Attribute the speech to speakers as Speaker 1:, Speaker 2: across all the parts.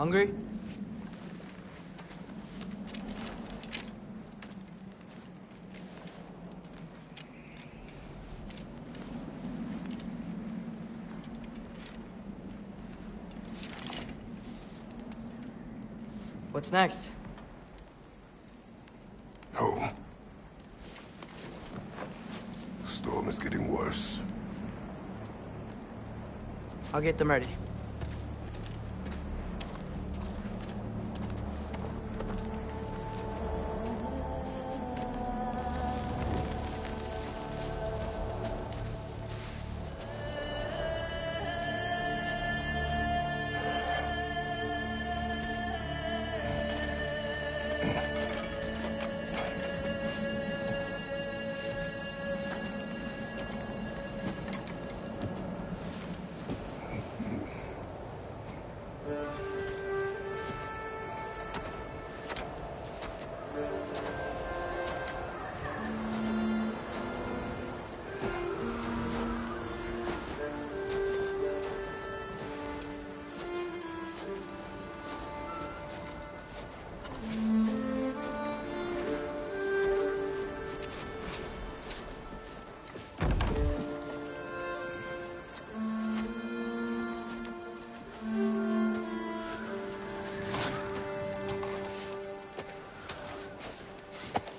Speaker 1: Hungry? What's next?
Speaker 2: Home. The storm is getting worse.
Speaker 1: I'll get them ready.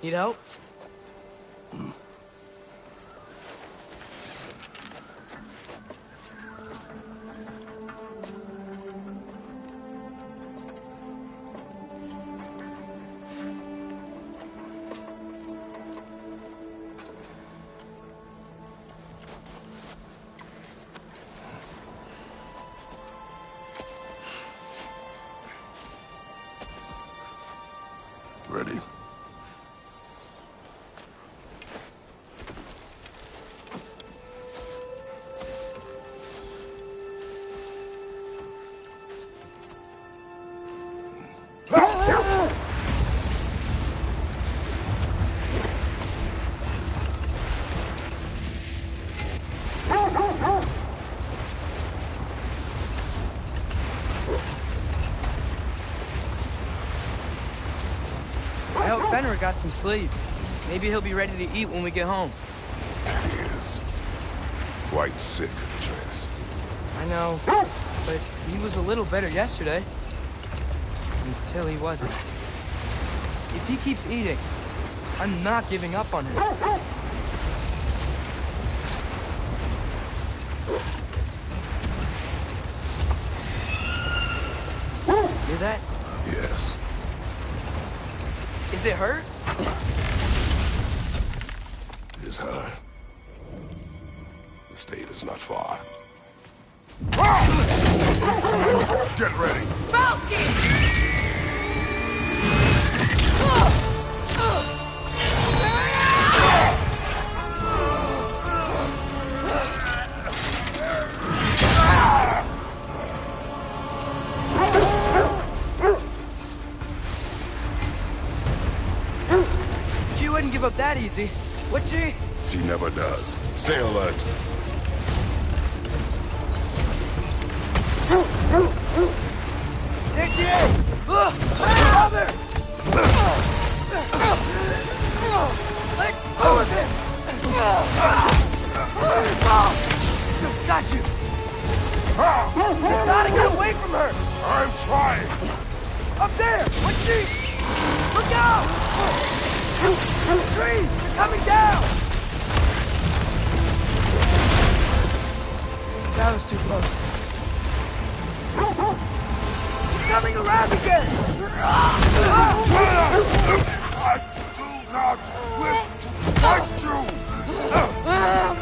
Speaker 1: Need help?
Speaker 2: Ready?
Speaker 1: I hope Fenrir got some sleep. Maybe he'll be ready to eat when we get home.
Speaker 2: He is quite sick, Chance.
Speaker 1: I know, but he was a little better yesterday. Until he wasn't. If he keeps eating, I'm not giving up on him. Hear that?
Speaker 2: Yes.
Speaker 1: Is it hurt?
Speaker 2: It is her. The state is not far. Get ready!
Speaker 3: Falcon!
Speaker 1: She wouldn't give up that easy, would she?
Speaker 2: She never does. Stay alert.
Speaker 1: There she is! Mother! Let go of him! Got you! You gotta get away from her!
Speaker 2: I'm trying!
Speaker 1: Up there! What's she? Look out! Trees! They're coming down! That was too close. He's coming around again!
Speaker 2: I do not wish to fight you!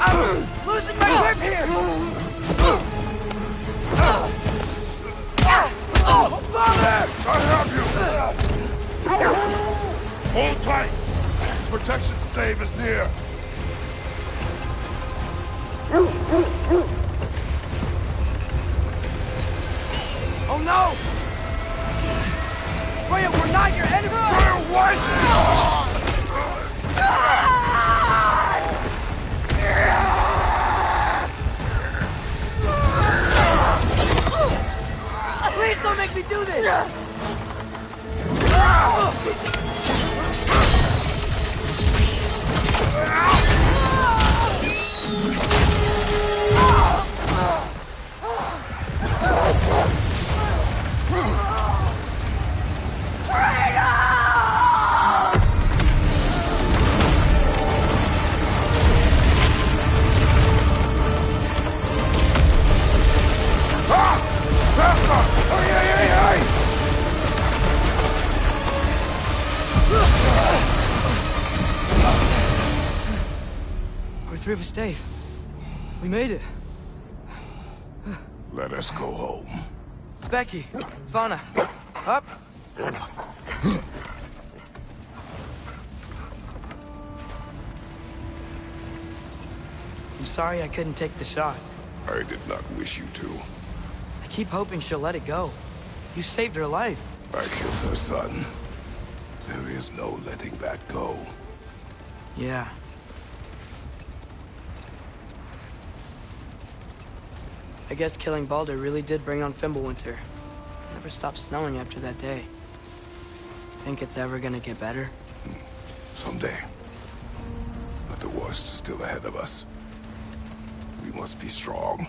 Speaker 1: I'm losing my grip here!
Speaker 2: Father! I have you! Hold tight! Protection stave is near!
Speaker 1: Oh no! Freya, we're not your enemy!
Speaker 2: Freya, what?
Speaker 1: Please don't make me me do this! We're through for Stave. We made it.
Speaker 2: Let us go home.
Speaker 1: It's Becky. Svana. Up. I'm sorry I couldn't take the shot.
Speaker 2: I did not wish you to.
Speaker 1: I keep hoping she'll let it go. You saved her life.
Speaker 2: I killed her son. There is no letting that go.
Speaker 1: Yeah. I guess killing Baldur really did bring on Fimbulwinter. Never stopped snowing after that day. Think it's ever gonna get better?
Speaker 2: Someday. But the worst is still ahead of us. We must be strong.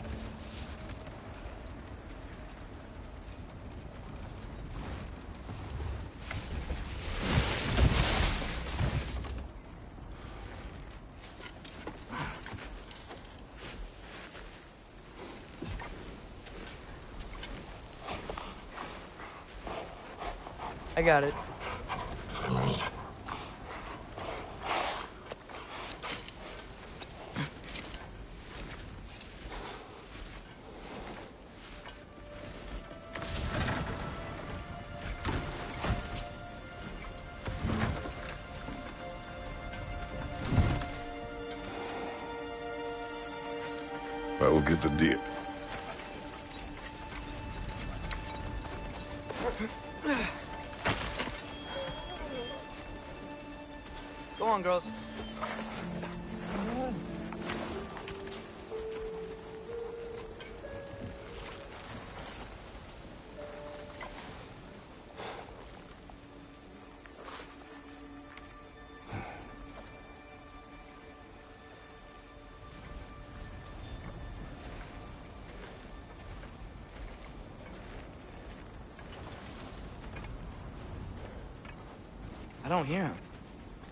Speaker 1: I got it.
Speaker 2: I will get the deer.
Speaker 1: Go on, girls. I don't hear him.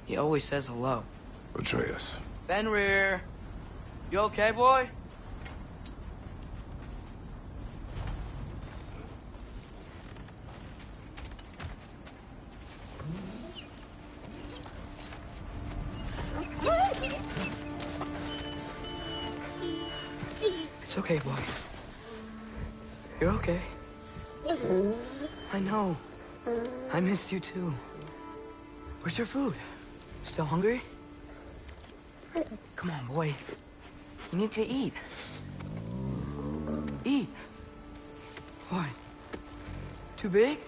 Speaker 1: He always says hello.
Speaker 2: Atreus.
Speaker 1: Fenrir. You okay, boy? It's okay, boy. You're okay. I know. I missed you too. Where's your food? Still hungry? Come on, boy. You need to eat. Eat. What? Too big?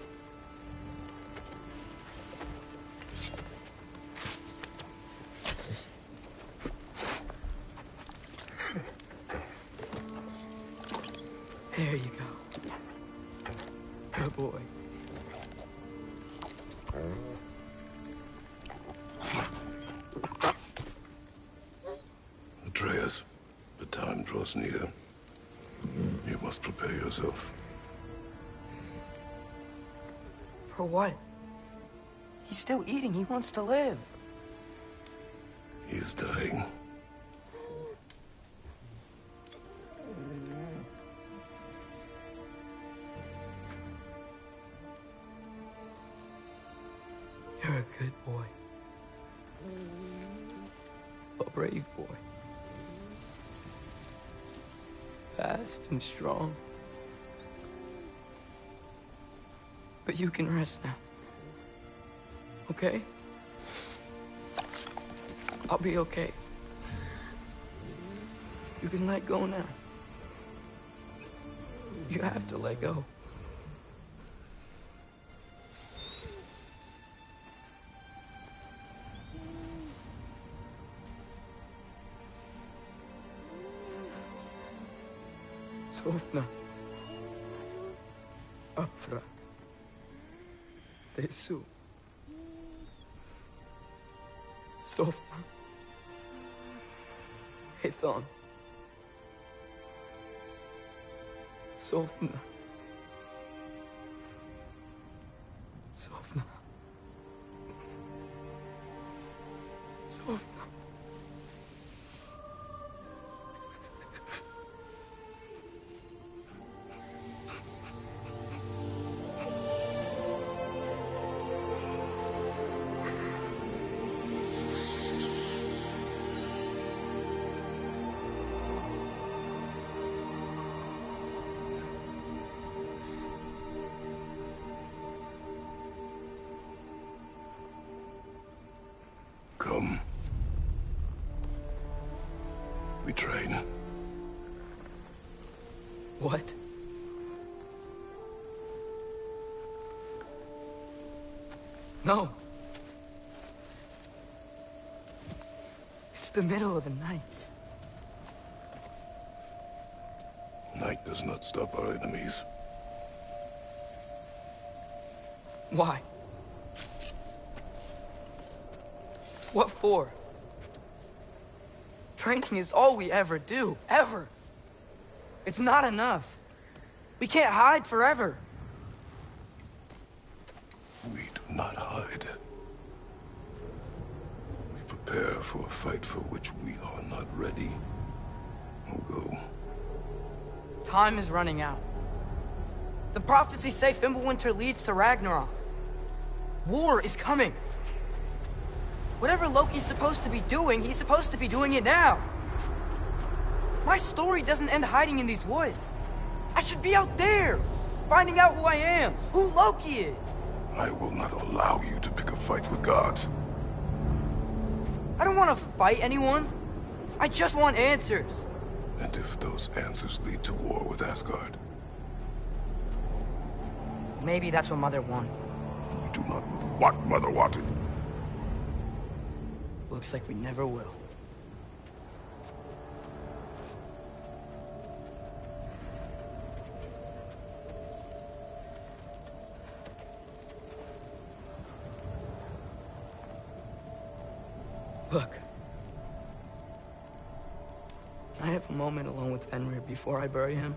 Speaker 1: There you go. Good boy.
Speaker 2: Atreus, the time draws near. You must prepare yourself.
Speaker 1: For what? He's still eating. He wants to live.
Speaker 2: He is dying.
Speaker 1: You're a good boy. A brave boy. Fast and strong. But you can rest now. Okay? I'll be okay. You can let go now. You have to let go. Sofna. Afra. Tesu. Sofna. Ethon. Sofna. Sofna. Sofna.
Speaker 2: Come. We train.
Speaker 1: What? No. It's the middle of the night.
Speaker 2: Night does not stop our enemies.
Speaker 1: Why? What for? Training is all we ever do, ever. It's not enough. We can't hide forever.
Speaker 2: We do not hide. We prepare for a fight for which we are not ready. We'll go.
Speaker 1: Time is running out. The prophecies say Fimbulwinter leads to Ragnarok. War is coming. Whatever Loki's supposed to be doing, he's supposed to be doing it now. My story doesn't end hiding in these woods. I should be out there, finding out who I am, who Loki is.
Speaker 2: I will not allow you to pick a fight with gods.
Speaker 1: I don't want to fight anyone. I just want answers.
Speaker 2: And if those answers lead to war with Asgard?
Speaker 1: Maybe that's what Mother wanted.
Speaker 2: We do not know what Mother wanted.
Speaker 1: Looks like we never will. Look. Can I have a moment alone with Fenrir before I bury him?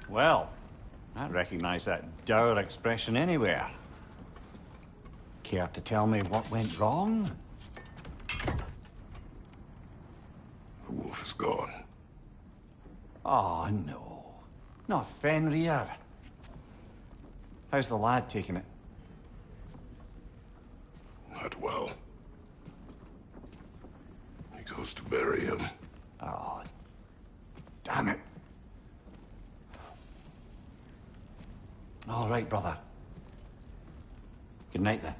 Speaker 3: Well, I recognize that dour expression anywhere. Care to tell me what went wrong?
Speaker 2: The wolf is gone.
Speaker 3: Oh, no. Not Fenrir. How's the lad taking it?
Speaker 2: Not well. He goes to bury him.
Speaker 3: Oh, damn it. All right, brother. Good night, then.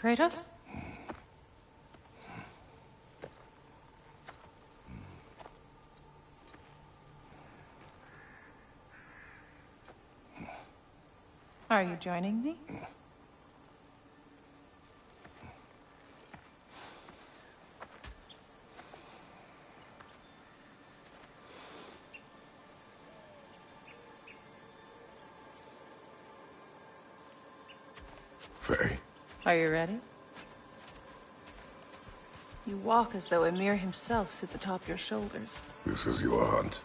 Speaker 4: Kratos? Are you joining me?
Speaker 2: Faye,
Speaker 4: Are you ready? You walk as though Emir himself sits atop your shoulders.
Speaker 2: this is your hunt.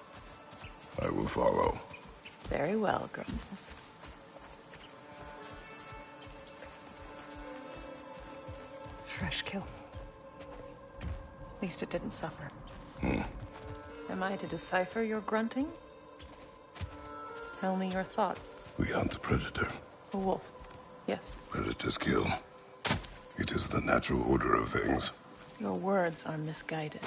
Speaker 2: I will follow.
Speaker 4: Very well, Grumbles. Fresh kill. At least it didn't suffer. Am I to decipher your grunting? Tell me your thoughts.
Speaker 2: We hunt the predator.
Speaker 4: A wolf. Yes.
Speaker 2: Predators kill. It is the natural order of things.
Speaker 4: Your words are misguided.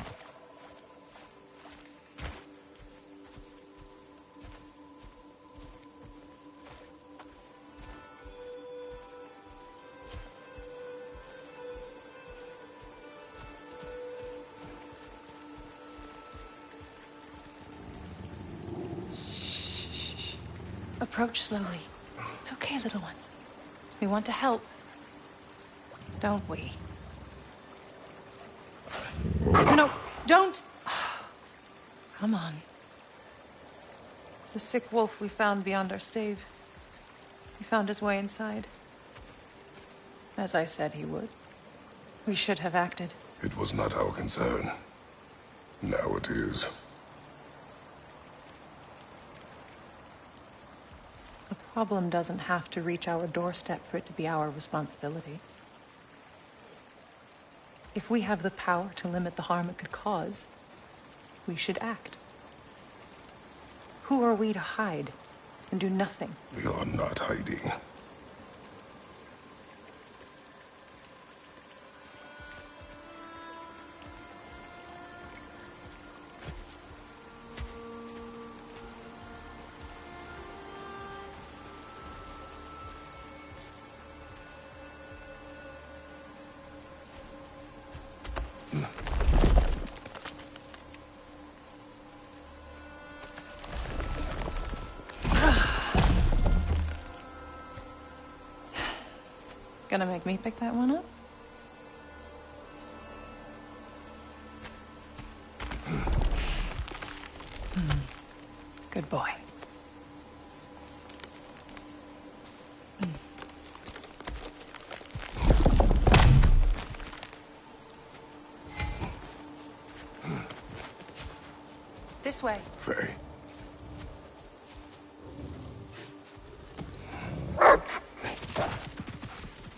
Speaker 4: Shh. Approach slowly. It's okay, little one. We want to help. Don't we? No, don't! Come on. The sick wolf we found beyond our stave. He found his way inside. As I said he would. We should have acted.
Speaker 2: It was not our concern. Now it is.
Speaker 4: The problem doesn't have to reach our doorstep for it to be our responsibility. If we have the power to limit the harm it could cause, we should act. Who are we to hide and do nothing?
Speaker 2: We are not hiding.
Speaker 4: Gonna make me pick that one up? Good boy. This way.
Speaker 2: Faye.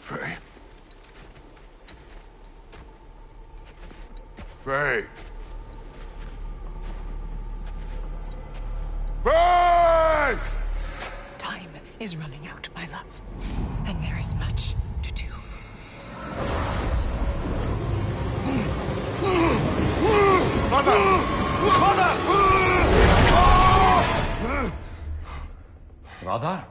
Speaker 2: Faye. Faye. Faye!
Speaker 4: Time is running out, my love. And there is much to do.
Speaker 2: Mother! Mother!
Speaker 3: Brother?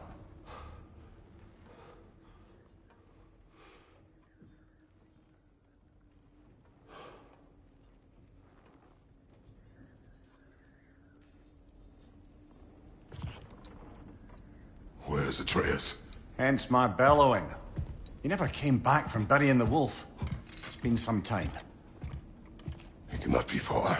Speaker 2: Where's Atreus?
Speaker 3: Hence my bellowing. He never came back from burying the wolf. It's been some time.
Speaker 2: He cannot be far.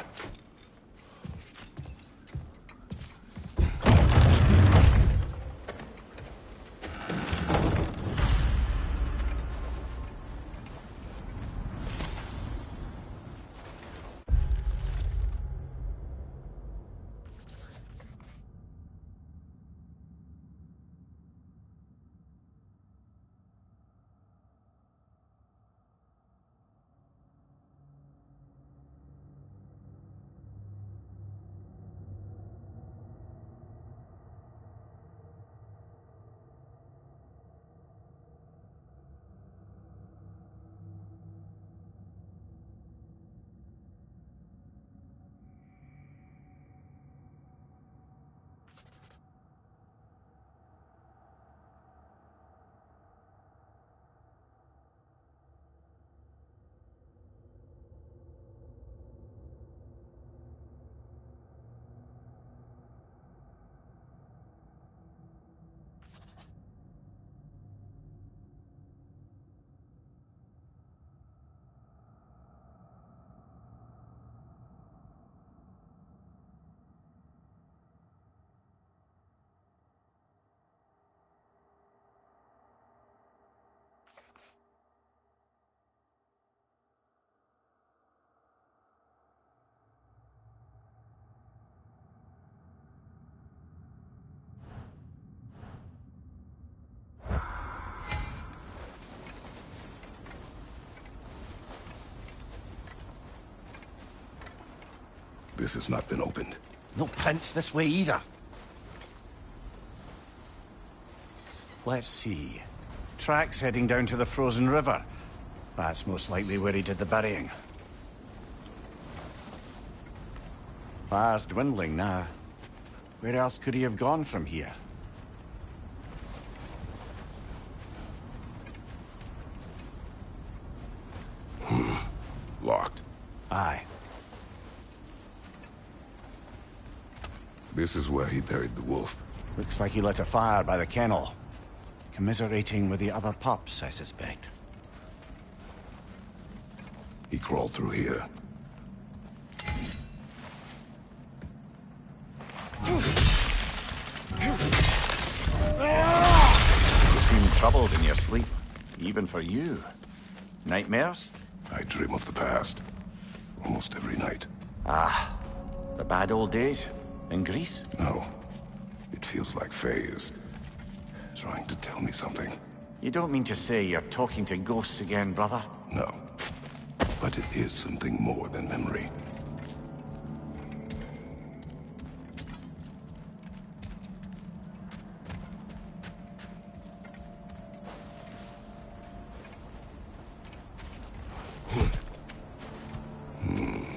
Speaker 2: This has not been opened.
Speaker 3: No prints this way either. Let's see. Tracks heading down to the frozen river. That's most likely where he did the burying. Fire's dwindling now. Where else could he have gone from here?
Speaker 2: Locked.
Speaker 3: Aye.
Speaker 2: This is where he buried the wolf.
Speaker 3: Looks like he lit a fire by the kennel. Commiserating with the other pups, I suspect.
Speaker 2: He crawled through here.
Speaker 3: You seem troubled in your sleep, even for you. Nightmares?
Speaker 2: I dream of the past. Almost every night.
Speaker 3: Ah, the bad old days? In Greece?
Speaker 2: No. It feels like Faye is trying to tell me something.
Speaker 3: You don't mean to say you're talking to ghosts again, brother?
Speaker 2: No. But it is something more than memory.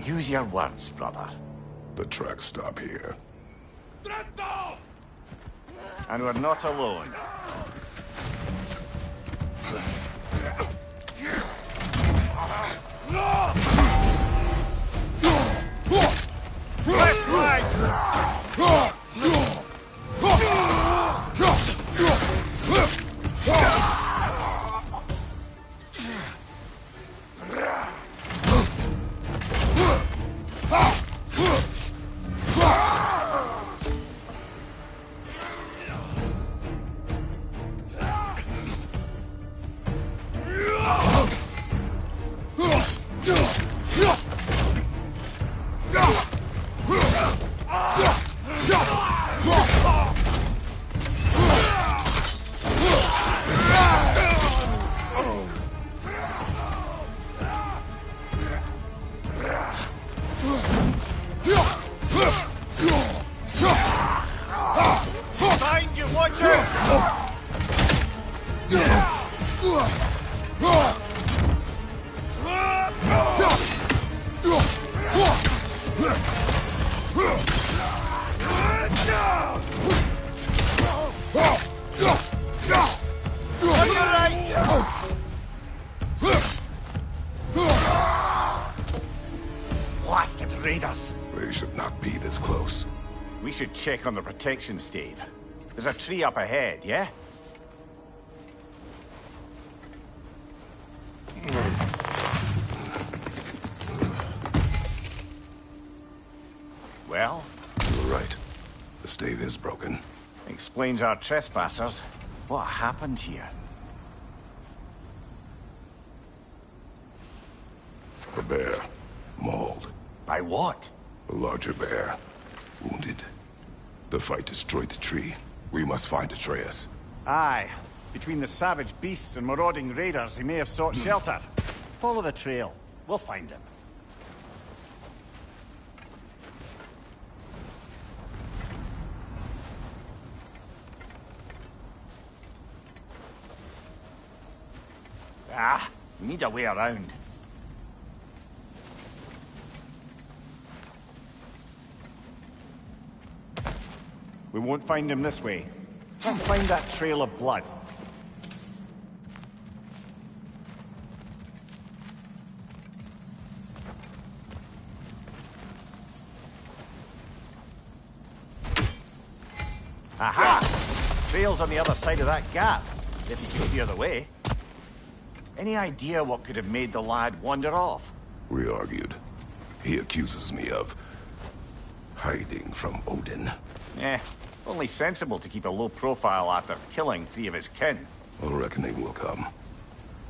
Speaker 3: Use your words, brother.
Speaker 2: The tracks stop here.
Speaker 3: And we're not alone. Left flank! Behind you, watch out! On your right! Blasted raiders!
Speaker 2: They should not be this close.
Speaker 3: We should check on the protection stave. There's a tree up ahead, yeah? Well?
Speaker 2: You're right. The stave is broken.
Speaker 3: Explains our trespassers. What happened here?
Speaker 2: A bear. Mauled.
Speaker 3: By what?
Speaker 2: A larger bear. Wounded. The fight destroyed the tree. We must find Atreus.
Speaker 3: Aye. Between the savage beasts and marauding raiders, he may have sought shelter. Follow the trail. We'll find him. Ah, we need a way around. We won't find him this way. Let's find that trail of blood. Aha! Trail's on the other side of that gap, if you can clear the way. Any idea what could have made the lad wander off?
Speaker 2: We argued. He accuses me of hiding from Odin.
Speaker 3: Only sensible to keep a low profile after killing 3 of his kin.
Speaker 2: A reckoning will come.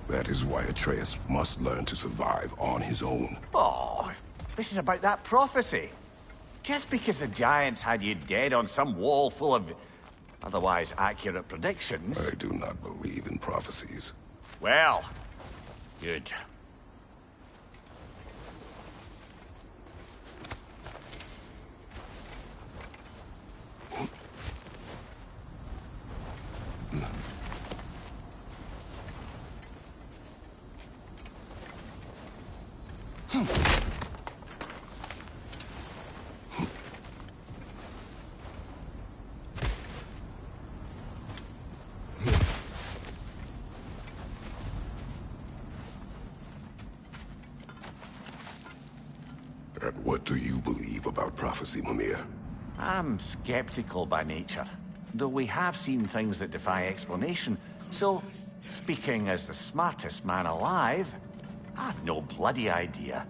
Speaker 2: That is why Atreus must learn to survive on his own.
Speaker 3: Oh, this is about that prophecy. Just because the giants had you dead on some wall full of otherwise accurate predictions...
Speaker 2: I do not believe in prophecies.
Speaker 3: Well, good.
Speaker 2: What do you believe about prophecy, Mimir?
Speaker 3: I'm skeptical by nature, though we have seen things that defy explanation. So, speaking as the smartest man alive, I've no bloody idea.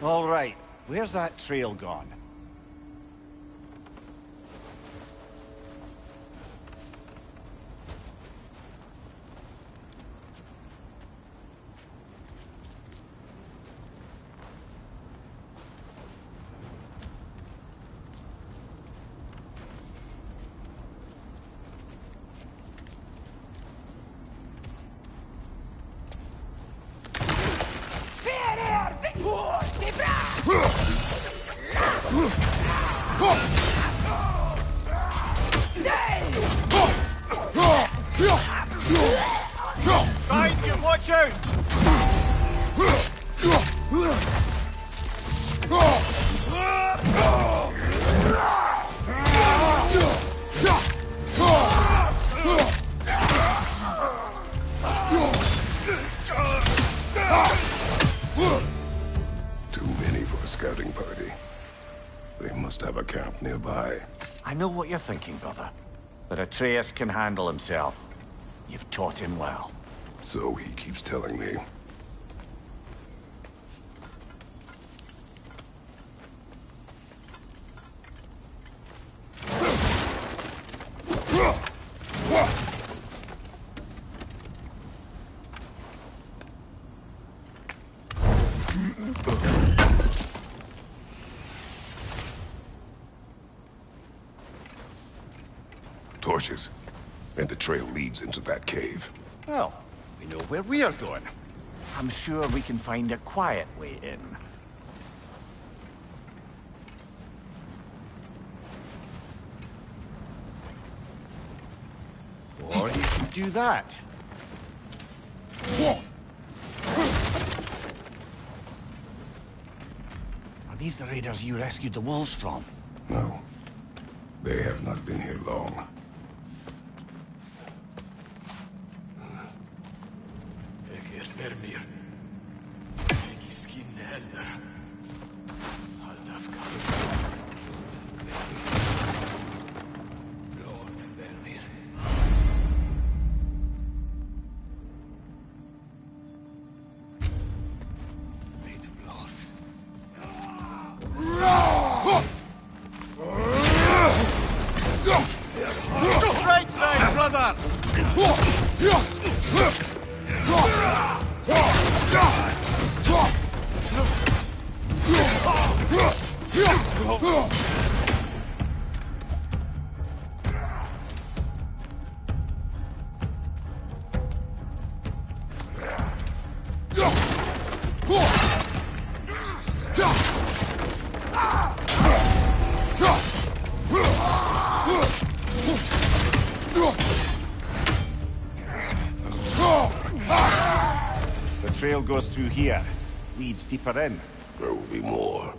Speaker 3: All right, where's that trail gone? Behind you, watch out!
Speaker 2: Too many for a scouting party. They must have a camp nearby.
Speaker 3: I know what you're thinking, brother. But Atreus can handle himself. You've taught him well.
Speaker 2: So he keeps telling me. Torches. And the trail leads into that cave.
Speaker 3: Well, we know where we are going. I'm sure we can find a quiet way in. Or you can do that. Are these the raiders you rescued the wolves from?
Speaker 2: No. They have not been here long.
Speaker 5: Vermeer. Ekki skinn heldur. Alltaf Lord Vermeer. Made blood.
Speaker 3: Right side, brother! trail goes through here. Leads deeper in.
Speaker 2: There will be more.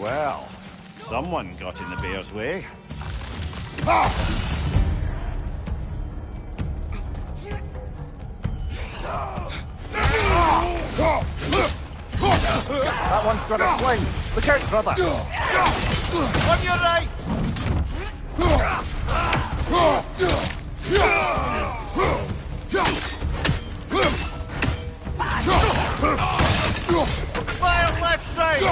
Speaker 3: Well, someone got in the bear's way. That one's got a sling. Look out, brother. On your right! Fire left side!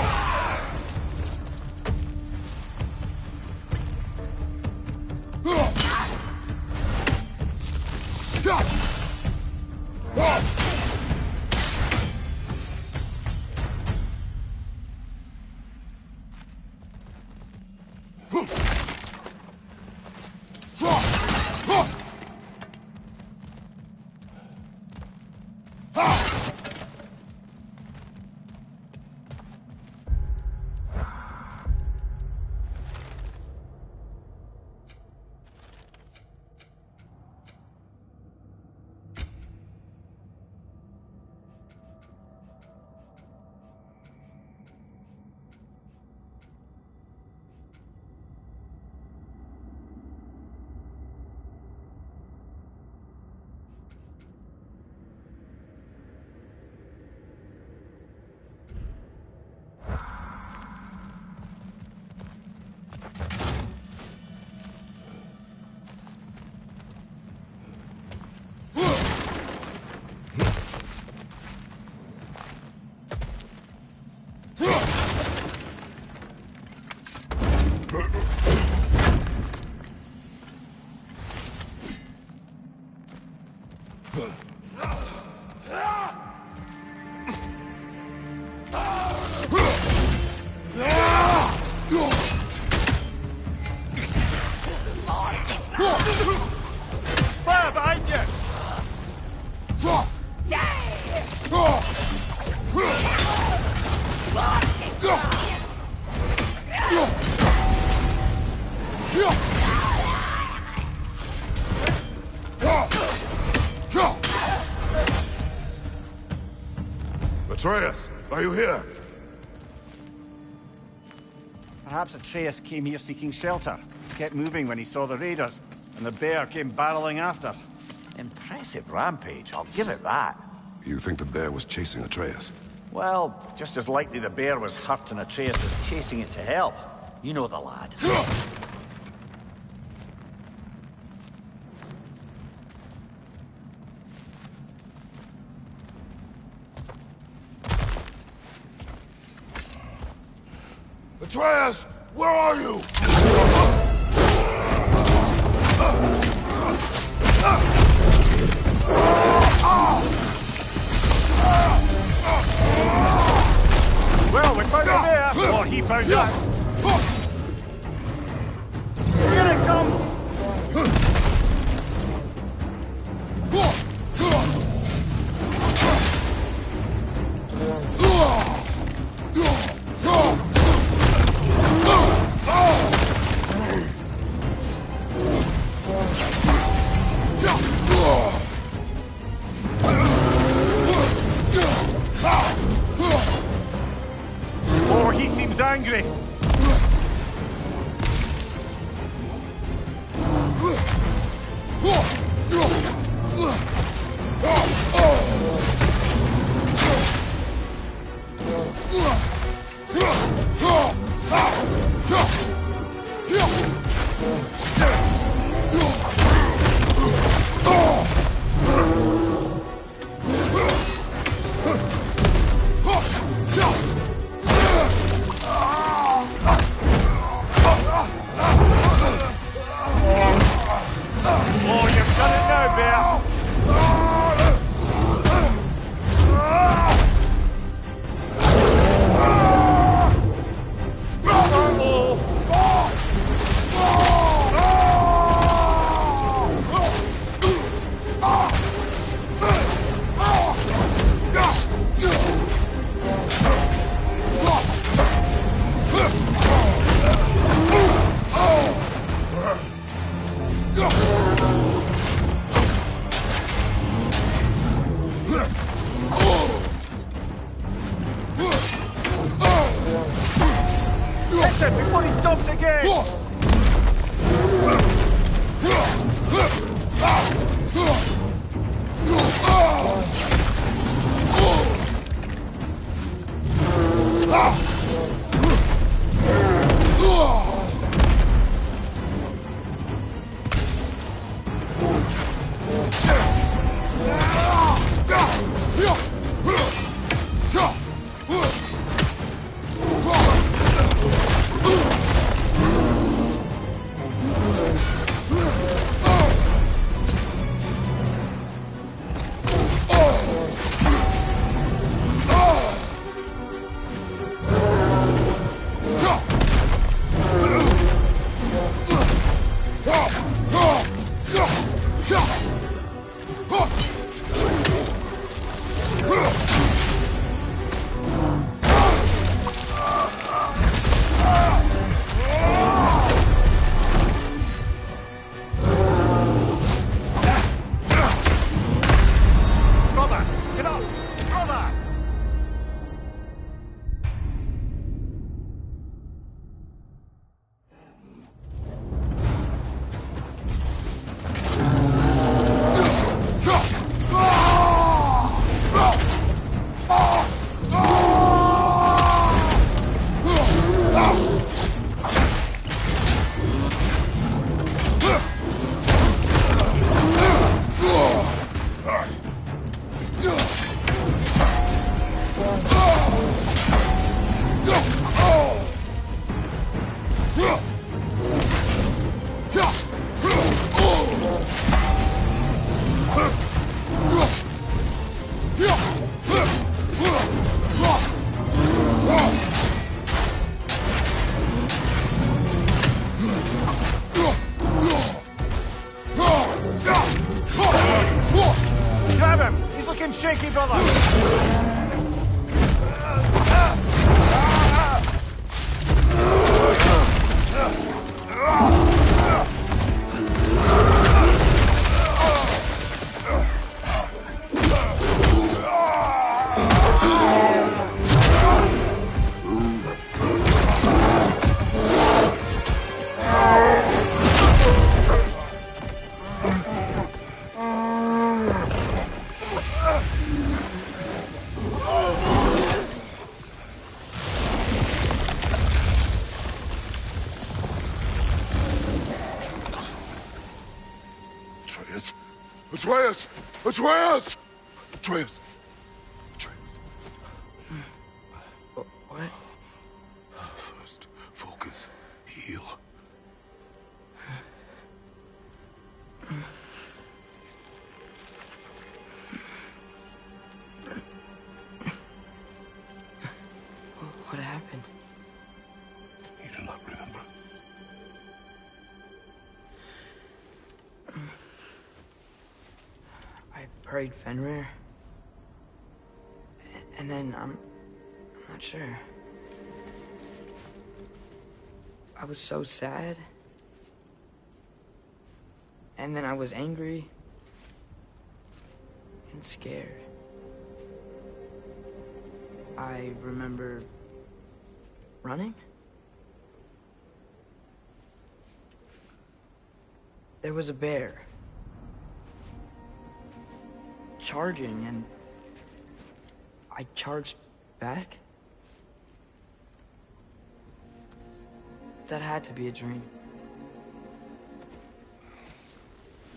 Speaker 3: Fire behind you!
Speaker 2: Atreus, are you here?
Speaker 3: Perhaps Atreus came here seeking shelter. Kept moving when he saw the raiders, and the bear came barreling after. Impressive rampage, I'll give it that.
Speaker 2: You think the bear was chasing Atreus?
Speaker 3: Well, just as likely the bear was hurt and Atreus was chasing it to help. You know the lad.
Speaker 2: Atreus, where are you?
Speaker 3: Well, we found him there, or he found us. Here it comes! Oh, he seems angry. stops again! Grab him! He's looking shaky, brother!
Speaker 2: Atreus! Atreus! Atreus! Atreus!
Speaker 1: What?
Speaker 2: First, focus. Heal.
Speaker 1: What happened?
Speaker 2: You do not remember.
Speaker 1: I prayed Fenrir. And then I'm not sure. I was so sad. And then I was angry. And scared. I remember running. There was a bear. Charging, and I charged back. That had to be a dream.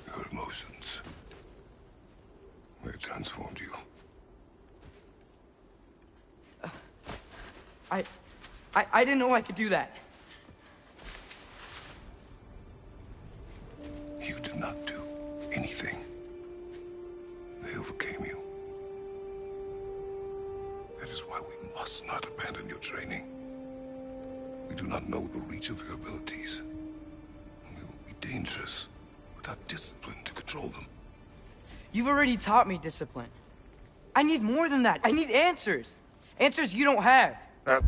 Speaker 2: Your emotions. They transformed you.
Speaker 1: I didn't know I could do that.
Speaker 2: You did not do anything. They overcame you. That is why we must not abandon your training. We do not know the reach of your abilities. We will be dangerous without discipline to control them.
Speaker 1: You've already taught me discipline. I need more than that. I need answers. Answers you don't have.
Speaker 2: That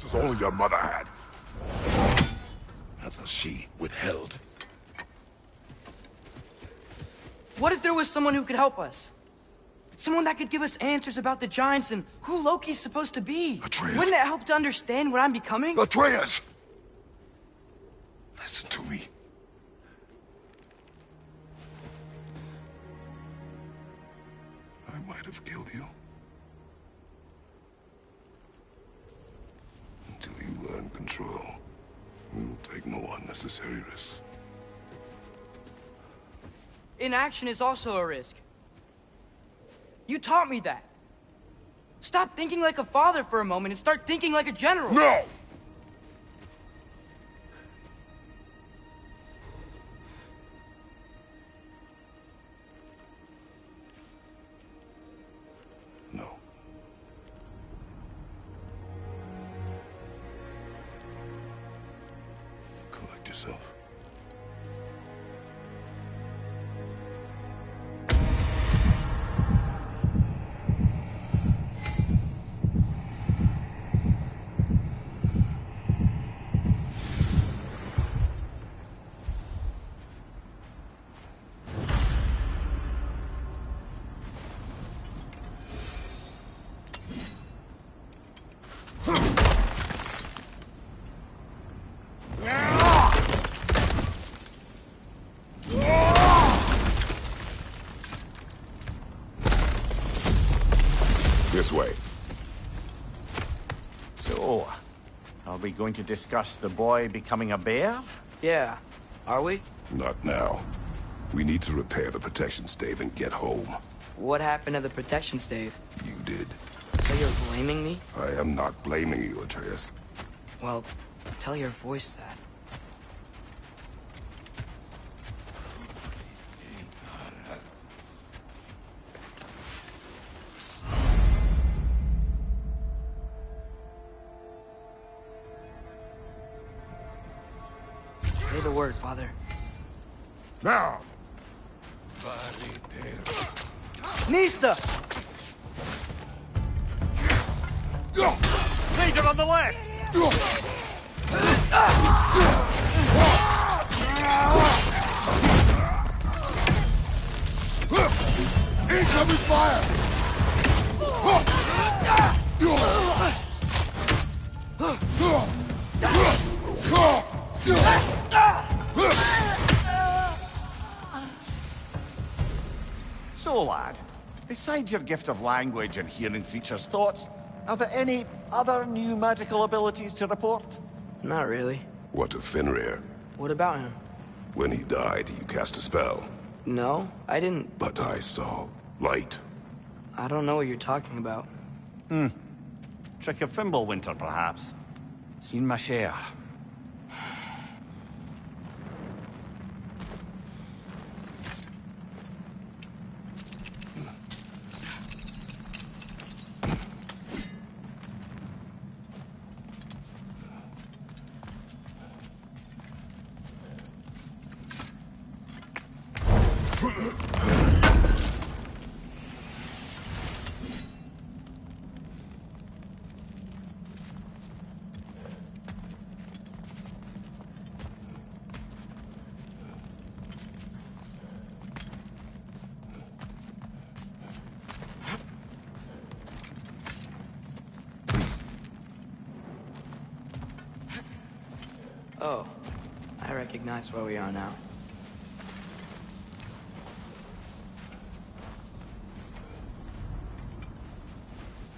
Speaker 2: is only your mother had. That's what she withheld.
Speaker 1: What if there was someone who could help us? Someone that could give us answers about the Giants and who Loki's supposed to be.
Speaker 2: Atreus.
Speaker 1: Wouldn't it help to understand what I'm becoming?
Speaker 2: Atreus! Listen to me. I might have killed you. Until you learn control, you'll take no unnecessary risks.
Speaker 1: Inaction is also a risk. You taught me that. Stop thinking like a father for a moment and start thinking like a general.
Speaker 2: No! No. Collect yourself. This way.
Speaker 3: So, are we going to discuss the boy becoming a bear?
Speaker 1: Yeah. Are we?
Speaker 2: Not now. We need to repair the protection stave and get home.
Speaker 1: What happened to the protection stave?
Speaker 2: You did.
Speaker 1: So you're blaming me?
Speaker 2: I am not blaming you, Atreus.
Speaker 1: Well, tell your voice that. Say the word, Father.
Speaker 2: Now!
Speaker 1: Nista!
Speaker 3: Leader on the left!
Speaker 2: Incoming fire!
Speaker 3: So, lad, besides your gift of language and hearing creatures' thoughts, are there any other new magical abilities to report?
Speaker 1: Not really.
Speaker 2: What of Fenrir?
Speaker 1: What about him?
Speaker 2: When he died, you cast a spell.
Speaker 1: No, I didn't.
Speaker 2: But I saw light.
Speaker 1: I don't know what you're talking about.
Speaker 3: Trick of Fimbulwinter, perhaps? Seen my share.
Speaker 1: Oh, I recognize where we are now.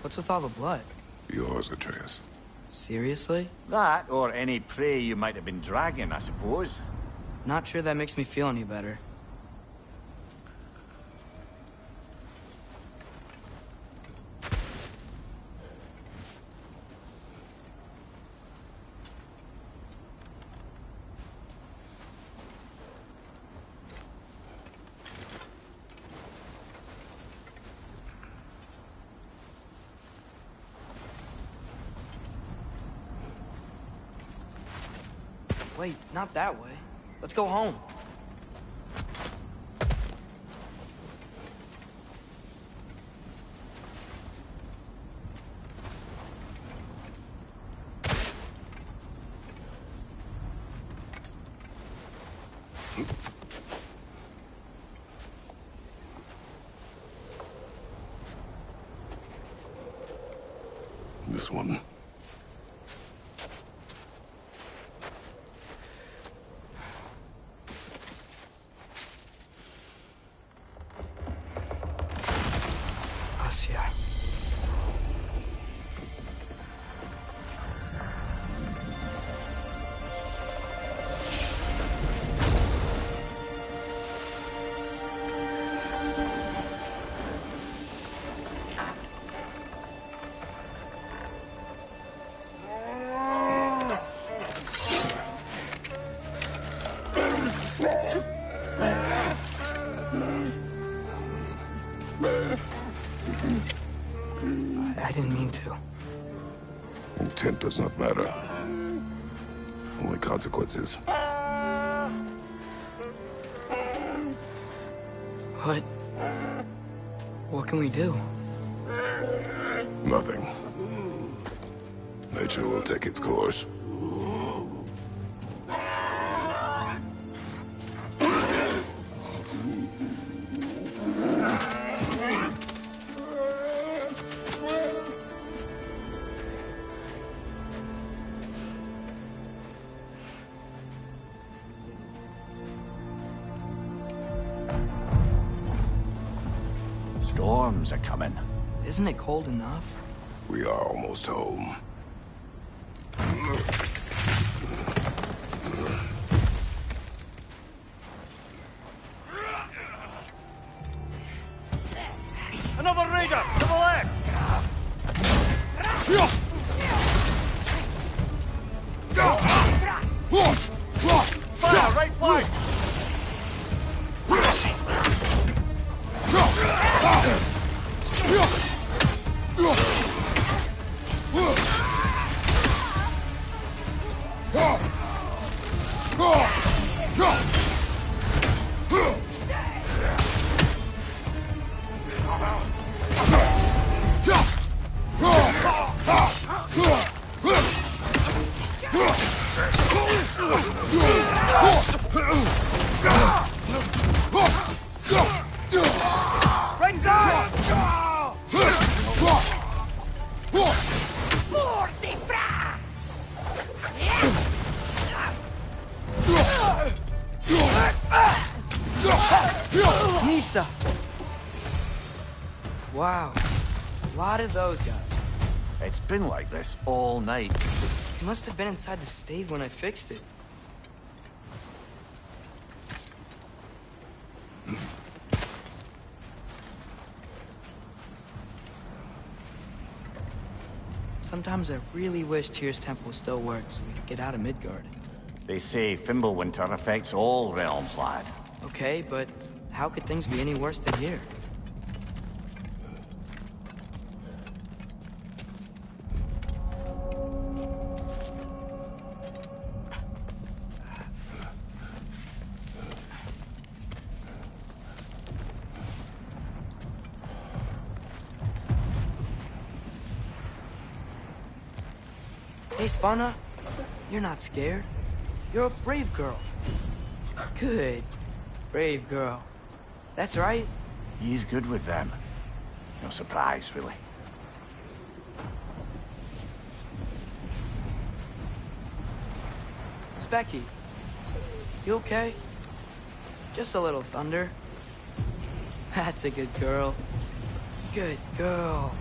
Speaker 1: What's with all the blood?
Speaker 2: Yours, Atreus.
Speaker 1: Seriously?
Speaker 3: That, or any prey you might have been dragging, I suppose.
Speaker 1: Not sure that makes me feel any better. Wait, not that way. Let's go home.
Speaker 2: this one.
Speaker 1: Asia. I didn't mean to.
Speaker 2: Intent does not matter. Only consequences.
Speaker 1: What can we do?
Speaker 2: Nothing. Nature will take its course.
Speaker 3: Storms are coming.
Speaker 1: Isn't it cold enough?
Speaker 2: We are almost home.
Speaker 3: Another raider to the left! Fire, right flank!
Speaker 1: Right side! Nista! Wow. A lot of those guys.
Speaker 3: It's been like this all night.
Speaker 1: He must have been inside the stave when I fixed it. Sometimes I really wish Tyr's temple still worked so we could get out of Midgard.
Speaker 3: They say Fimbulwinter affects all realms, lad.
Speaker 1: Okay, but how could things be any worse than here? Hey, Svanna, you're not scared. You're a brave girl. Good. Brave girl. That's right.
Speaker 3: He's good with them. No surprise, really.
Speaker 1: Specky, you okay? Just a little thunder. That's a good girl. Good girl.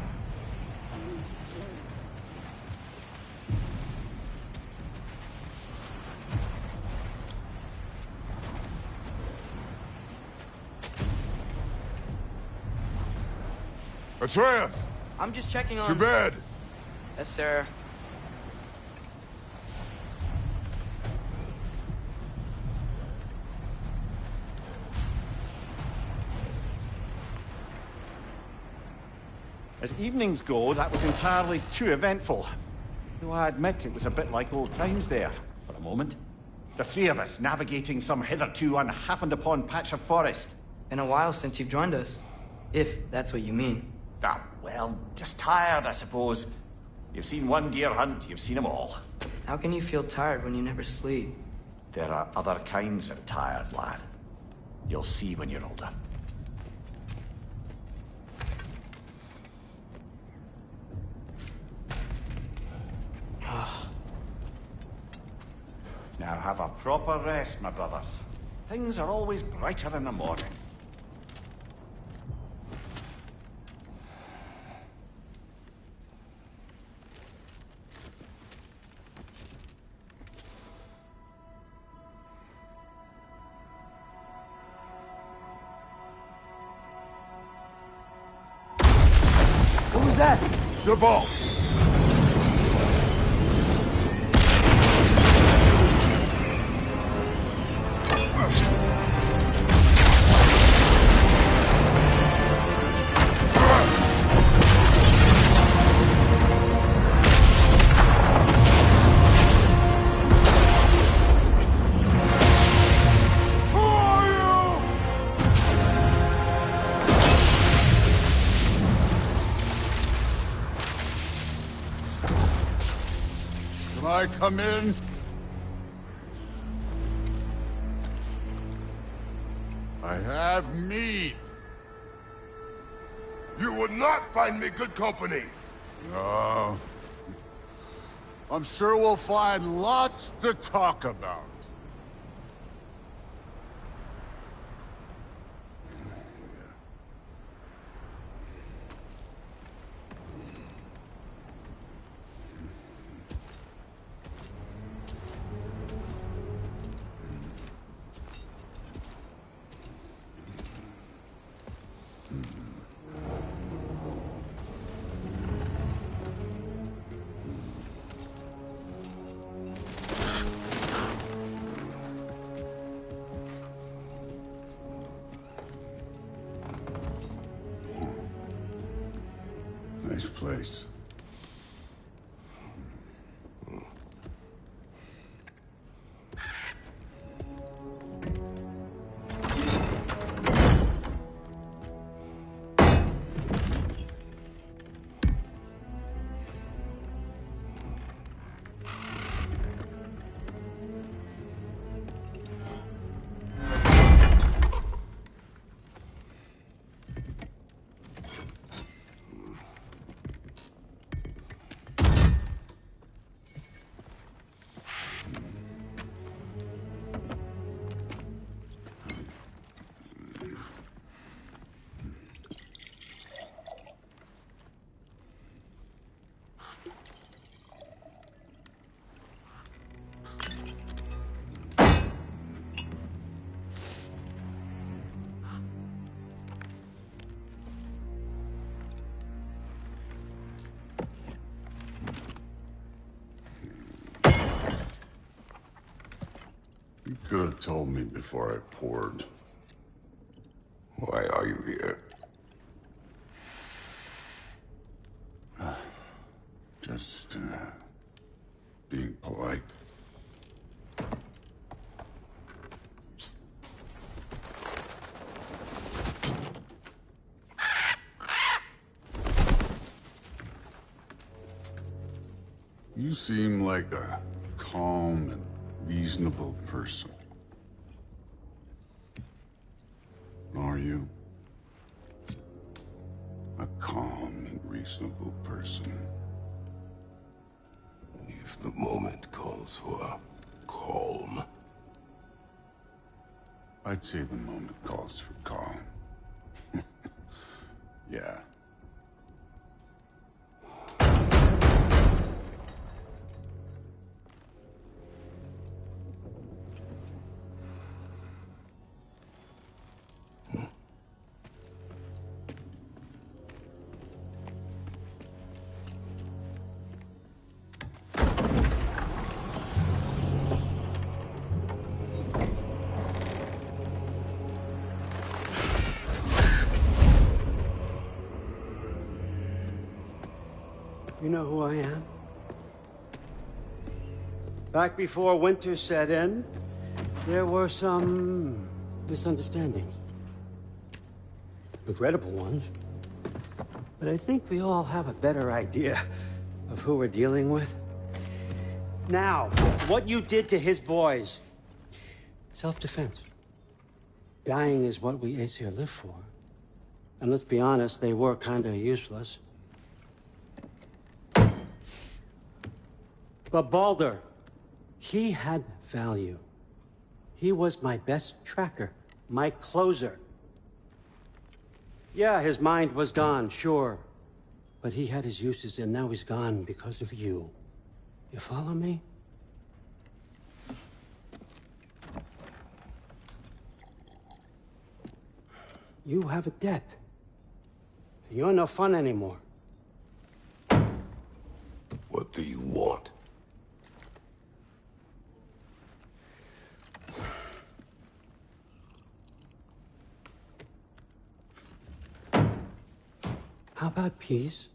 Speaker 2: Atreus!
Speaker 1: I'm just checking on...
Speaker 2: To bed!
Speaker 1: Yes, sir.
Speaker 3: As evenings go, that was entirely too eventful. Though I admit it was a bit like old times there, for a moment. The three of us navigating some hitherto unhappened-upon patch of forest.
Speaker 1: Been a while since you've joined us. If that's what you mean.
Speaker 3: Ah, well, just tired, I suppose. You've seen one deer hunt, you've seen them all.
Speaker 1: How can you feel tired when you never sleep?
Speaker 3: There are other kinds of tired, lad. You'll see when you're older. have a proper rest, my brothers. Things are always brighter in the morning.
Speaker 1: What was that?
Speaker 2: The ball!
Speaker 6: Can I come in? I have meat.
Speaker 2: You would not find me good company!
Speaker 6: No. I'm sure we'll find lots to talk about. Nice place. You could have told me before I poured.
Speaker 2: Why are you here?
Speaker 6: Just, being polite. You seem like a calm and reasonable person. Are you? A calm and reasonable person.
Speaker 2: If the moment calls for calm.
Speaker 6: I'd say the moment calls for calm. Yeah.
Speaker 7: You know who I am? Back before winter set in, there were some misunderstandings. Regrettable ones. But I think we all have a better idea of who we're dealing with. Now, what you did to his boys. Self-defense. Dying is what we Aesir live for. And let's be honest, they were kinda useless. But Baldur, He had value. He was my best tracker, my closer. Yeah, his mind was gone, sure. But he had his uses, and now he's gone because of you. You follow me? You have a debt. You're no fun anymore.
Speaker 2: What do you want?
Speaker 7: How about peace?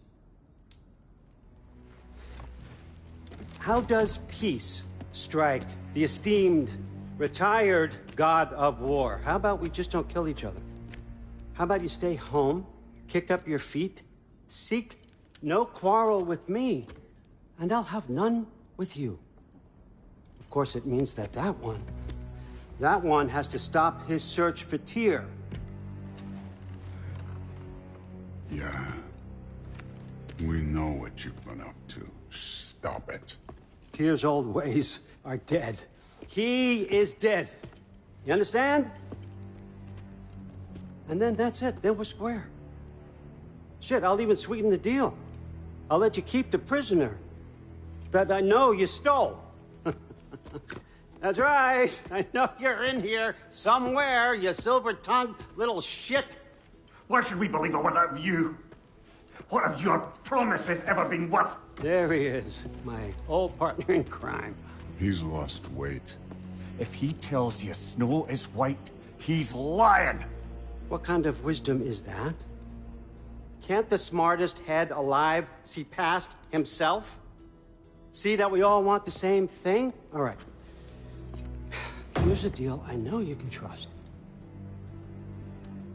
Speaker 7: How does peace strike the esteemed, retired god of war? How about we just don't kill each other? How about you stay home, kick up your feet, seek no quarrel with me, and I'll have none with you. Of course, it means that that one has to stop his search for Tyr.
Speaker 6: Yeah. We know what you've been up to. Stop it.
Speaker 7: Tyr's old ways are dead. He is dead. You understand? And then that's it. Then we're square. Shit, I'll even sweeten the deal. I'll let you keep the prisoner that I know you stole. That's right. I know you're in here somewhere, you silver-tongued little shit.
Speaker 8: Why should we believe a word of you? What have your promises ever been worth?
Speaker 7: There he is, my old partner in crime.
Speaker 6: He's lost weight.
Speaker 3: If he tells you snow is white, he's lying.
Speaker 7: What kind of wisdom is that? Can't the smartest head alive see past himself? See that we all want the same thing? All right. Here's a deal I know you can trust.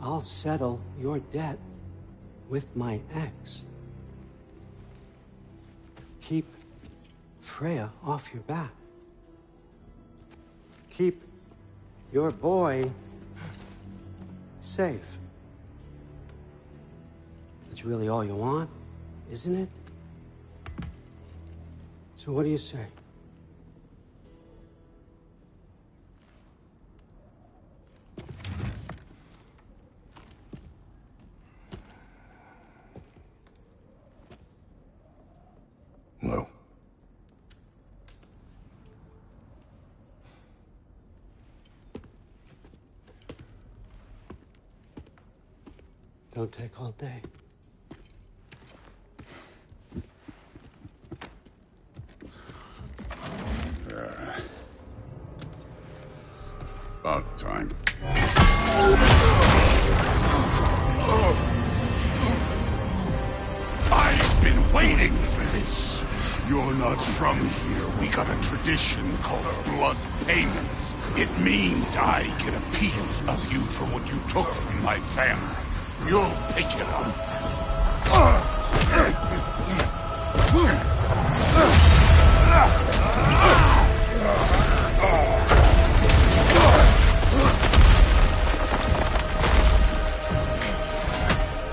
Speaker 7: I'll settle your debt with my ex. Keep Freya off your back. Keep your boy safe. That's really all you want, isn't it? So what do you say?
Speaker 2: No.
Speaker 7: Don't take all day.
Speaker 6: About time.
Speaker 2: I've been waiting for this. You're not from here. We got a tradition called blood payments. It means I get a piece of you for what you took from my family. You'll pick it up.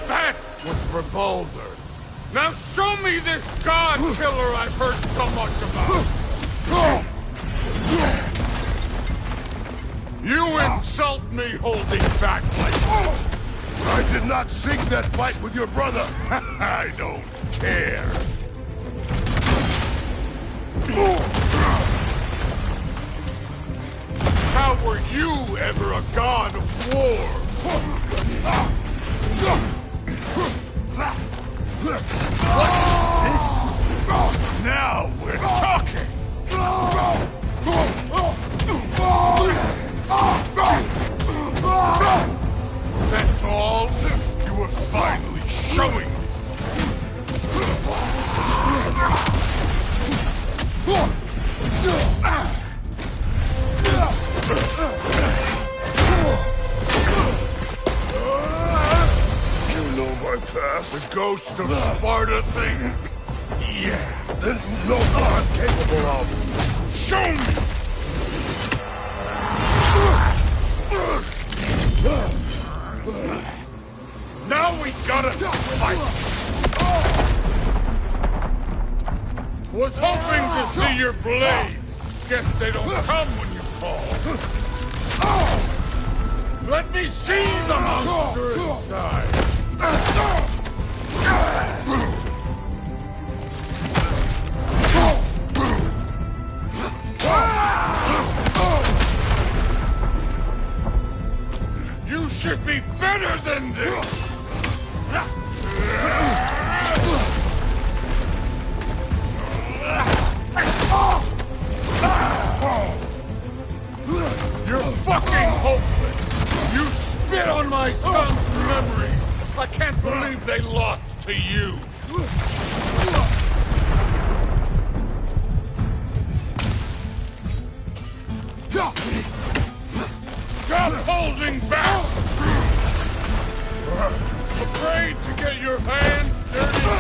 Speaker 9: That was Revolver. Now show me this god killer I've heard so much about. You insult me holding back like this.
Speaker 2: I did not seek that fight with your brother. I don't care.
Speaker 9: How were you ever a god of war?
Speaker 2: Now we're talking.
Speaker 9: That's all? You were finally showing me.
Speaker 2: You know my past.
Speaker 9: The ghost of Sparta thing? Yeah.
Speaker 2: Then you know what I'm capable of.
Speaker 9: Show me! Now we gotta fight! Was hoping to see your blade! Guess they don't come when you call. Let me see the monster inside! You should be better than this! You're fucking hopeless! You spit on my son's memory! I can't believe they lost to you! Stop holding back! Afraid to get your hands dirty?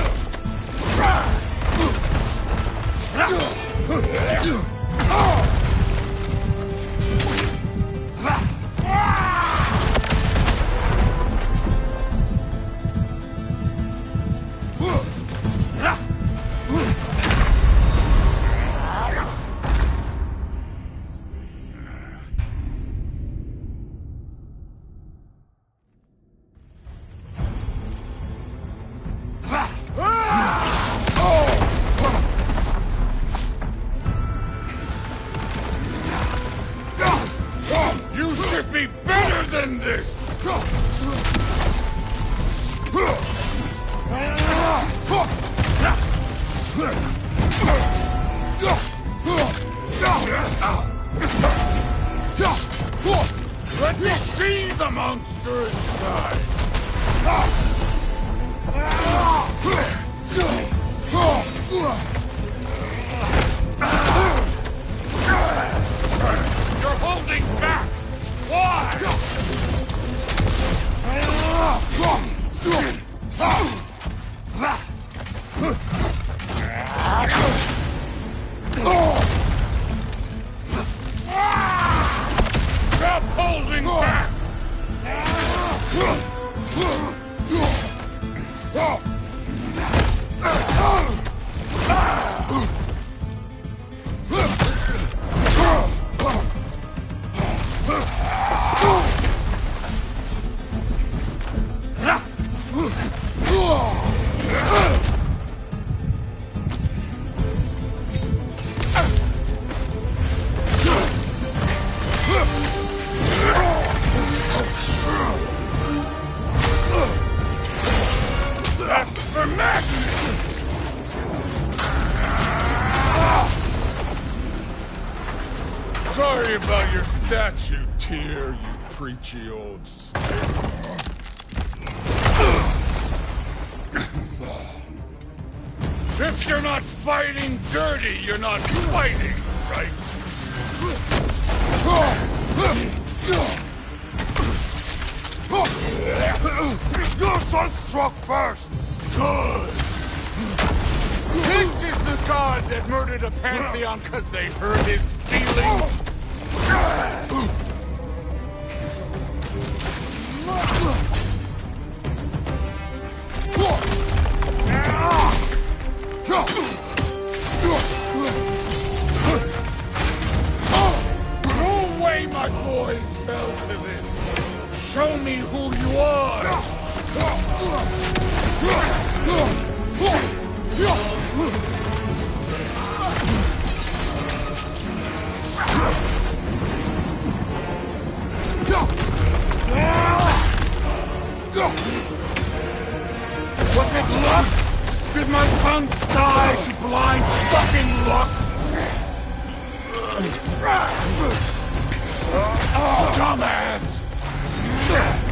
Speaker 9: You should be better than this! Let me see the monster inside! You're holding back! Why? Stop holding back! That's for madness! Sorry about your statue, Tyr, you preachy old snake. If you're not fighting dirty, you're not fighting right. Your son struck first! Good! This is the god that murdered a pantheon because they hurt his feelings! No way my boys fell to this! Show me who you are! Was it luck? Did my son die to blind fucking luck? Dumbass!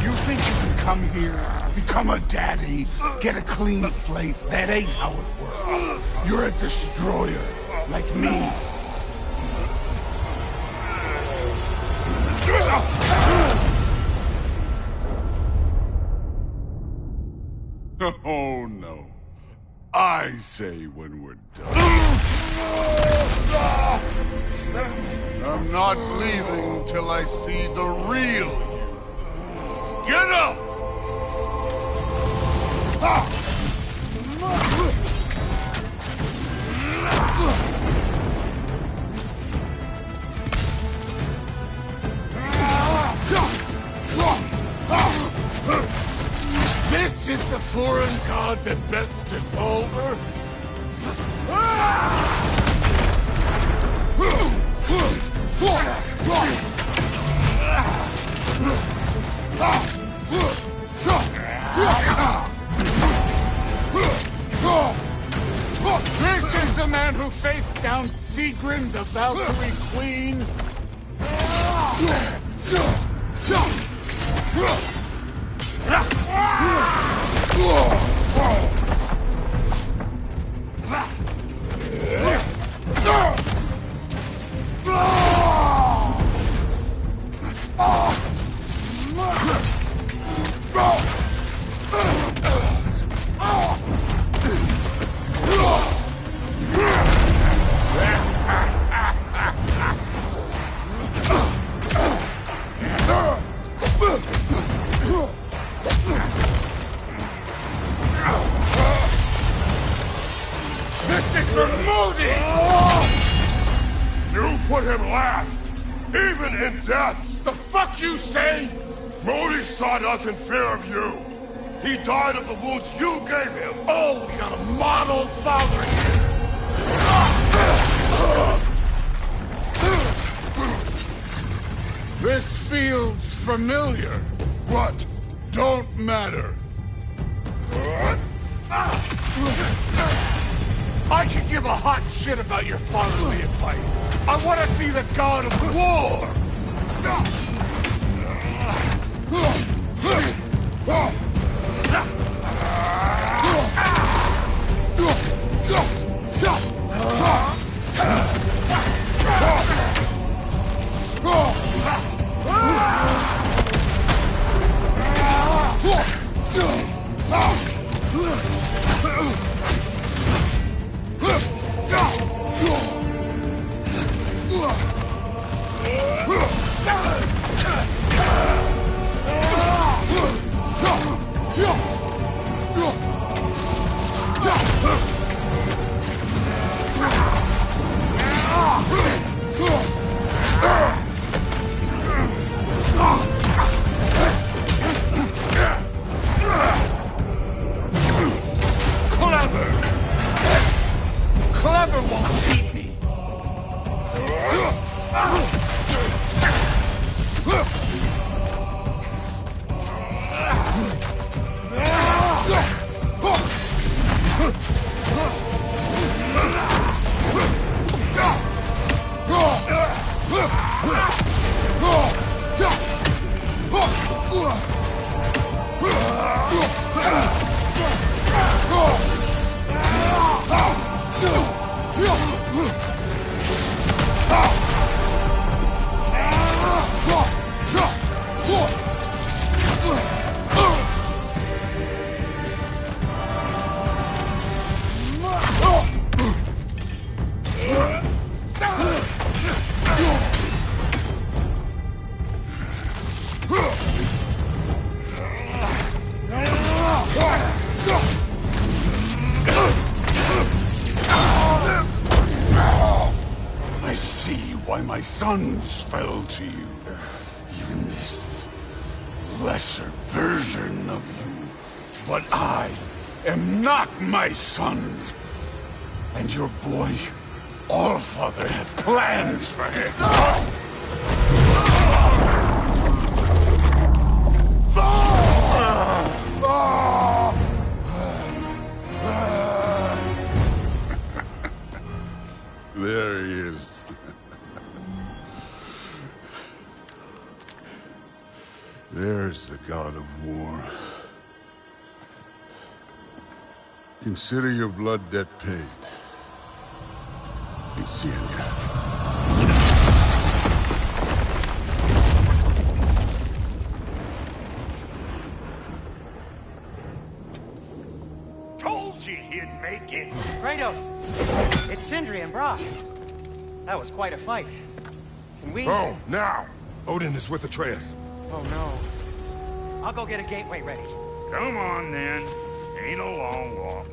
Speaker 9: You think you can come here, become a daddy, get a clean slate? That ain't how it works. You're a destroyer, like me. Oh, no. I say when we're done. I'm not leaving till I see the real you. Get up! god that bested Baldur? This is the man who faced down Sigrun, the Valkyrie Queen? This is for Modi!
Speaker 2: You put him last, even in death.
Speaker 9: The fuck you say?
Speaker 2: Modi sought us in fear of you. He died of the wounds you gave him.
Speaker 9: Oh, we got a model father here. This feels familiar.
Speaker 2: What?
Speaker 9: Don't matter. I can give a hot shit about your fatherly advice. I want to see the god of war. Clever won't beat me. I see why my sons fell to you. Even this lesser version of you. But I am not my sons. And your boy, Allfather, has plans for him. There he is. There's the god of war. Consider your blood debt paid. Be seeing ya.
Speaker 8: Told you he'd make it.
Speaker 7: Kratos! It's Sindri and Brock. That was quite a fight. Can we...
Speaker 2: Oh, now! Odin is with Atreus.
Speaker 7: Oh, no. I'll go get a gateway ready.
Speaker 8: Come on, then. Ain't a long walk.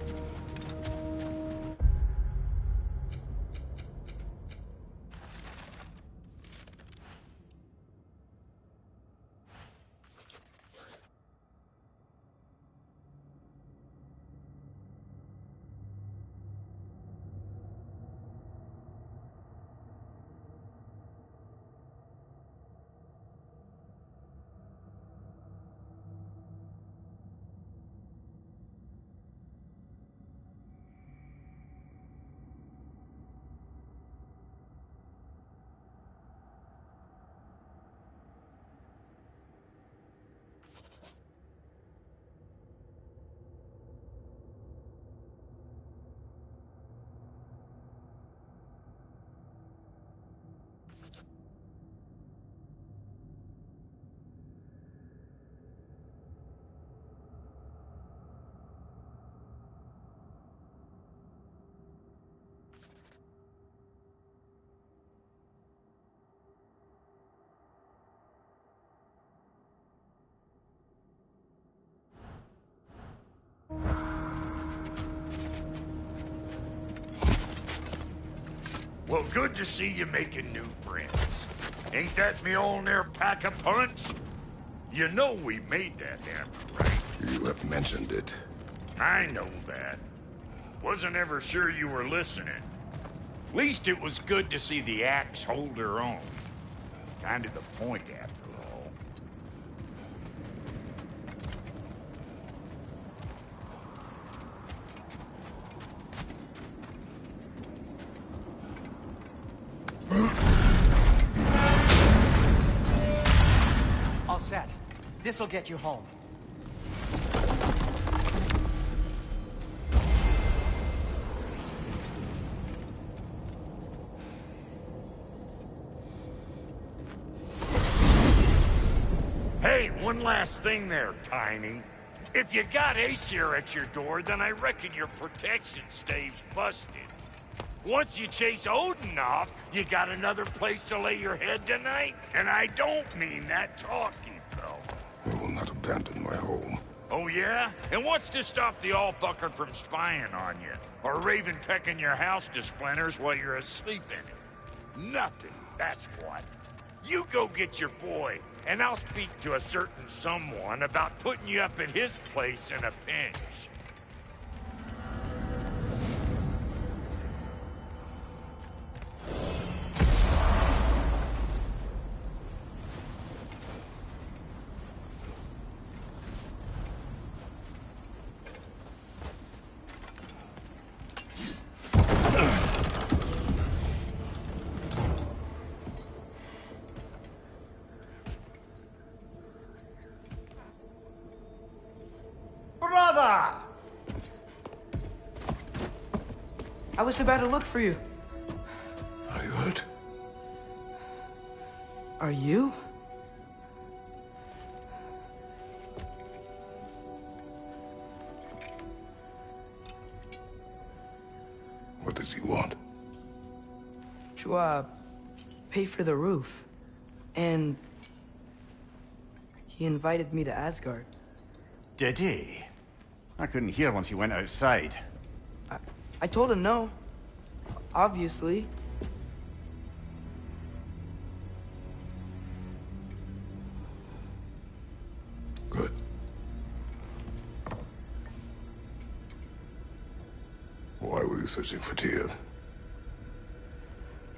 Speaker 10: Well, good to see you making new friends. Ain't that me old there pack a punch? You know we made that hammer, right?
Speaker 5: You have mentioned it.
Speaker 10: I know that. Wasn't ever sure you were listening. Least it was good to see the axe hold her own. Kind of the point, after all.
Speaker 11: All set. This'll get you home.
Speaker 10: Hey, one last thing there, Tiny. If you got Aesir at your door, then I reckon your protection stave's busted. Once you chase Odin off, you got another place to lay your head tonight? And I don't mean that talky, though.
Speaker 5: I will not abandon my home.
Speaker 10: Oh, yeah? And what's to stop the all-fucker from spying on you? Or Raven pecking your house to splinters while you're asleep in it? Nothing, that's what. You go get your boy, and I'll speak to a certain someone about putting you up at his place in a pinch.
Speaker 11: Brother!
Speaker 1: I was about to look for you.
Speaker 5: Are you hurt?
Speaker 1: Are you?
Speaker 5: What does he want?
Speaker 1: To, pay for the roof. And he invited me to Asgard.
Speaker 7: Did he? I couldn't hear once he went outside.
Speaker 1: I told him no. Obviously.
Speaker 5: Good. Why were you searching for Tyr?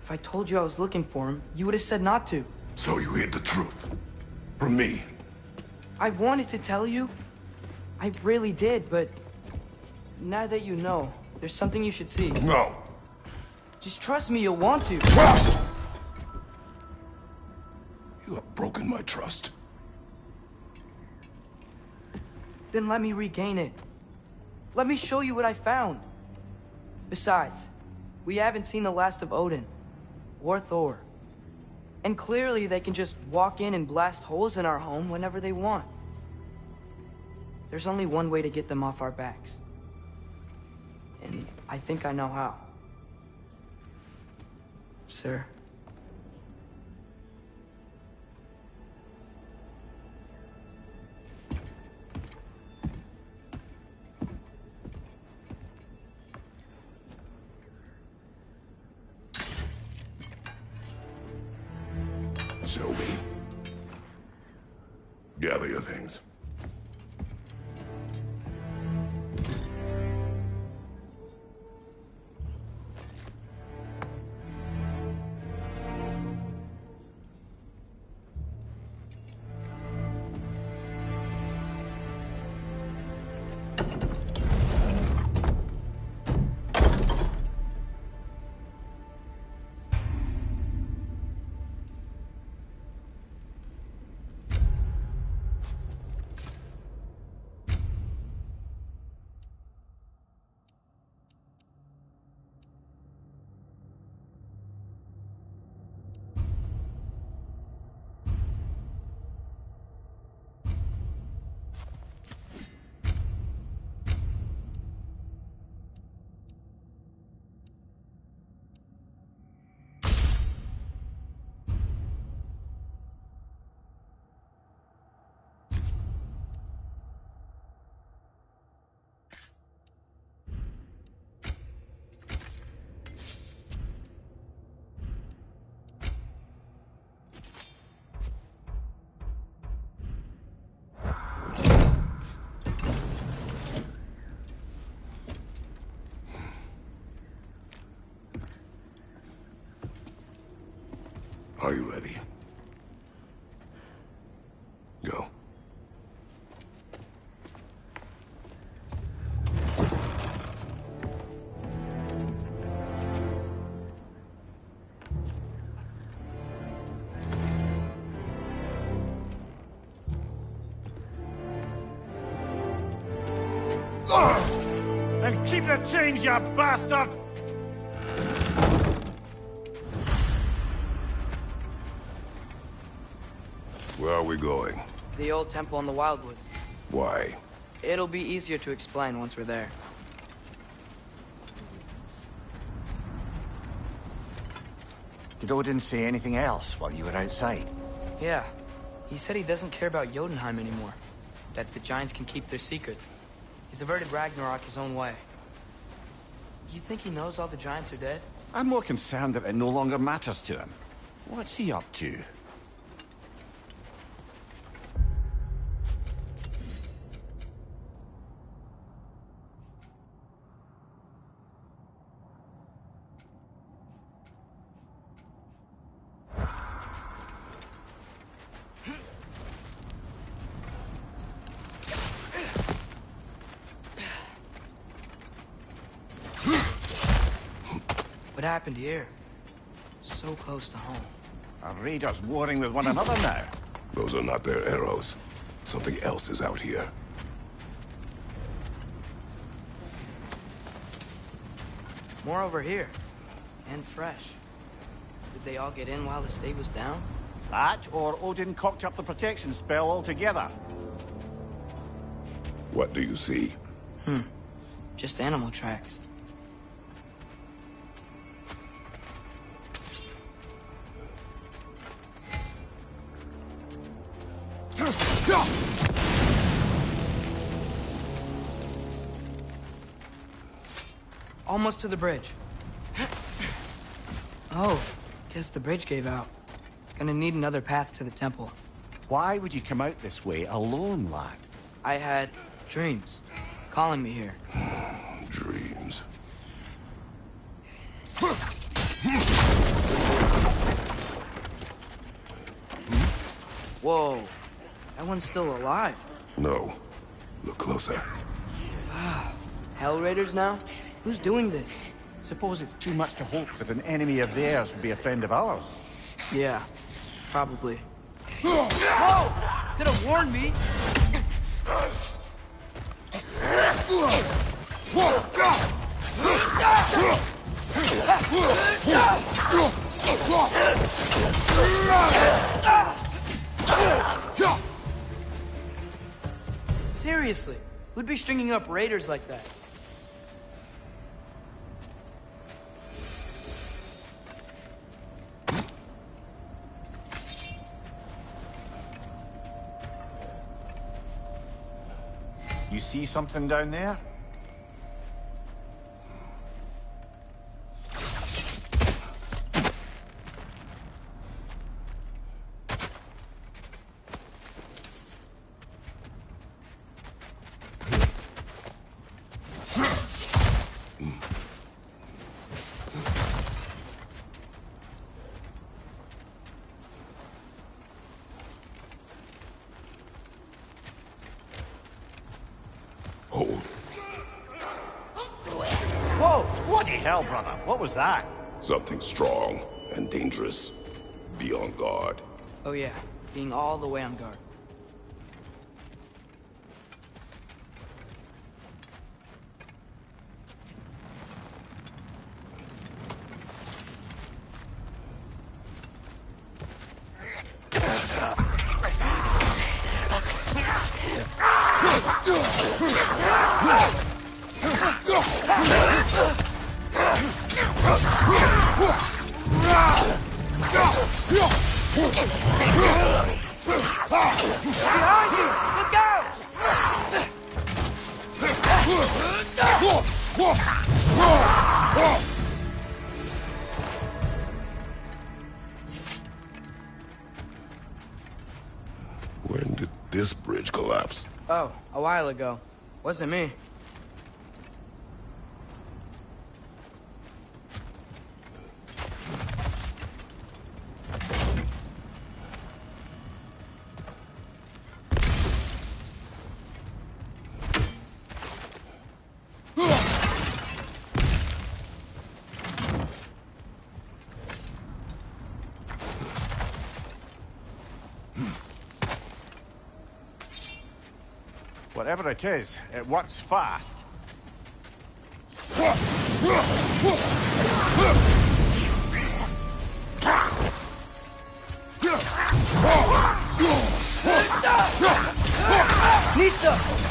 Speaker 1: If I told you I was looking for him, you would have said not to.
Speaker 5: So you hid the truth. From me.
Speaker 1: I wanted to tell you. I really did, but now that you know, there's something you should see.
Speaker 5: No.
Speaker 1: Just trust me, you'll want to.
Speaker 5: Trust! You have broken my trust.
Speaker 1: Then let me regain it. Let me show you what I found. Besides, we haven't seen the last of Odin. Or Thor. And clearly they can just walk in and blast holes in our home whenever they want. There's only one way to get them off our backs. And I think I know how. Sir.
Speaker 5: Show me. Gather your things. Are you ready? Go.
Speaker 10: And keep the change, you bastard!
Speaker 5: Where are we going?
Speaker 1: The old temple in the Wildwoods.
Speaker 5: Why?
Speaker 1: It'll be easier to explain once we're there.
Speaker 3: Did Odin say anything else while you were outside?
Speaker 1: Yeah. He said he doesn't care about Jotunheim anymore. That the Giants can keep their secrets. He's averted Ragnarok his own way. Do you think he knows all the Giants are dead?
Speaker 3: I'm more concerned that it no longer matters to him. What's he up to?
Speaker 1: What happened here? So close to home.
Speaker 3: Are raiders warring with one another now?
Speaker 5: Those are not their arrows. Something else is out here.
Speaker 1: More over here. And fresh. Did they all get in while the stave was down?
Speaker 3: That, or Odin cocked up the protection spell altogether.
Speaker 5: What do you see?
Speaker 1: Just animal tracks. Almost to the bridge. Oh, guess the bridge gave out. Gonna need another path to the temple.
Speaker 3: Why would you come out this way alone, lad?
Speaker 1: I had dreams calling me here.
Speaker 5: Dreams.
Speaker 1: Whoa, that one's still alive.
Speaker 5: No. Look closer.
Speaker 1: Hell Raiders now? Who's doing this?
Speaker 3: Suppose it's too much to hope that an enemy of theirs would be a friend of ours.
Speaker 1: Yeah, probably. Whoa! Could have warned me! Seriously, who'd be stringing up raiders like that?
Speaker 3: You see something down there?
Speaker 5: Hold.
Speaker 3: Whoa! Bloody hell, brother! What was that?
Speaker 5: Something strong and dangerous. Be on guard.
Speaker 1: Oh yeah, being all the way on guard. Behind you! Look out!
Speaker 5: When did this bridge collapse?
Speaker 1: Oh, a while ago. Wasn't me.
Speaker 3: Whatever it is, it works fast.
Speaker 1: Listo!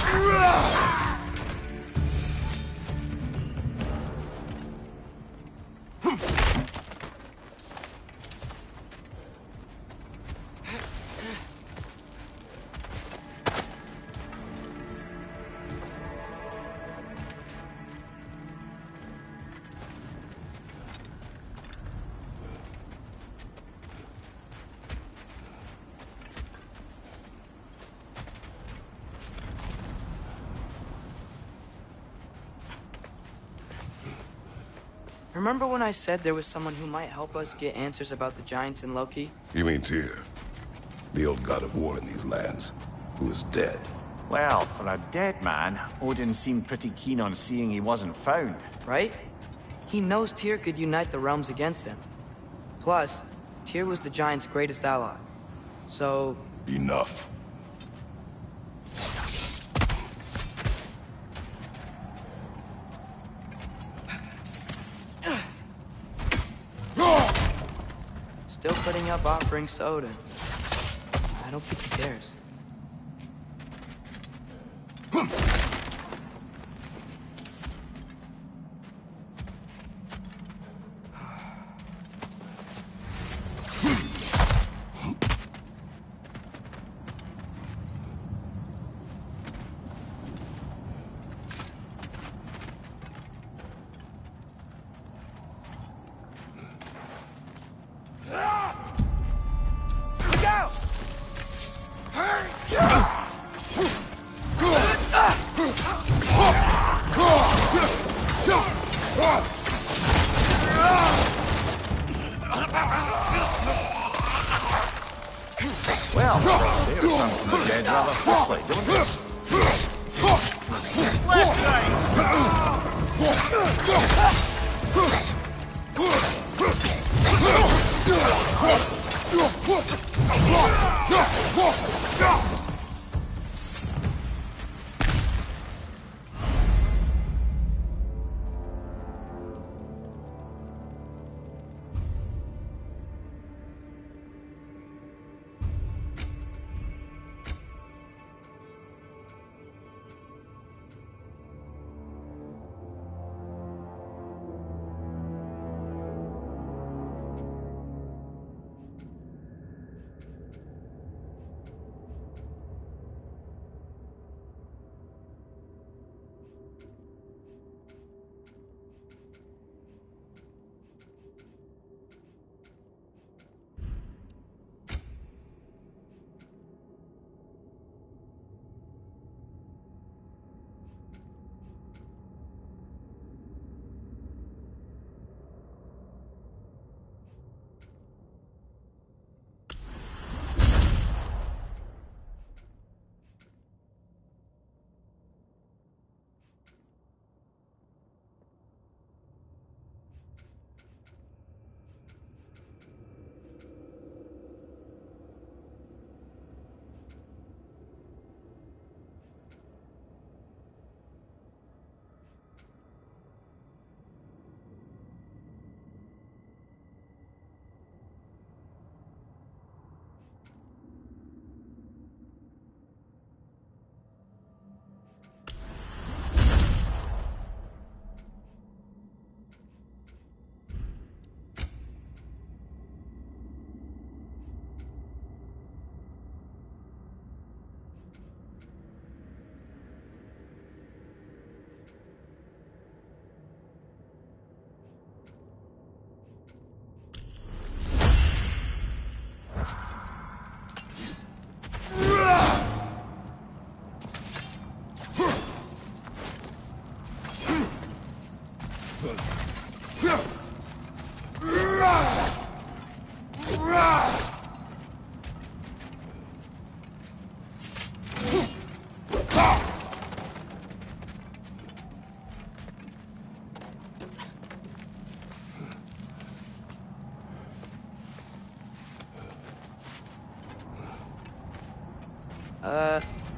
Speaker 1: Remember when I said there was someone who might help us get answers about the Giants and Loki?
Speaker 5: You mean Tyr, the old god of war in these lands, who is dead?
Speaker 3: Well, for a dead man, Odin seemed pretty keen on seeing he wasn't found.
Speaker 1: Right? He knows Tyr could unite the realms against him. Plus, Tyr was the Giants' greatest ally. So...
Speaker 5: Enough.
Speaker 1: Still putting up offerings to Odin. I don't think he cares.
Speaker 3: Well, they're from the dead rather quickly, don't they?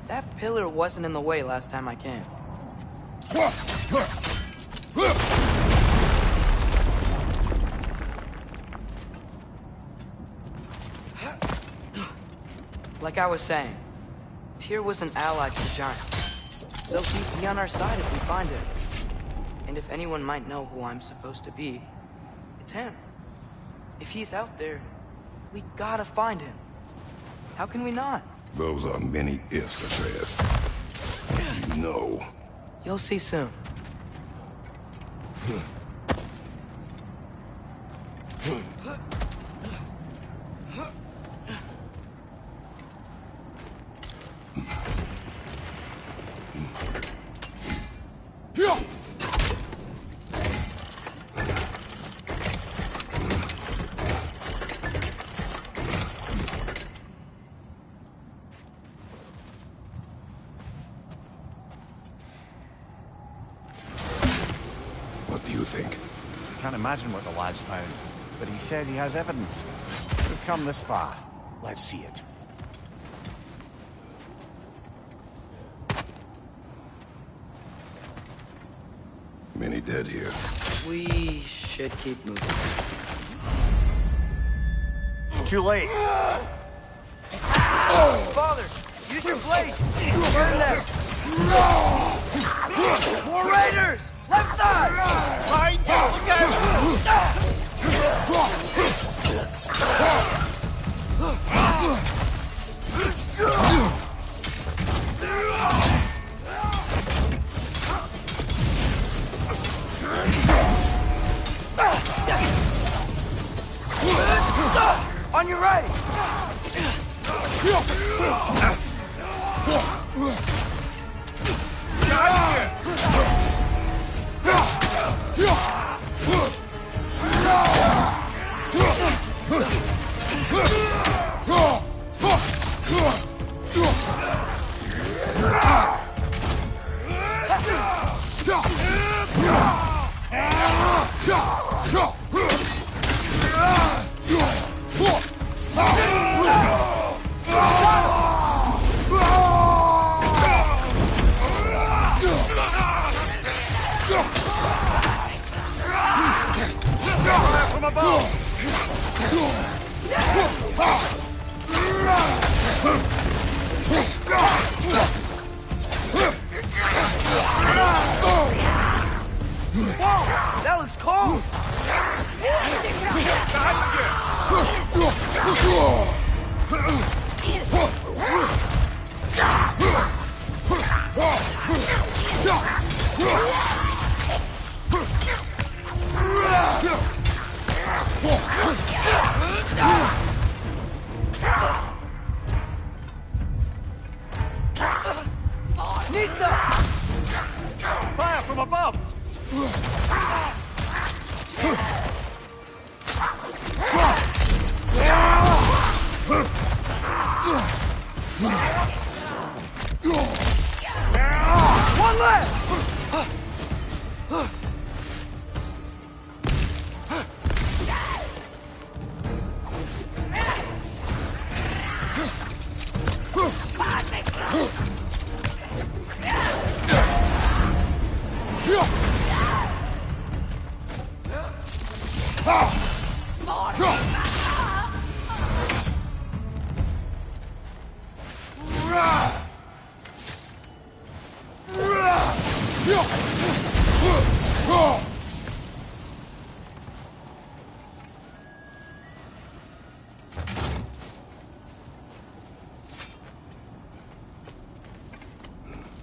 Speaker 3: That
Speaker 1: pillar wasn't in the way last time I came. Like I was saying, Tyr was an ally to the Giants, so he'd be on our side if we find him. And if anyone might know who I'm supposed to be, it's him. If he's out there, we gotta find him. How can we not?
Speaker 5: Those are many ifs, Atreus. You know.
Speaker 1: You'll see soon.
Speaker 5: What do you think?
Speaker 3: Can't imagine what the lad's found, but he says he has evidence. We've come this far. Let's see it.
Speaker 5: Many dead here.
Speaker 1: We should keep moving.
Speaker 3: Too late.
Speaker 1: Father, use your blade! Burn them! More raiders! Left side!
Speaker 9: Right, look
Speaker 1: On your right!
Speaker 10: From above!
Speaker 1: Whoa! That looks cold!
Speaker 10: Fire from above!
Speaker 1: One left!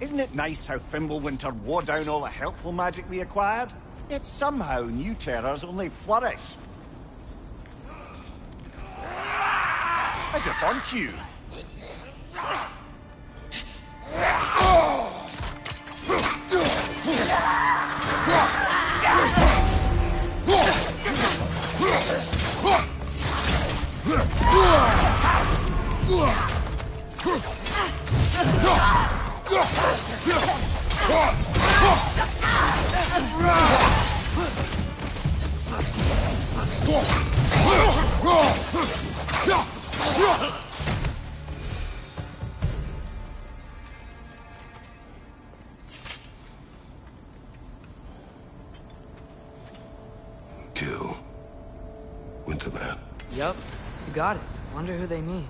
Speaker 3: Isn't it nice how Fimbulwinter wore down all the helpful magic we acquired? Yet somehow new terrors only flourish. As if on cue.
Speaker 5: Winterman.
Speaker 1: Yup, you got it. Wonder who they mean.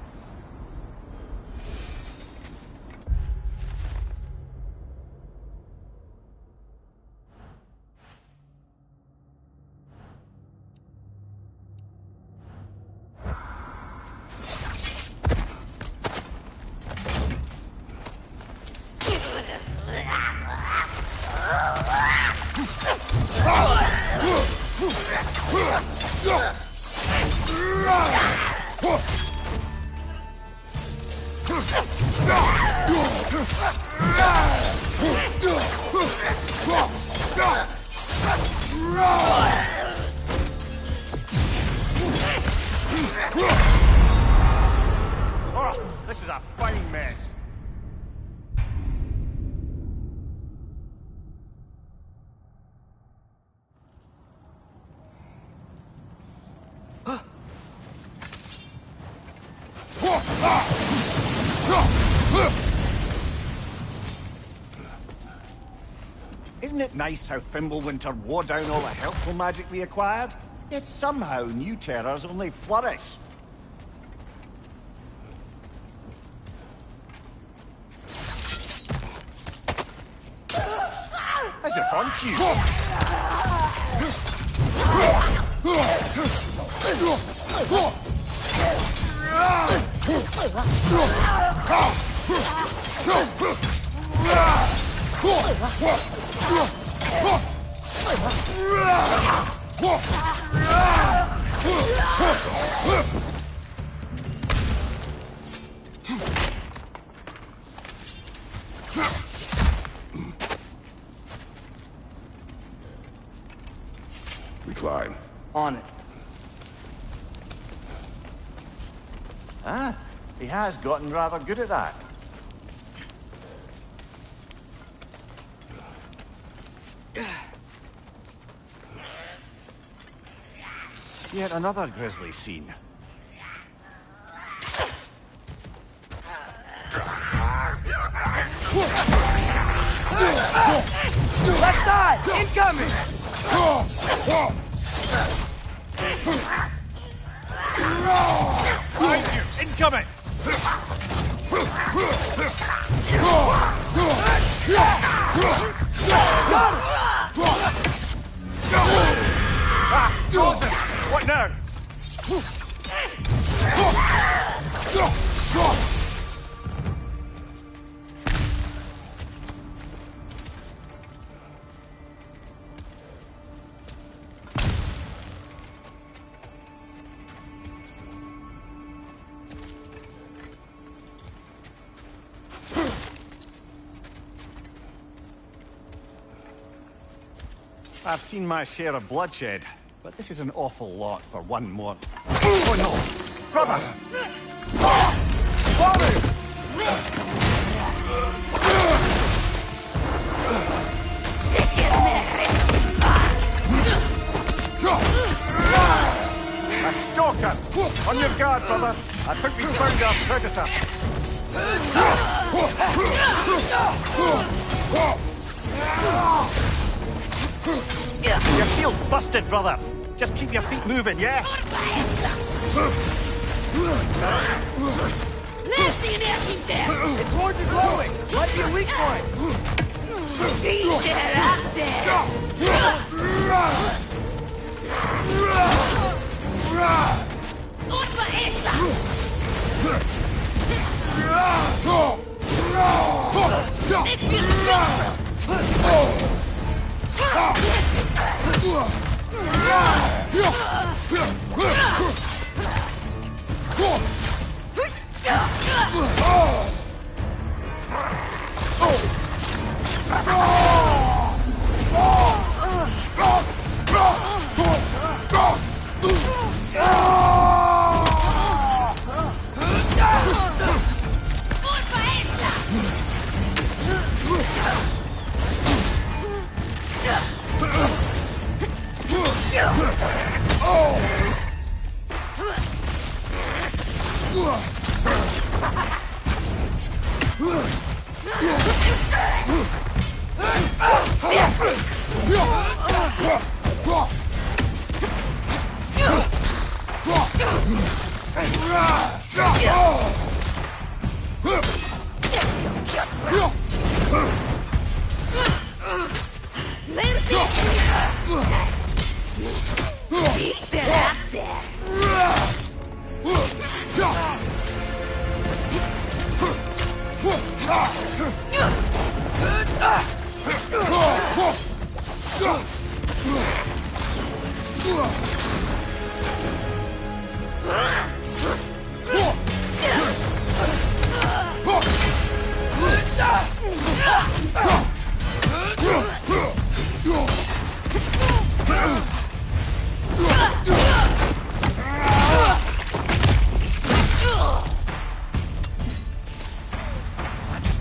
Speaker 10: Oh, this is a fine mess.
Speaker 3: Isn't it nice how Fimbulwinter wore down all the helpful magic we acquired? Yet somehow new terrors only flourish. As if on
Speaker 5: We climb.
Speaker 1: On it.
Speaker 3: Ah, he has gotten rather good at that. Yet another grisly scene.
Speaker 1: Left side! Incoming!
Speaker 10: Behind you! Incoming! Ah, frozen! What now? I've seen my share of bloodshed, but this is an awful lot for one more. Oh no! Brother! Father! A stalker! On your guard, brother! I think we found our predator. Your shield's busted, brother. Just keep your feet moving, yeah?
Speaker 1: It's towards the glowing! Might be a weak point!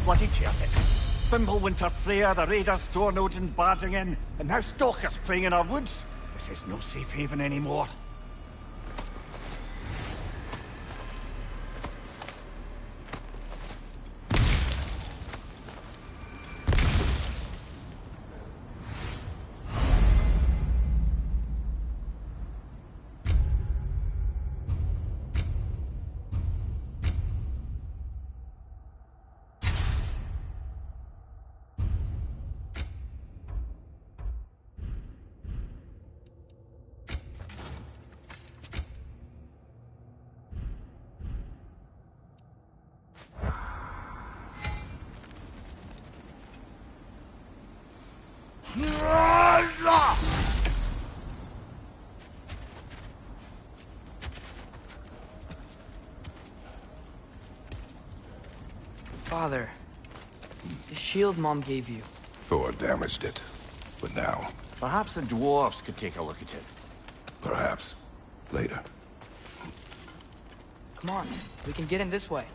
Speaker 3: Bloody tears it. Fimbulwinter, Freya, the Raiders, Stornode and barging in, and now stalkers preying in our woods. This is no safe haven anymore.
Speaker 1: Father, the shield Mom gave you.
Speaker 5: Thor damaged it. But now,
Speaker 3: Perhaps the dwarves could take a look at it.
Speaker 5: perhaps, later.
Speaker 1: Come on, we can get in this way.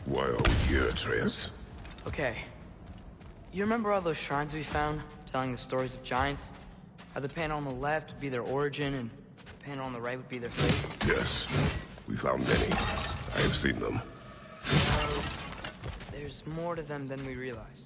Speaker 5: Why are we here, Atreus?
Speaker 1: Okay. You remember all those shrines we found, telling the stories of giants? How the panel on the left would be their origin, and the panel on the right would be their fate?
Speaker 5: Yes. We found many. I have seen them.
Speaker 1: There's more to them than we realized.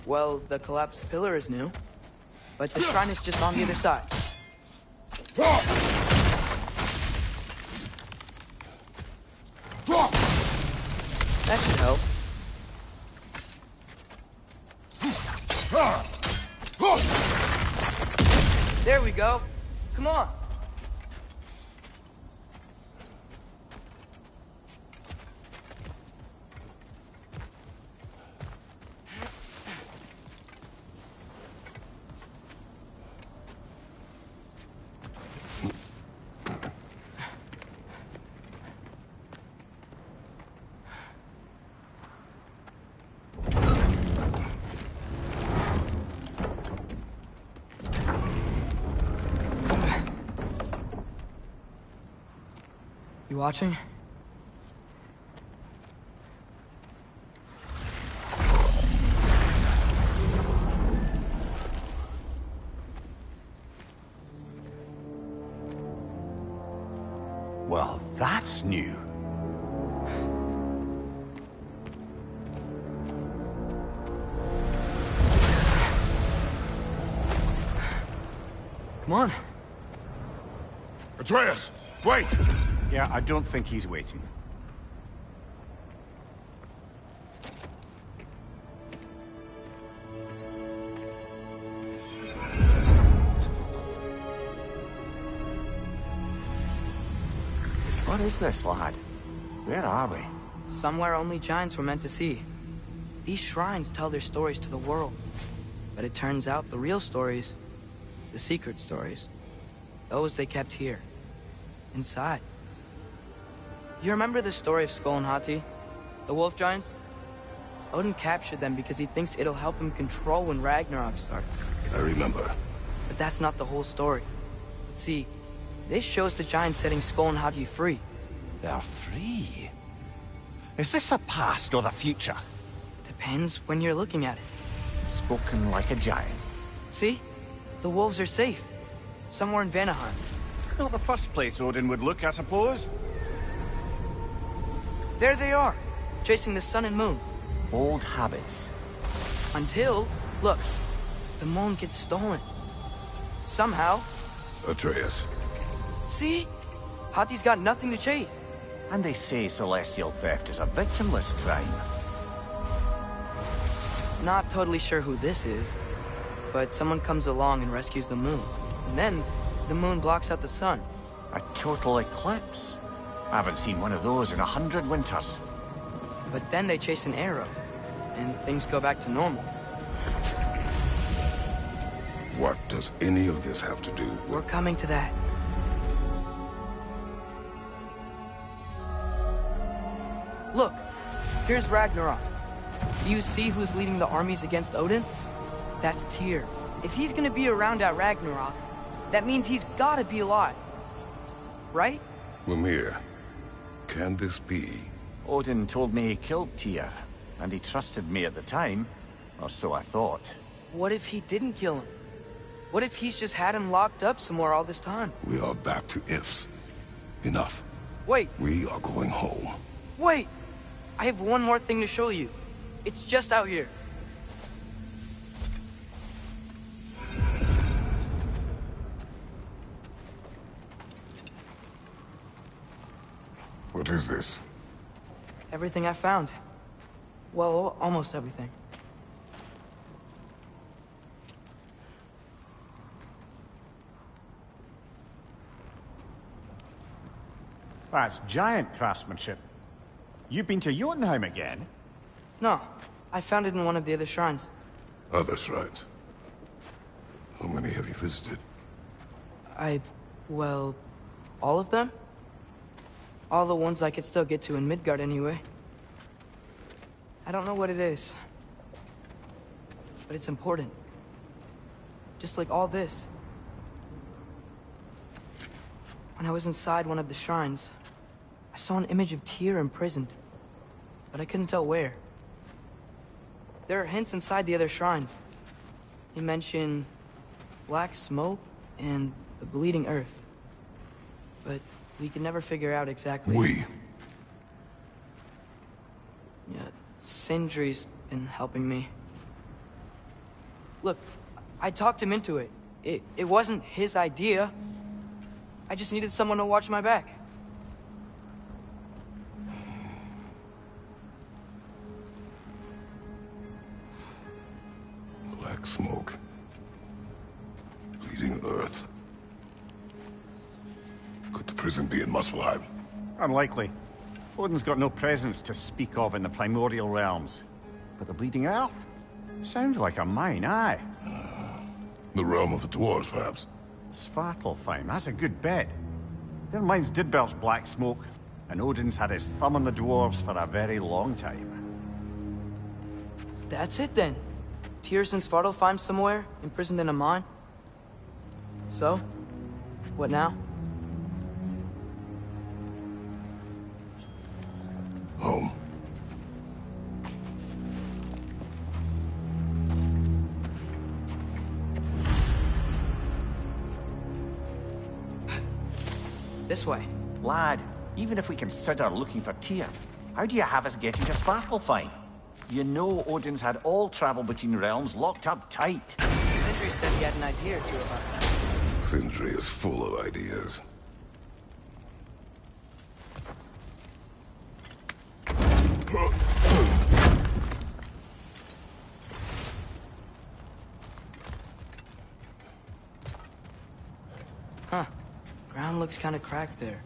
Speaker 1: Well, the collapsed pillar is new, but the shrine is just on the other side. That should help. There we go. Come on. You watching?
Speaker 3: Well, that's new.
Speaker 1: Come on.
Speaker 2: Atreus, wait!
Speaker 12: Yeah, I don't think he's waiting.
Speaker 3: What is this, lad? Where are we?
Speaker 1: Somewhere only giants were meant to see. These shrines tell their stories to the world. But it turns out the real stories, the secret stories, those they kept here, inside. You remember the story of Skull and Hati? The wolf giants? Odin captured them because he thinks it'll help him control when Ragnarok starts.
Speaker 5: I remember.
Speaker 1: But that's not the whole story. See, this shows the giants setting Skull and Hati free.
Speaker 3: They're free. Is this the past or the future?
Speaker 1: Depends when you're looking at it.
Speaker 3: Spoken like a giant.
Speaker 1: See? The wolves are safe. Somewhere in Vanaheim.
Speaker 12: Not the first place Odin would look, I suppose.
Speaker 1: There they are, chasing the sun and moon.
Speaker 3: Old habits.
Speaker 1: Until, look, the moon gets stolen. Somehow.
Speaker 5: Atreus.
Speaker 1: See? Hati's got nothing to chase.
Speaker 3: And they say celestial theft is a victimless crime.
Speaker 1: Not totally sure who this is, but someone comes along and rescues the moon. And then, the moon blocks out the sun.
Speaker 3: A total eclipse. I haven't seen one of those in 100 winters.
Speaker 1: But then they chase an arrow, and things go back to normal.
Speaker 5: What does any of this have to do with...
Speaker 1: We're coming to that. Look, here's Ragnarok. Do you see who's leading the armies against Odin? That's Tyr. If he's gonna be around at Ragnarok, that means he's gotta be alive. Right?
Speaker 5: Mimir, can this be?
Speaker 3: Odin told me he killed Tyr, and he trusted me at the time, or so I thought.
Speaker 1: What if he didn't kill him? What if he's just had him locked up somewhere all this time?
Speaker 5: We are back to ifs. Enough.
Speaker 1: Wait.
Speaker 5: We are going home.
Speaker 1: Wait! I have one more thing to show you. It's just out here.
Speaker 5: What is this?
Speaker 1: Everything I found. Well, almost everything.
Speaker 12: That's giant craftsmanship. You've been to Jotunheim again?
Speaker 1: No, I found it in one of the other shrines.
Speaker 5: Other shrines? How many have you visited?
Speaker 1: Well, all of them? All the ones I could still get to in Midgard anyway. I don't know what it is. But it's important. Just like all this. When I was inside one of the shrines, I saw an image of Tyr imprisoned. But I couldn't tell where. There are hints inside the other shrines. They mention black smoke and the bleeding earth. But we could never figure out exactly...
Speaker 5: We?
Speaker 1: Yeah, Sindri's been helping me. Look, I talked him into it. It wasn't his idea. I just needed someone to watch my back.
Speaker 5: Black smoke. Bleeding earth. Could the prison be in Muspelheim?
Speaker 12: Unlikely. Odin's got no presence to speak of in the primordial realms. But the Bleeding Earth? Sounds like a mine, aye.
Speaker 5: The realm of the dwarves, perhaps?
Speaker 12: Svartalfheim, that's a good bet. Their mines did belch black smoke, and Odin's had his thumb on the dwarves for a very long time.
Speaker 1: That's it then. Tyr's in Svartalfheim somewhere, imprisoned in a mine. So, what now?
Speaker 5: Home.
Speaker 1: This way.
Speaker 3: Lad, even if we consider looking for Tyr, how do you have us getting to Svartalfheim? You know Odin's had all travel between realms locked up tight.
Speaker 1: Sindri said he had an idea or two about that.
Speaker 5: Sindri is full of ideas.
Speaker 1: Huh. Ground looks kind of cracked there.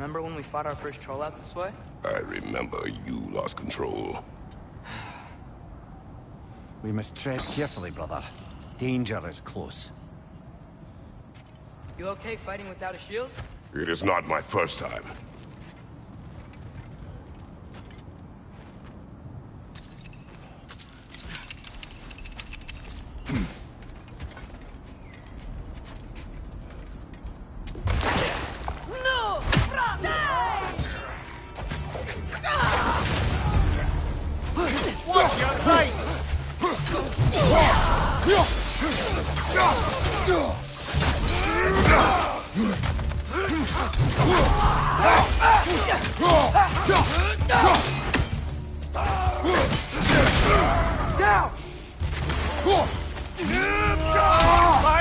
Speaker 1: Remember when we fought our first troll out this way?
Speaker 5: I remember you lost control.
Speaker 12: We must tread carefully, brother. Danger is close.
Speaker 1: You okay fighting without a shield?
Speaker 5: It is not my first time.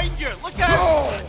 Speaker 10: Behind you! Look out!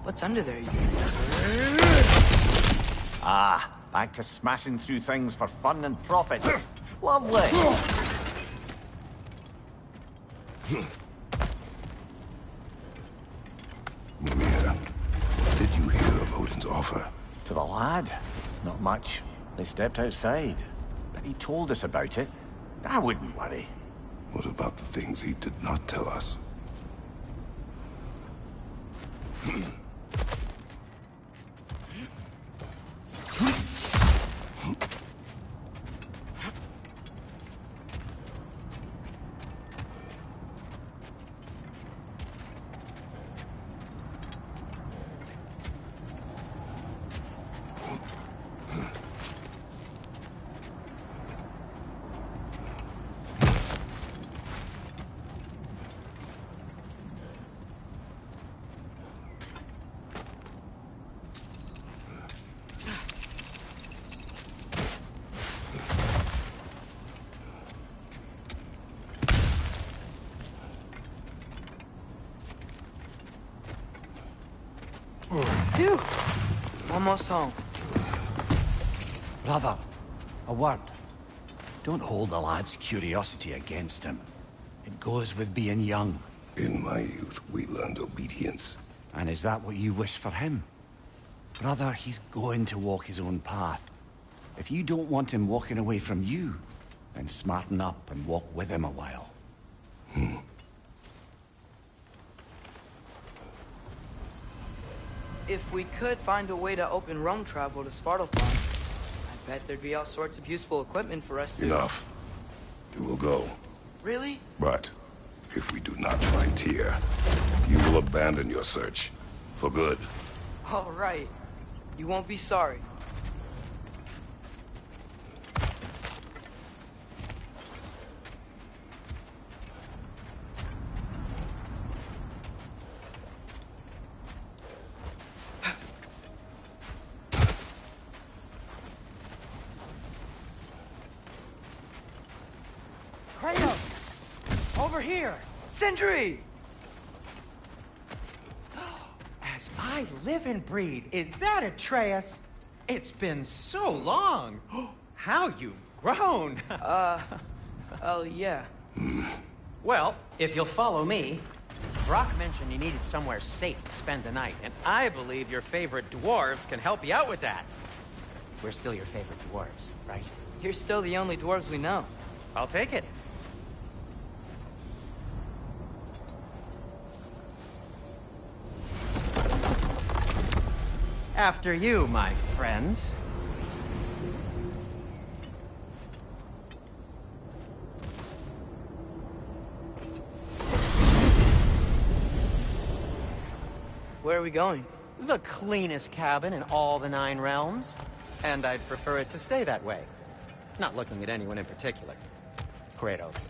Speaker 1: What's under there, you
Speaker 3: Ah, back to smashing through things for fun and profit. Lovely.
Speaker 5: Mimir, did you hear of Odin's offer?
Speaker 3: To the lad? Not much. They stepped outside. But he told us about it. I wouldn't worry.
Speaker 5: What about the things he did not tell us?
Speaker 1: Phew! Almost home.
Speaker 7: Brother, a word.
Speaker 3: Don't hold the lad's curiosity against him. It goes with being young.
Speaker 5: In my youth, we learned obedience.
Speaker 3: And is that what you wish for him? Brother, he's going to walk his own path. If you don't want him walking away from you, then smarten up and walk with him a while.
Speaker 1: If we could find a way to open roam travel to Svartalfheim, I bet there'd be all sorts of useful equipment for us to...
Speaker 5: Enough. You will go.
Speaker 1: Really?
Speaker 5: But if we do not find Tyr, you will abandon your search. For good.
Speaker 1: All right. You won't be sorry.
Speaker 11: Kratos! Over here!
Speaker 1: Sentry!
Speaker 11: As I live and breathe, is that Atreus? It's been so long. How you've grown.
Speaker 1: Oh, yeah.
Speaker 11: Well, if you'll follow me, Brock mentioned you needed somewhere safe to spend the night, and I believe your favorite dwarves can help you out with that. We're still your favorite dwarves, right?
Speaker 1: You're still the only dwarves we know.
Speaker 11: I'll take it. After you, my friends.
Speaker 1: Where are we going?
Speaker 11: The cleanest cabin in all the 9 realms. And I'd prefer it to stay that way. Not looking at anyone in particular. Kratos.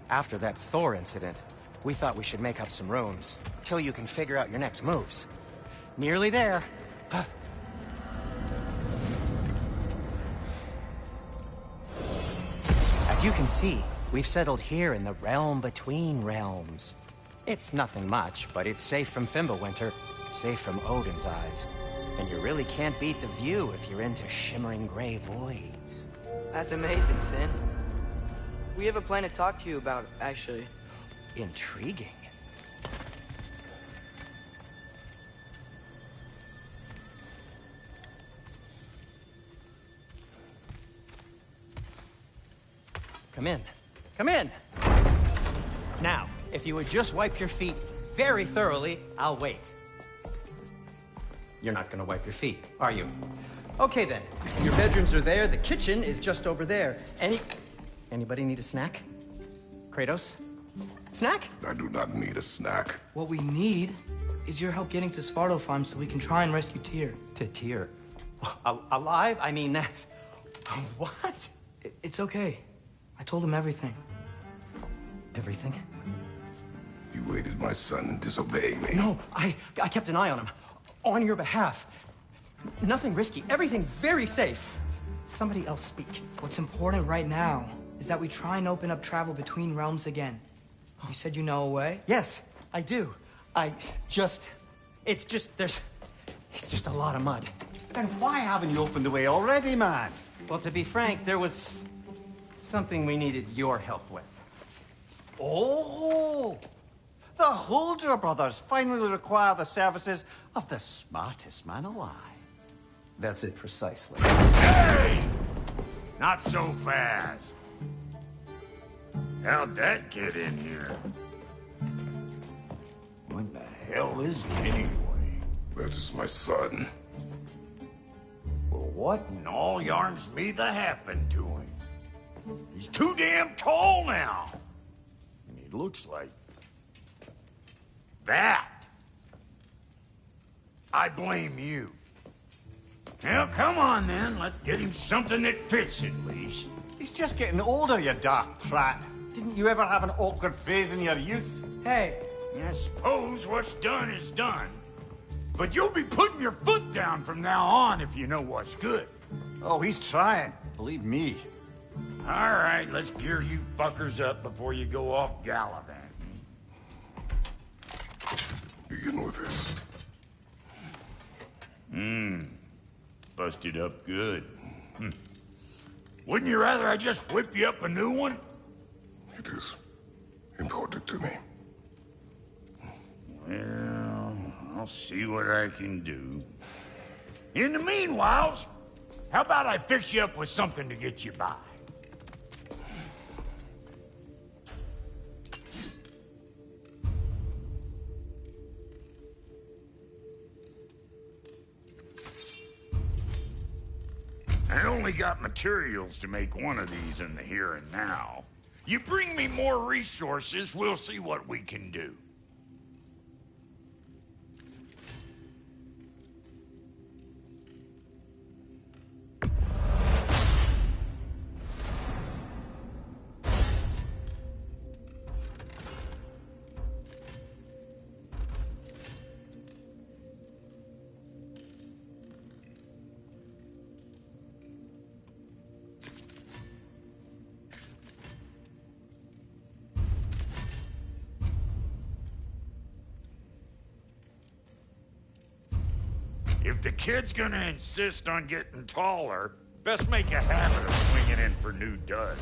Speaker 11: After that Thor incident, we thought we should make up some rooms, till you can figure out your next moves. Nearly there. As you can see, we've settled here in the realm between realms. It's nothing much, but it's safe from Fimbulwinter, safe from Odin's eyes. And you really can't beat the view if you're into shimmering gray voids.
Speaker 1: That's amazing, Sin. We have a plan to talk to you about, actually.
Speaker 11: Intriguing. Come in. Come in! Now, if you would just wipe your feet very thoroughly, I'll wait. You're not gonna wipe your feet, are you? Okay then. Your bedrooms are there, the kitchen is just over there. Anybody need a snack? Kratos? Snack?
Speaker 5: I do not need a snack.
Speaker 1: What we need is your help getting to Svartalfheim so we can try and rescue Tyr.
Speaker 11: To Tyr? Alive? I mean, that's... What?
Speaker 1: It's okay. I told him everything.
Speaker 11: Everything?
Speaker 5: You aided my son in disobeying me.
Speaker 11: No, I kept an eye on him. On your behalf. Nothing risky. Everything very safe. Somebody else speak.
Speaker 1: What's important right now is that we try and open up travel between realms again. You said you know a way?
Speaker 11: Yes, I do. It's just a lot of mud.
Speaker 12: Then why haven't you opened the way already, man?
Speaker 11: Well, to be frank, there was something we needed your help with.
Speaker 12: Oh! The Holder brothers finally require the services of the smartest man alive.
Speaker 11: That's it precisely.
Speaker 10: Hey! Not so fast. How'd that get in here? What the hell is it anyway?
Speaker 5: That is my son.
Speaker 10: Well, what in all yarns me that happened to him? He's too damn tall now. And he looks like... that. I blame you. Now, come on then. Let's get him something that fits at least.
Speaker 12: He's just getting older, you daft prat. Didn't you ever have an awkward phase in your youth?
Speaker 1: Hey.
Speaker 10: I suppose what's done is done. But you'll be putting your foot down from now on if you know what's good.
Speaker 12: Oh, he's trying. Believe me.
Speaker 10: All right, let's gear you fuckers up before you go off gallivanting.
Speaker 5: Begin with this.
Speaker 10: Busted up good. Wouldn't you rather I just whip you up a new one?
Speaker 5: It is important to me.
Speaker 10: Well, I'll see what I can do. In the meanwhile, how about I fix you up with something to get you by? I only got materials to make one of these in the here and now. You bring me more resources, we'll see what we can do. If the kid's gonna insist on getting taller, best make a habit of swinging in for new duds.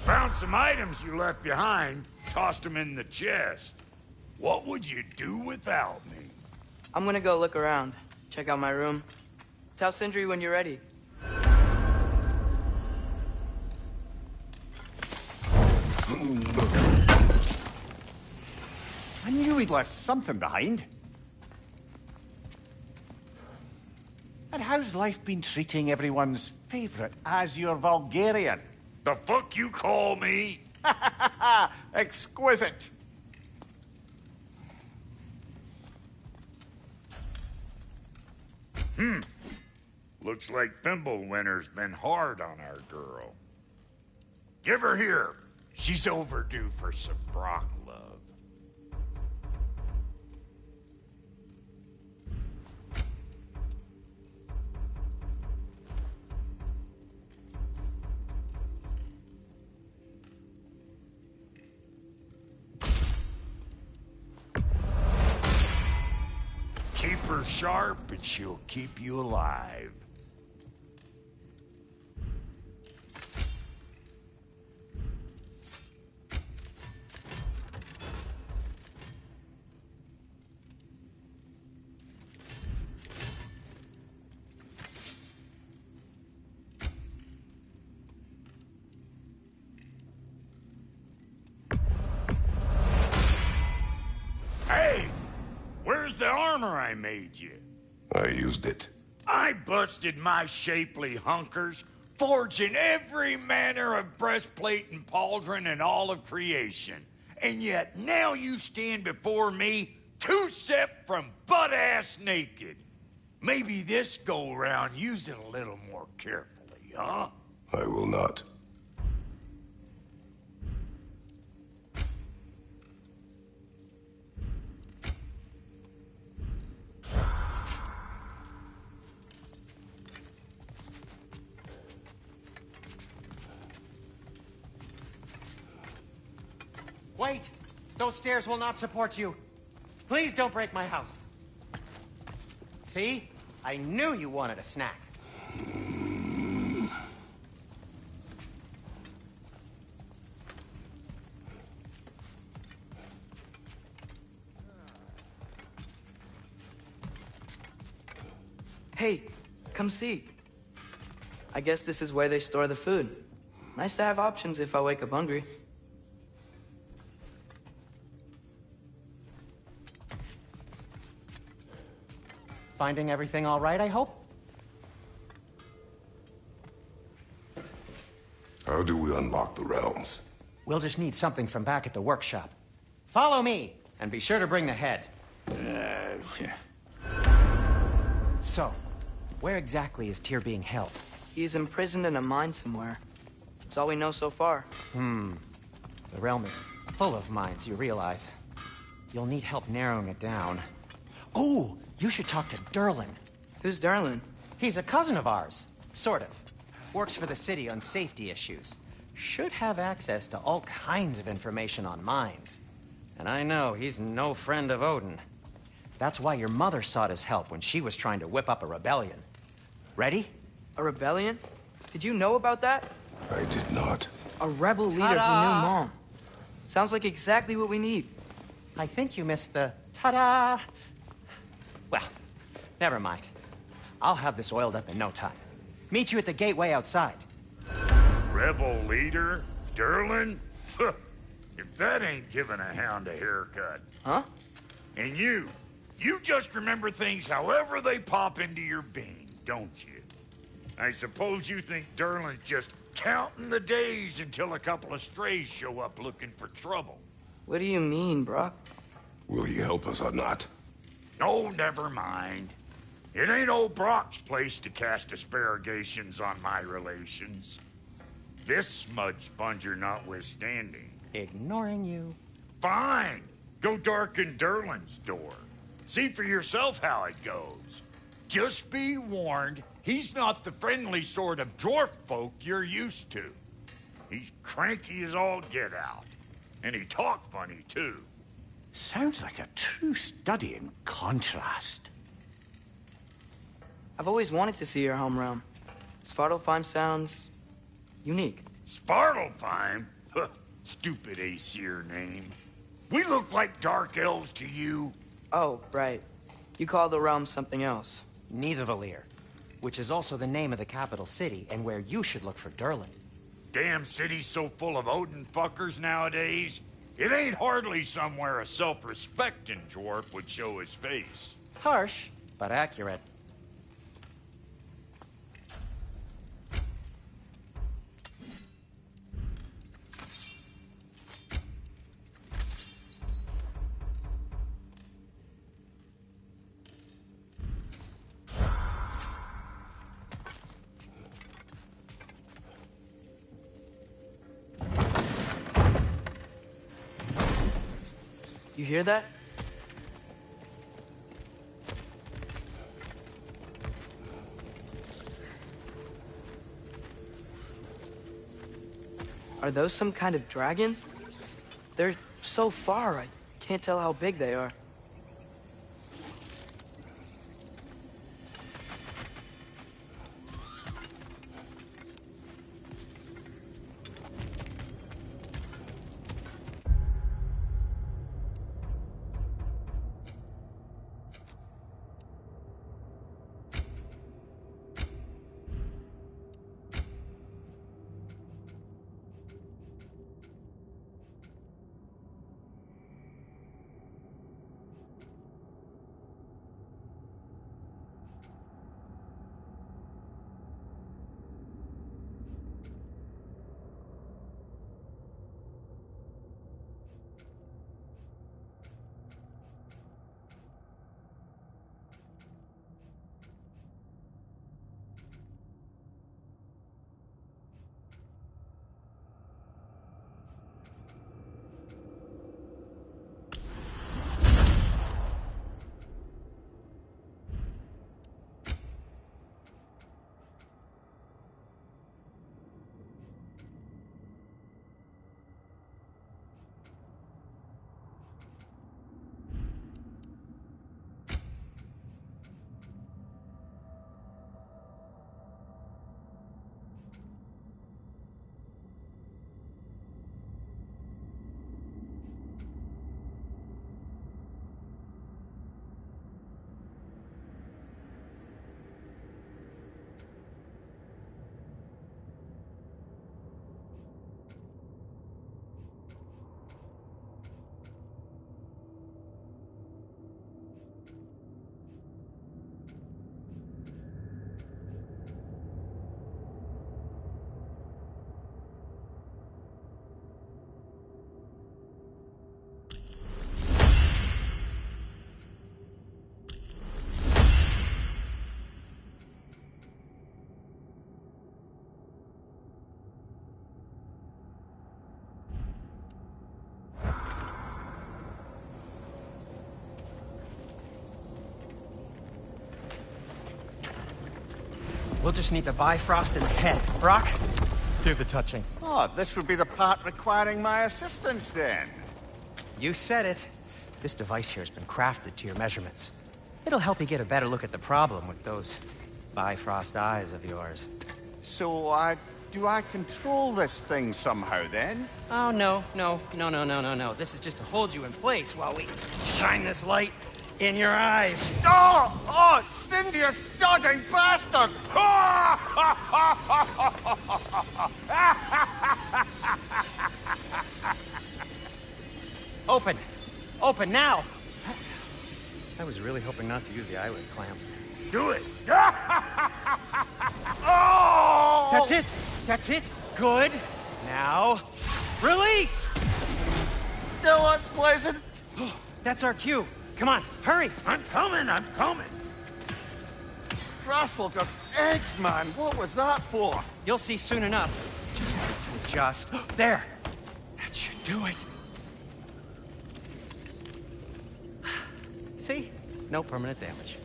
Speaker 10: Found some items you left behind, tossed them in the chest. What would you do without me?
Speaker 1: I'm gonna go look around, check out my room. Tell Sindri when you're ready.
Speaker 12: I knew he'd left something behind. And how's life been treating everyone's favorite Azure Vulgarian?
Speaker 10: The fuck you call me?
Speaker 12: Exquisite.
Speaker 10: Looks like Thimblewinter's been hard on our girl. Give her here. She's overdue for some Brock love. Keep her sharp and she'll keep you alive. Where's the armor I made you?
Speaker 5: I used it.
Speaker 10: I busted my shapely hunkers, forging every manner of breastplate and pauldron in all of creation. And yet now you stand before me, two-step from butt-ass naked. Maybe this go-round use it a little more carefully, huh?
Speaker 5: I will not.
Speaker 11: Wait! Those stairs will not support you. Please don't break my house. See? I knew you wanted a snack.
Speaker 1: Hey, come see. I guess this is where they store the food. Nice to have options if I wake up hungry.
Speaker 11: Finding everything all right, I hope?
Speaker 5: How do we unlock the realms?
Speaker 11: We'll just need something from back at the workshop. Follow me, and be sure to bring the head. So, where exactly is Tyr being held?
Speaker 1: He's imprisoned in a mine somewhere. That's all we know so far.
Speaker 11: The realm is full of mines, you realize. You'll need help narrowing it down. Oh, you should talk to Derlin.
Speaker 1: Who's Derlin?
Speaker 11: He's a cousin of ours. Sort of. Works for the city on safety issues. Should have access to all kinds of information on mines. And I know he's no friend of Odin. That's why your mother sought his help when she was trying to whip up a rebellion. Ready?
Speaker 1: A rebellion? Did you know about that?
Speaker 5: I did not.
Speaker 1: A rebel leader who knew Mom. Sounds like exactly what we need.
Speaker 11: I think you missed the ta-da! Well, never mind. I'll have this oiled up in no time. Meet you at the gateway outside.
Speaker 10: Rebel leader? Derlin? If that ain't giving a hound a haircut.
Speaker 1: Huh?
Speaker 10: And you just remember things however they pop into your being, don't you? I suppose you think Derlin's just counting the days until a couple of strays show up looking for trouble.
Speaker 1: What do you mean, Brock?
Speaker 5: Will he help us or not?
Speaker 10: Oh, never mind. It ain't old Brock's place to cast asparagations on my relations. This smudge sponger notwithstanding.
Speaker 11: Ignoring you.
Speaker 10: Fine. Go darken Derlin's door. See for yourself how it goes. Just be warned, he's not the friendly sort of dwarf folk you're used to. He's cranky as all get out. And he talk funny, too.
Speaker 12: Sounds like a true study in contrast.
Speaker 1: I've always wanted to see your home realm. Svartalfheim sounds unique.
Speaker 10: Svartalfheim? Huh, stupid Aesir name. We look like dark elves to you.
Speaker 1: Oh, right. You call the realm something else.
Speaker 11: Nidavellir, which is also the name of the capital city and where you should look for Derlin.
Speaker 10: Damn city's so full of Odin fuckers nowadays. It ain't hardly somewhere a self-respecting dwarf would show his face.
Speaker 11: Harsh, but accurate.
Speaker 1: You hear that? Are those some kind of dragons? They're so far, I can't tell how big they are.
Speaker 11: We'll just need the Bifrost in the head. Brock, do the touching.
Speaker 12: Oh, this would be the part requiring my assistance, then.
Speaker 11: You said it. This device here has been crafted to your measurements. It'll help you get a better look at the problem with those Bifrost eyes of yours.
Speaker 12: So, do I control this thing somehow, then?
Speaker 11: Oh, no. This is just to hold you in place while we shine this light in your eyes.
Speaker 12: Oh, Cindy, you sodding bastard!
Speaker 11: Open! Open now! I was really hoping not to use the eyelid clamps.
Speaker 10: Do it!
Speaker 12: Oh!
Speaker 11: That's it! That's it! Good! Now, release!
Speaker 12: Still unpleasant.
Speaker 11: That's our cue. Come on, hurry!
Speaker 10: I'm coming!
Speaker 12: Grassfolk of eggs, man. What was that for?
Speaker 11: You'll see soon enough. Just there! That should do it. See? No permanent damage.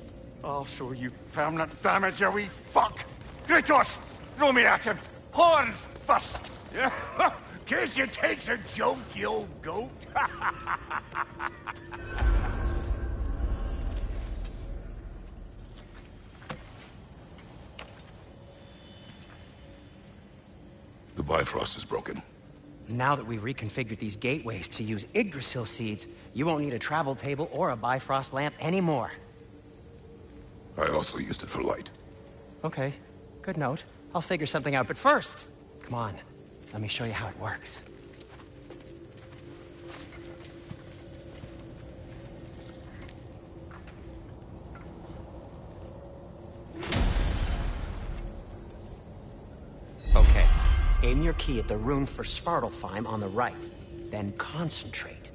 Speaker 12: I'll show you permanent damage, you wee fuck! Kratos! Throw me at him! Horns first!
Speaker 10: Guess you takes a joke, you old goat.
Speaker 5: The Bifrost is broken.
Speaker 11: Now that we've reconfigured these gateways to use Yggdrasil seeds, you won't need a travel table or a Bifrost lamp anymore.
Speaker 5: I also used it for light.
Speaker 11: Okay, good note. I'll figure something out, but first, come on, let me show you how it works. Okay, aim your key at the rune for Svartalfheim on the right, then concentrate.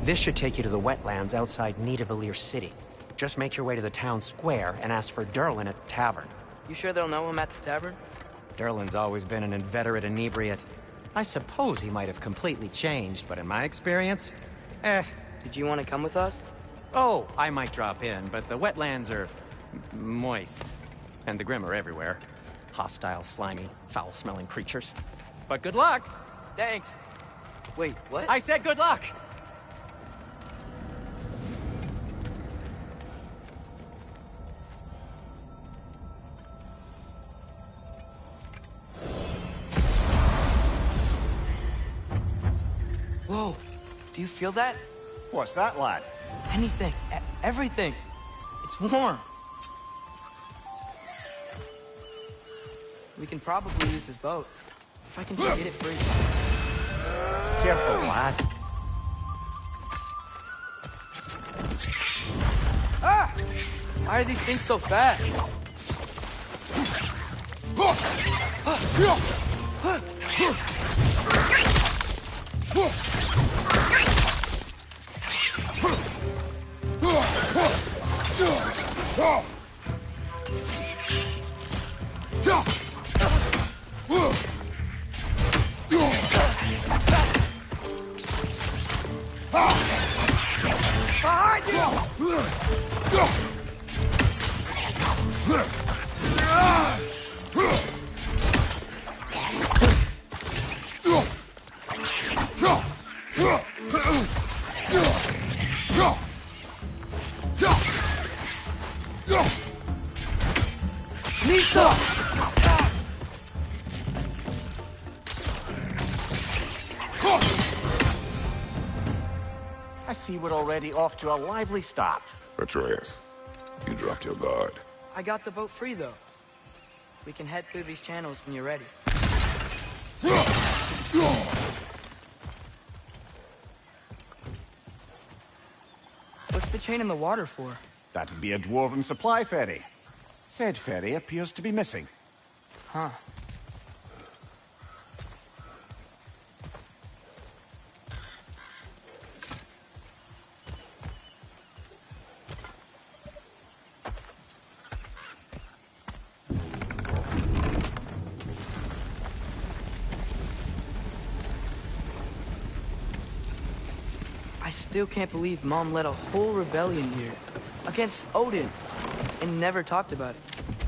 Speaker 11: This should take you to the wetlands outside Nidavellir City. Just make your way to the town square and ask for Durlin at the tavern.
Speaker 1: You sure they'll know him at the tavern?
Speaker 11: Durlin's always been an inveterate inebriate. I suppose he might have completely changed, but in my experience,
Speaker 1: Did you want to come with us?
Speaker 11: Oh, I might drop in, but the wetlands are moist. And the Grim are everywhere. Hostile, slimy, foul-smelling creatures. But good luck!
Speaker 1: Thanks. Wait, what?
Speaker 11: I said good luck!
Speaker 1: Whoa, do you feel that?
Speaker 12: What's that, lad?
Speaker 1: Anything, everything. It's warm. We can probably use his boat. If I can just get it free.
Speaker 12: Careful, lad.
Speaker 1: Ah! Why are these things so fast?
Speaker 12: I see we're already off to a lively start.
Speaker 5: Atreus, you dropped your guard.
Speaker 1: I got the boat free, though. We can head through these channels when you're ready. What's the chain in the water for?
Speaker 12: That would be a dwarven supply ferry. Said ferry appears to be missing.
Speaker 1: Huh. still can't believe Mom led a whole rebellion here. Against Odin. And never talked about it.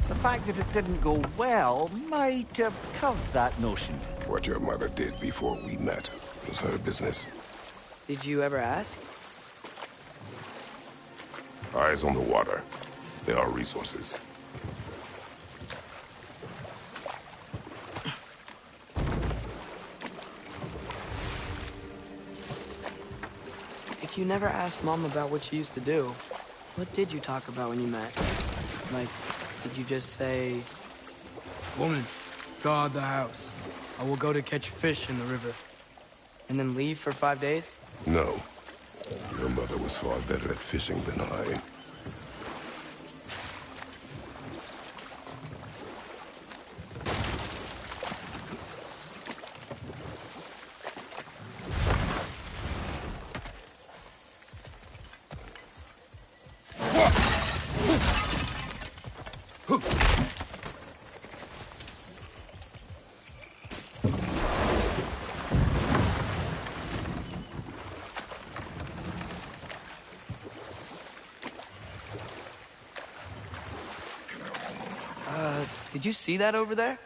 Speaker 12: The fact that it didn't go well might have curved that notion.
Speaker 5: What your mother did before we met was her business.
Speaker 1: Did you ever ask?
Speaker 5: Eyes on the water. There are resources.
Speaker 1: If you never asked Mom about what she used to do, what did you talk about when you met? Like, did you just say... Woman, guard the house. I will go to catch fish in the river. And then leave for 5 days?
Speaker 5: No. Your mother was far better at fishing than I.
Speaker 1: Did you see that over there?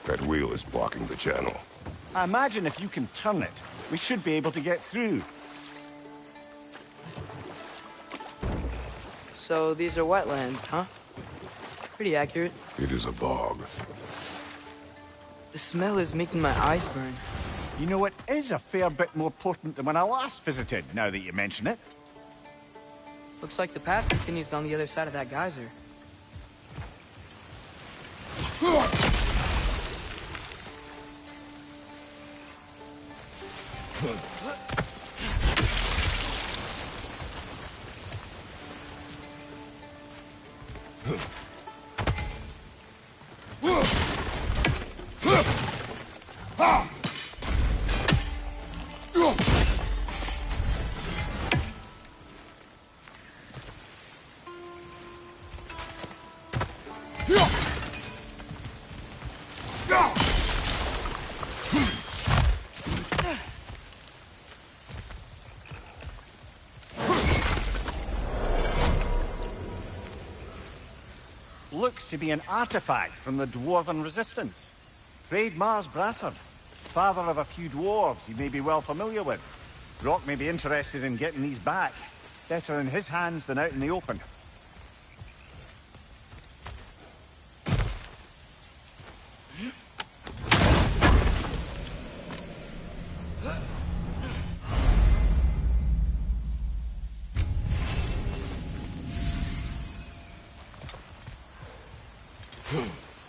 Speaker 5: That wheel is blocking the channel.
Speaker 12: I imagine if you can turn it, we should be able to get through.
Speaker 1: So these are wetlands, huh? Pretty accurate.
Speaker 5: It is a bog.
Speaker 1: The smell is making my eyes burn.
Speaker 12: You know, it is a fair bit more potent than when I last visited, now that you mention it.
Speaker 1: Looks like the path continues on the other side of that geyser.
Speaker 12: Looks to be an artifact from the Dwarven Resistance. Trade Mars Brassard, father of a few dwarves he may be well familiar with. Rock may be interested in getting these back. Better in his hands than out in the open.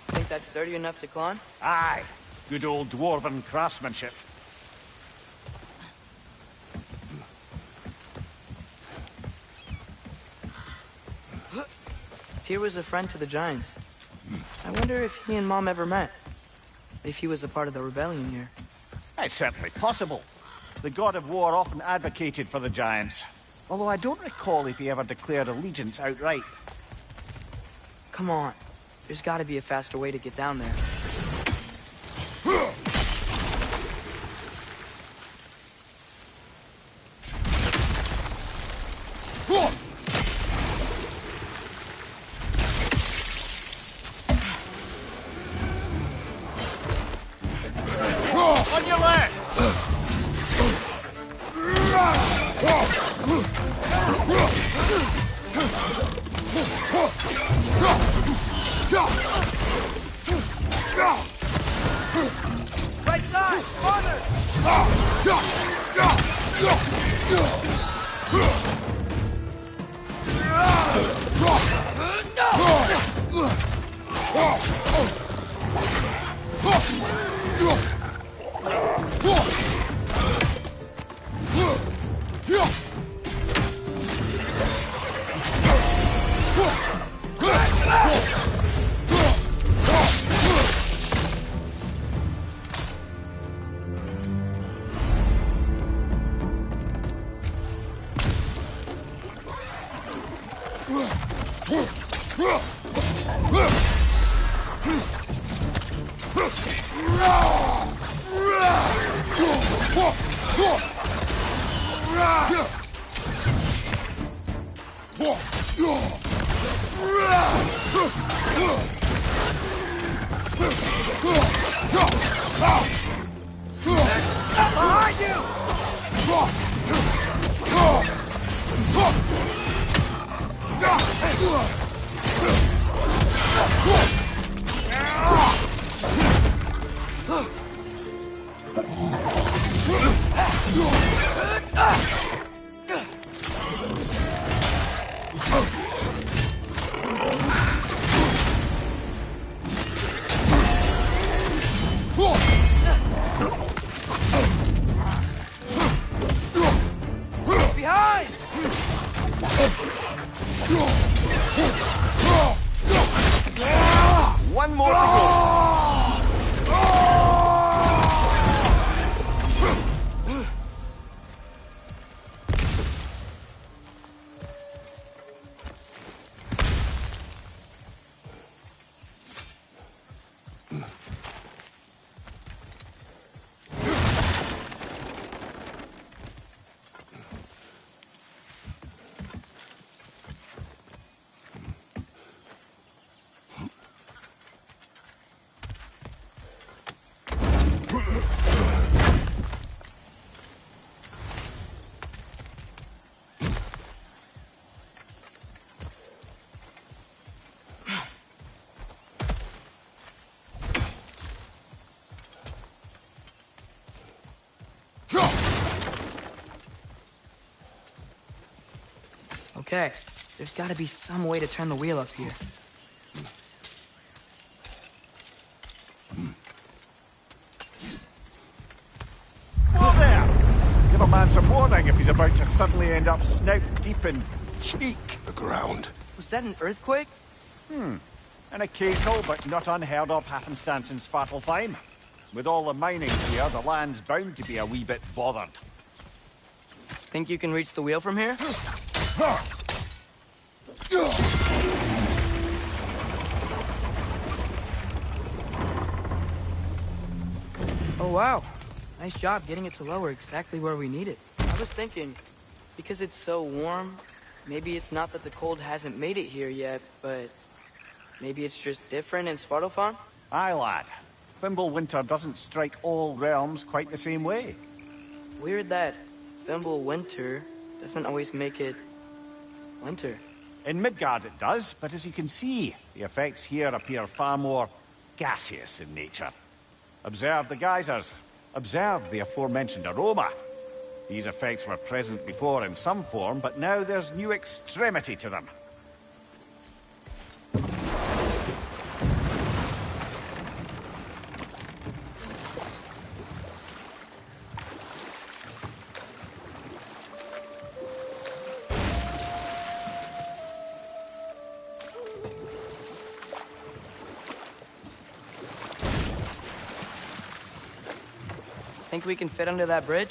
Speaker 1: Think that's sturdy enough to climb?
Speaker 12: Aye. Good old Dwarven craftsmanship.
Speaker 1: Tyr was a friend to the Giants. I wonder if he and Mom ever met. If he was a part of the rebellion here.
Speaker 12: It's certainly possible. The god of war often advocated for the Giants. Although I don't recall if he ever declared allegiance outright.
Speaker 1: Come on. There's gotta be a faster way to get down there.
Speaker 12: On your left!
Speaker 1: Right side! Corner! Behind!
Speaker 12: One more to go.
Speaker 1: Okay, there's gotta be some way to turn the wheel up here.
Speaker 12: Whoa there! Give a man some warning if he's about to suddenly end up snout deep in cheek.
Speaker 5: The ground.
Speaker 1: Was that an earthquake?
Speaker 12: An occasional but not unheard of happenstance in Svartalfheim. With all the mining here, the land's bound to be a wee bit bothered.
Speaker 1: Think you can reach the wheel from here? Oh wow, nice job getting it to lower exactly where we need it. I was thinking, because it's so warm, maybe it's not that the cold hasn't made it here yet, but maybe it's just different in Svartalfheim?
Speaker 12: Aye, lad. Fimbulwinter doesn't strike all realms quite the same way.
Speaker 1: Weird that Fimbulwinter doesn't always make it winter.
Speaker 12: In Midgard it does, but as you can see, the effects here appear far more gaseous in nature. Observe the geysers. Observe the aforementioned aroma. These effects were present before in some form, but now there's new extremity to them.
Speaker 1: Think we can fit under that bridge?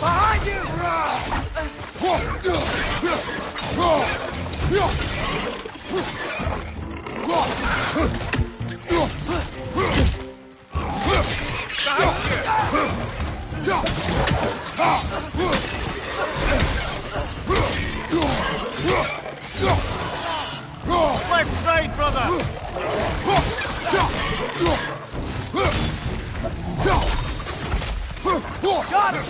Speaker 1: Behind you!
Speaker 12: Left side, brother!
Speaker 1: Got him!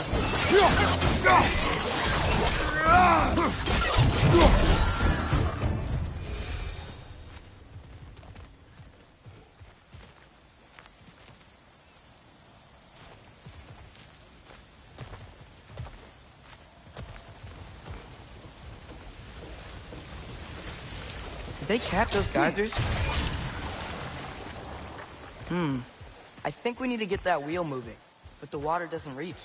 Speaker 1: Did they cap those geysers? I think we need to get that wheel moving, but the water doesn't reach.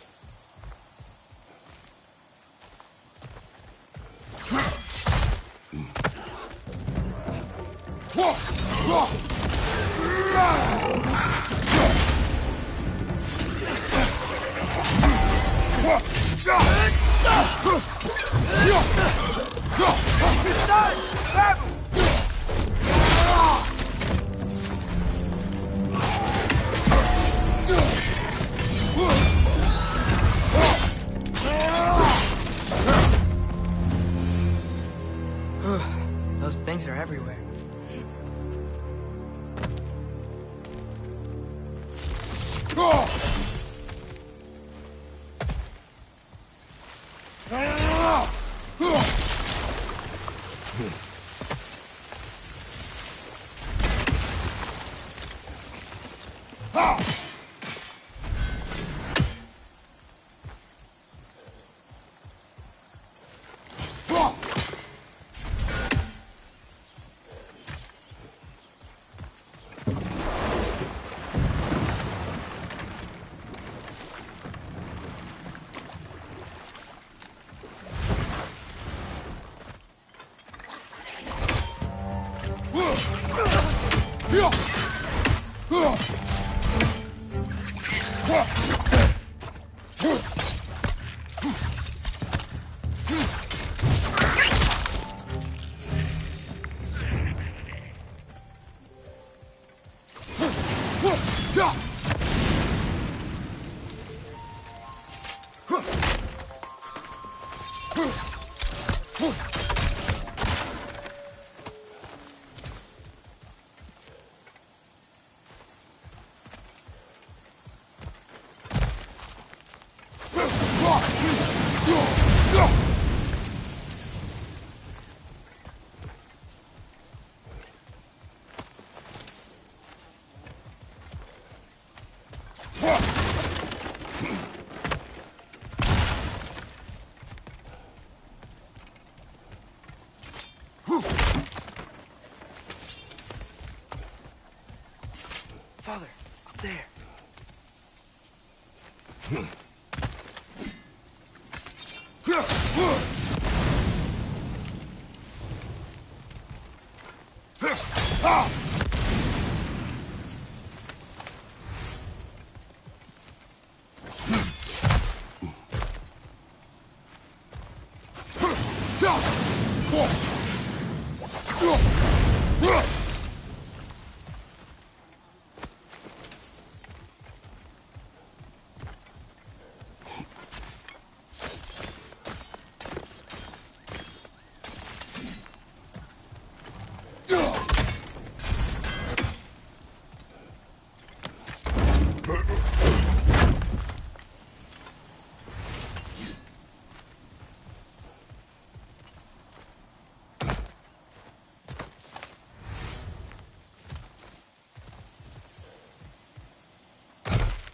Speaker 1: Those things are everywhere. Father, up there.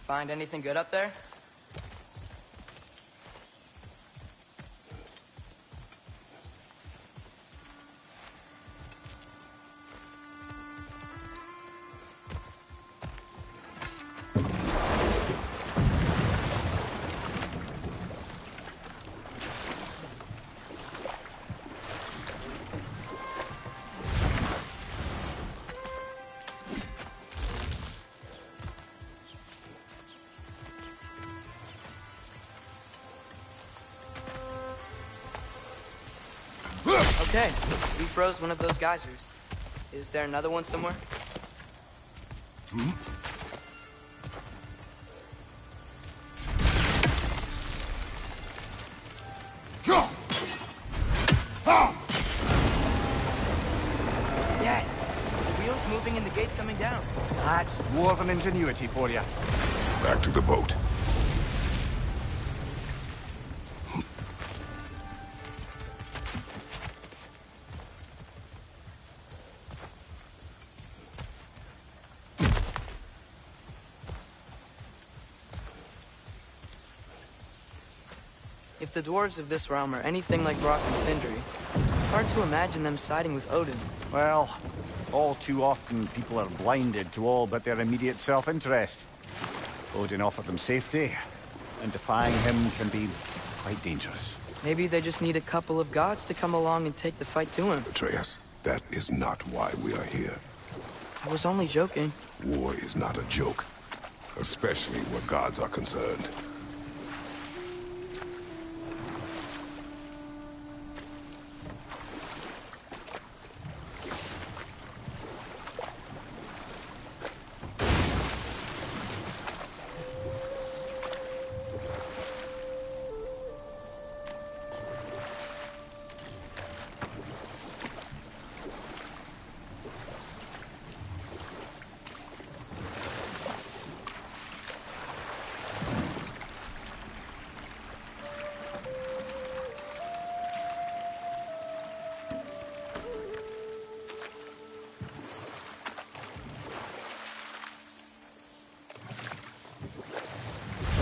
Speaker 1: Find anything good up there? Okay, we froze one of those geysers. Is there another one somewhere? Yes! The wheel's moving and the gate's coming down.
Speaker 12: That's dwarven ingenuity for you.
Speaker 5: Back to the boat.
Speaker 1: If the dwarves of this realm are anything like Brock and Sindri, it's hard to imagine them siding with Odin.
Speaker 12: Well, all too often people are blinded to all but their immediate self-interest. Odin offered them safety, and defying him can be quite dangerous.
Speaker 1: Maybe they just need a couple of gods to come along and take the fight to him.
Speaker 5: Atreus, That is not why we are here.
Speaker 1: I was only joking.
Speaker 5: War is not a joke, especially where gods are concerned.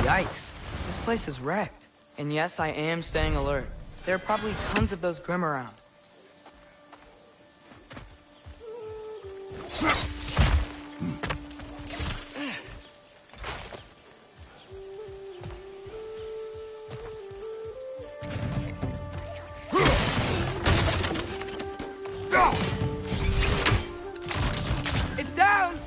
Speaker 1: Yikes. This place is wrecked. And yes, I am staying alert. There are probably tons of those Grimm around. It's down!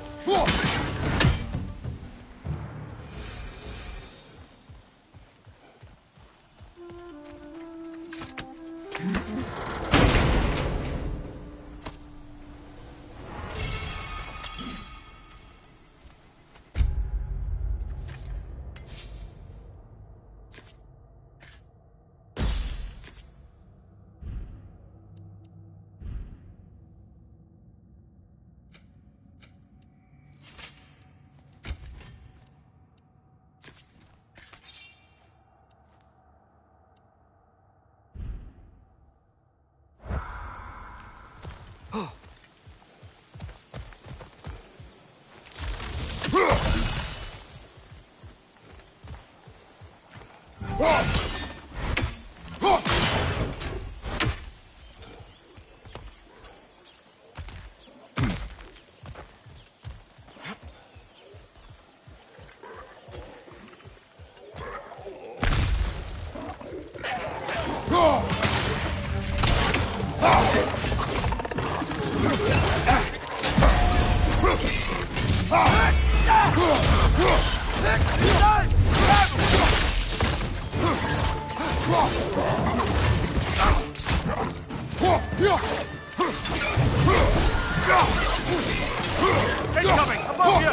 Speaker 10: Incoming! Above you!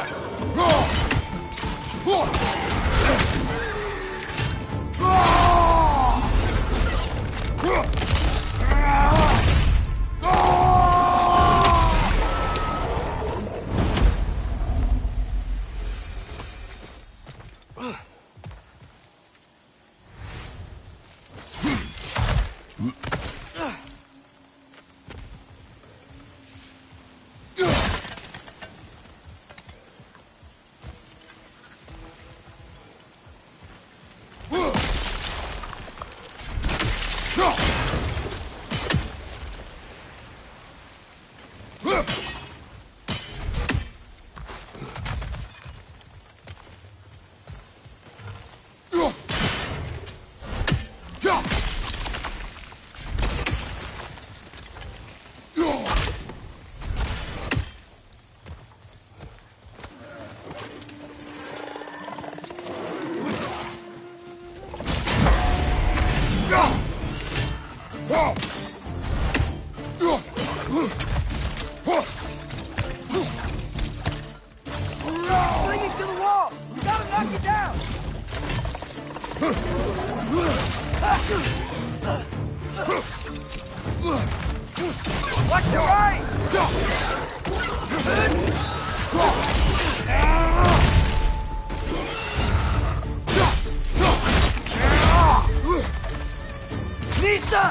Speaker 1: Clinging to the wall! You gotta knock it down! Watch your right! Nisa!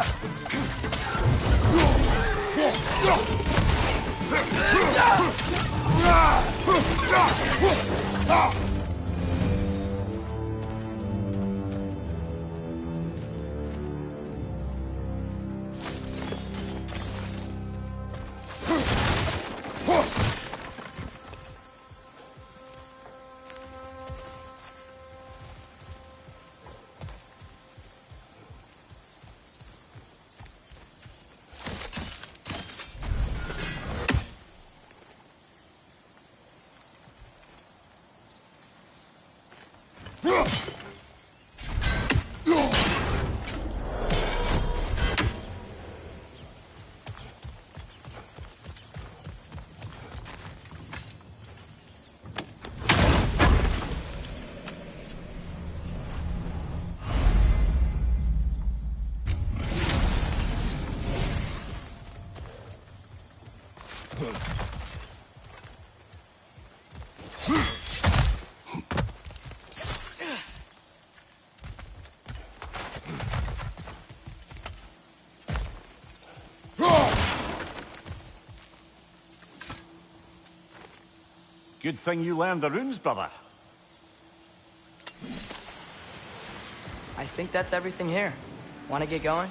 Speaker 12: Good thing you learned the runes, brother.
Speaker 1: I think that's everything here. Want to get going?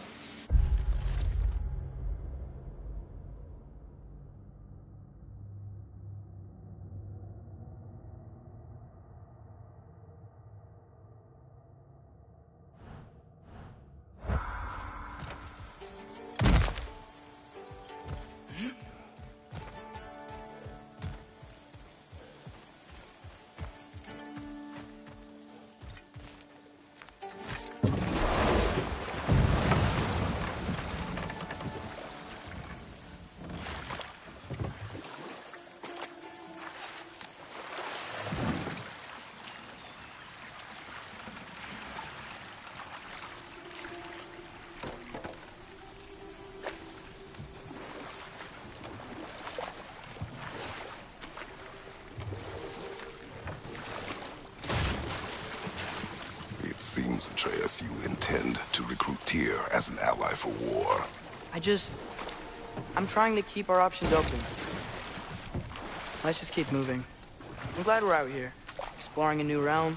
Speaker 5: Seems, Atreus, you intend to recruit Tyr as an ally for war.
Speaker 1: I'm trying to keep our options open. Let's just keep moving. I'm glad we're out here, exploring a new realm.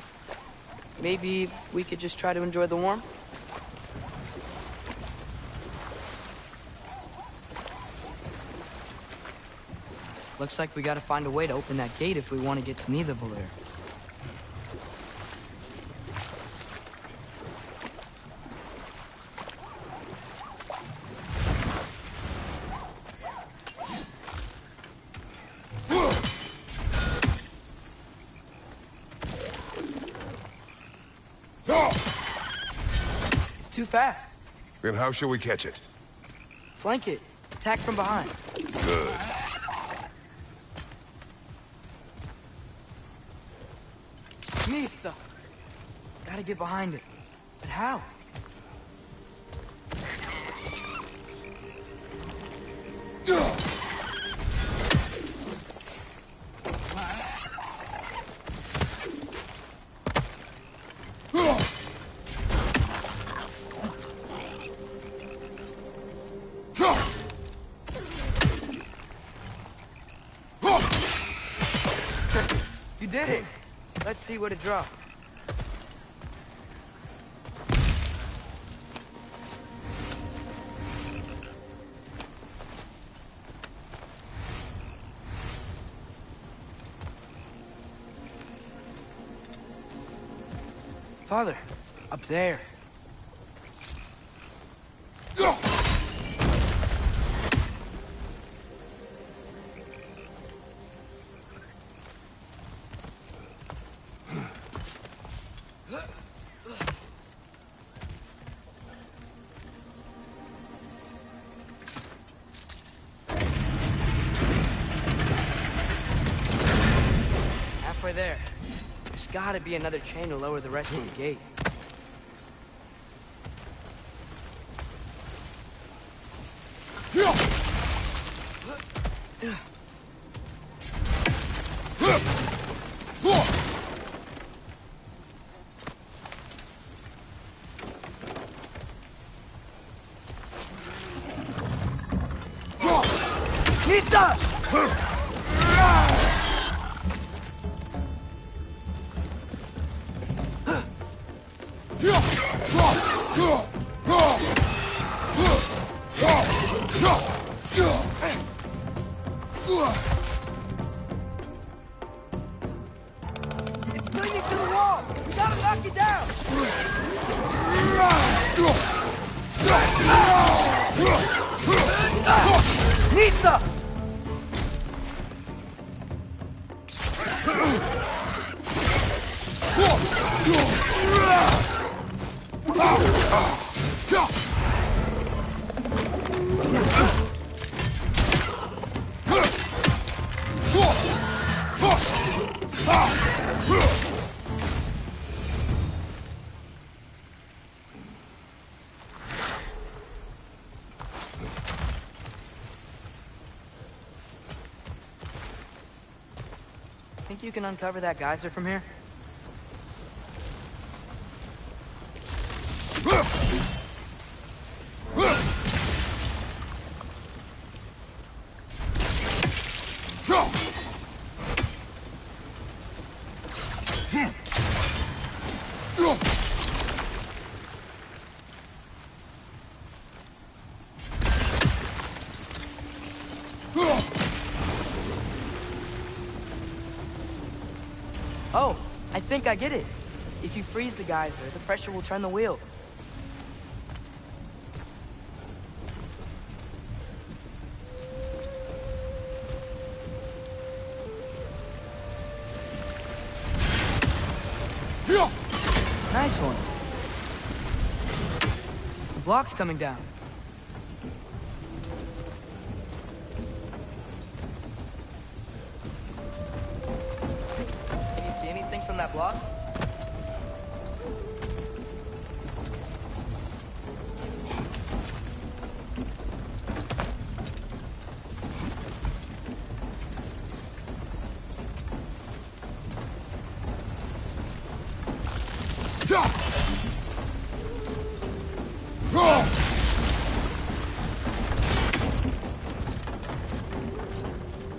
Speaker 1: Maybe we could just try to enjoy the warmth? Looks like we gotta find a way to open that gate if we want to get to Nidavellir. Too fast.
Speaker 5: Then how shall we catch it?
Speaker 1: Flank it. Attack from behind.
Speaker 5: Good.
Speaker 1: Mista! Gotta get behind it. But how? You did it! Let's see what it dropped. Father, up there. Halfway there. There's gotta be another chain to lower the rest of the gate. Nista! It's clinging to the wall! We gotta knock it down! Nista! Think you can uncover that geyser from here? Oh, I think I get it. If you freeze the geyser, the pressure will turn the wheel. Nice one. The block's coming down. Can you see anything from that block?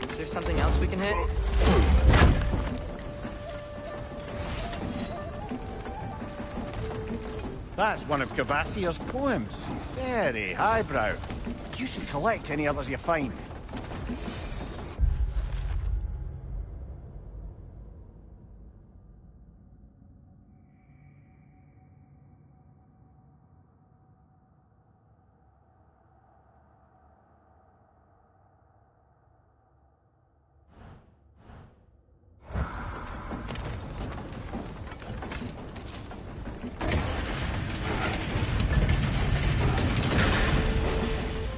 Speaker 1: Is there something else we can hit?
Speaker 12: That's one of Cavassier's poems. Very highbrow. You should collect any others you find.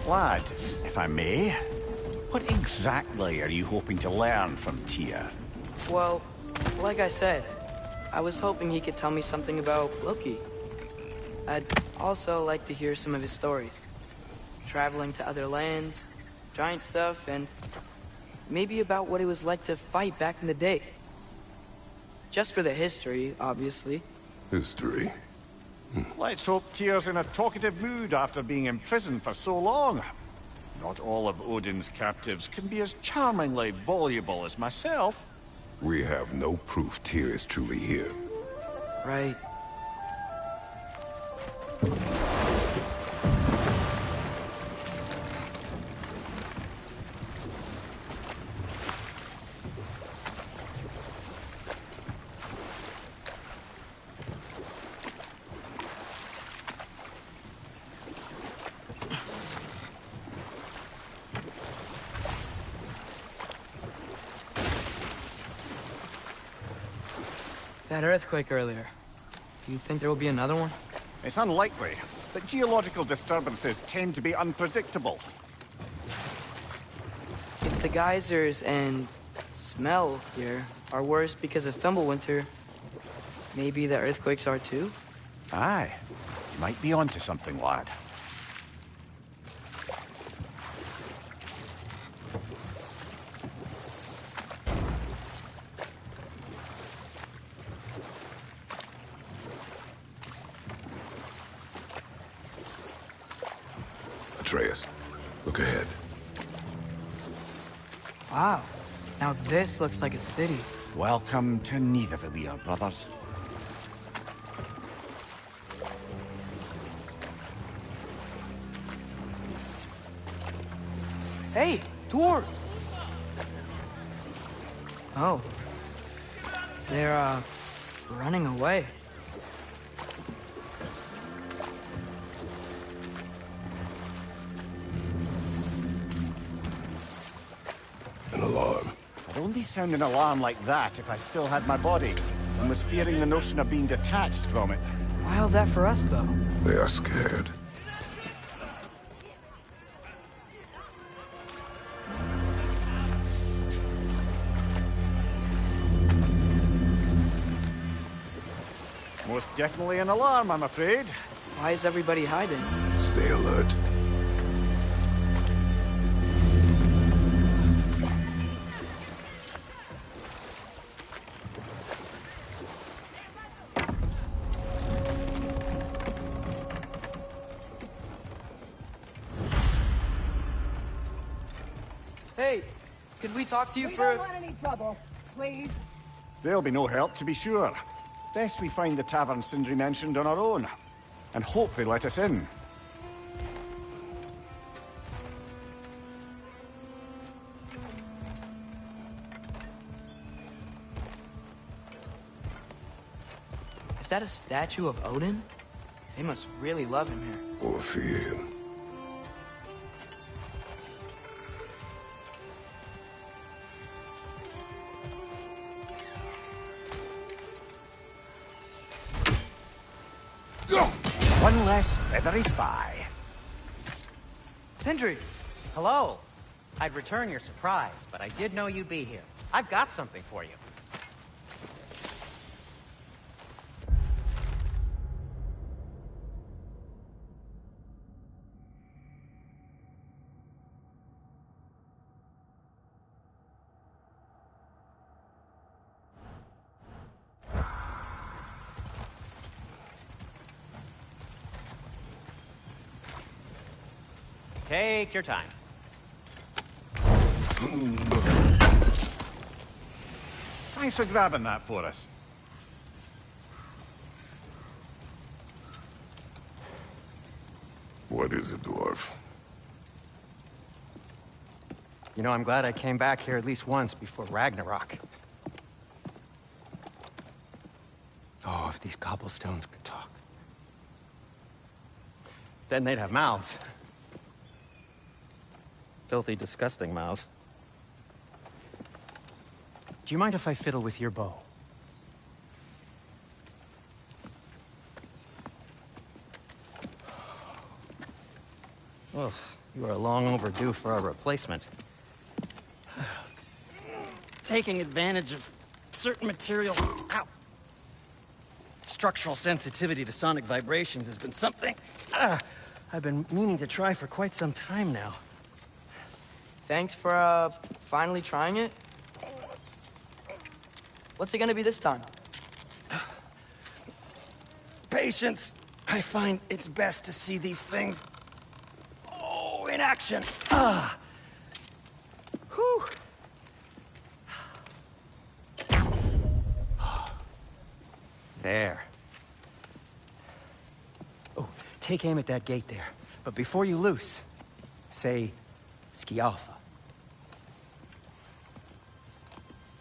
Speaker 12: Lad, if I may, what exactly are you hoping to learn from Tyr?
Speaker 1: Well, like I said, I was hoping he could tell me something about Loki. I'd also like to hear some of his stories. Traveling to other lands, giant stuff, and maybe about what it was like to fight back in the day. Just for the history, obviously.
Speaker 5: History.
Speaker 12: Let's hope Tyr's in a talkative mood after being imprisoned for so long. Not all of Odin's captives can be as charmingly voluble as myself.
Speaker 5: We have no proof Tyr is truly here.
Speaker 1: Right. That earthquake earlier. Do you think there will be another one?
Speaker 12: It's unlikely, but geological disturbances tend to be unpredictable.
Speaker 1: If the geysers and smell here are worse because of Fimbulwinter, maybe the earthquakes are too?
Speaker 12: Aye. You might be onto something, lad.
Speaker 5: Atreus, look ahead.
Speaker 1: Wow. Now this looks like a city.
Speaker 12: Welcome to Nidavellir, brothers.
Speaker 1: Hey, dwarves! Oh. They're, running away.
Speaker 5: An alarm.
Speaker 12: I'd only sound an alarm like that if I still had my body, and was fearing the notion of being detached from it.
Speaker 1: Why all that for us, though?
Speaker 5: They are scared.
Speaker 12: Most definitely an alarm, I'm afraid.
Speaker 1: Why is everybody hiding?
Speaker 5: Stay alert.
Speaker 1: Hey, could we talk to you
Speaker 13: We
Speaker 1: for...
Speaker 13: don't want any trouble, please.
Speaker 12: There'll be no help, to be sure. Best we find the tavern Sindri mentioned on our own. And hope they let us in.
Speaker 1: Is that a statue of Odin? They must really love him here.
Speaker 5: Or fear him.
Speaker 12: One less feathery spy.
Speaker 1: Sindri!
Speaker 11: Hello. I'd return your surprise, but I did know you'd be here. I've got something for you. Take your time.
Speaker 12: Thanks for grabbing that for us.
Speaker 5: What is it, dwarf?
Speaker 11: You know, I'm glad I came back here at least once before Ragnarok. Oh, if these cobblestones could talk. Then they'd have mouths. Filthy, disgusting mouths. Do you mind if I fiddle with your bow? Well, you are long overdue for a replacement. Taking advantage of certain material... Ow! Structural sensitivity to sonic vibrations has been something... I've been meaning to try for quite some time now.
Speaker 1: Thanks for, finally trying it. What's it gonna be this time?
Speaker 11: Patience. I find it's best to see these things... Oh, in action. Whew. There. Oh, take aim at that gate there. But before you loose, say, Skialfa.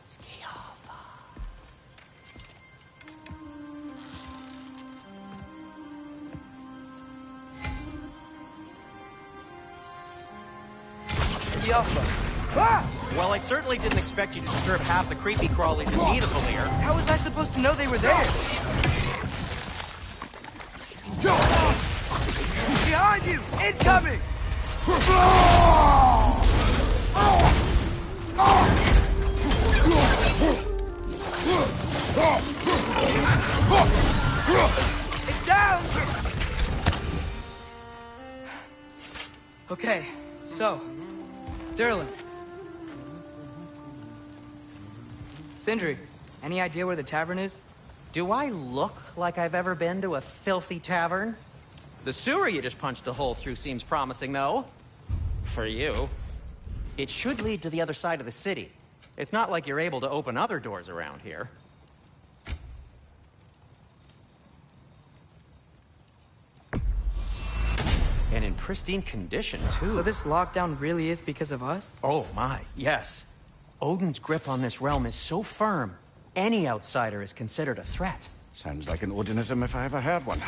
Speaker 11: Skialfa.
Speaker 1: Skialfa. Ah!
Speaker 11: Well, I certainly didn't expect you to disturb half the creepy crawlies in need of a lair.
Speaker 1: How was I supposed to know they were there? Behind you! Incoming! It's down! Okay, so, Durlin. Sindri, any idea where the tavern is?
Speaker 11: Do I look like I've ever been to a filthy tavern? The sewer you just punched a hole through seems promising, though. For you. It should lead to the other side of the city. It's not like you're able to open other doors around here. And in pristine condition, too.
Speaker 1: So this lockdown really is because of us?
Speaker 11: Oh my, yes. Odin's grip on this realm is so firm, any outsider is considered a threat.
Speaker 12: Sounds like an Odinism if I ever heard one.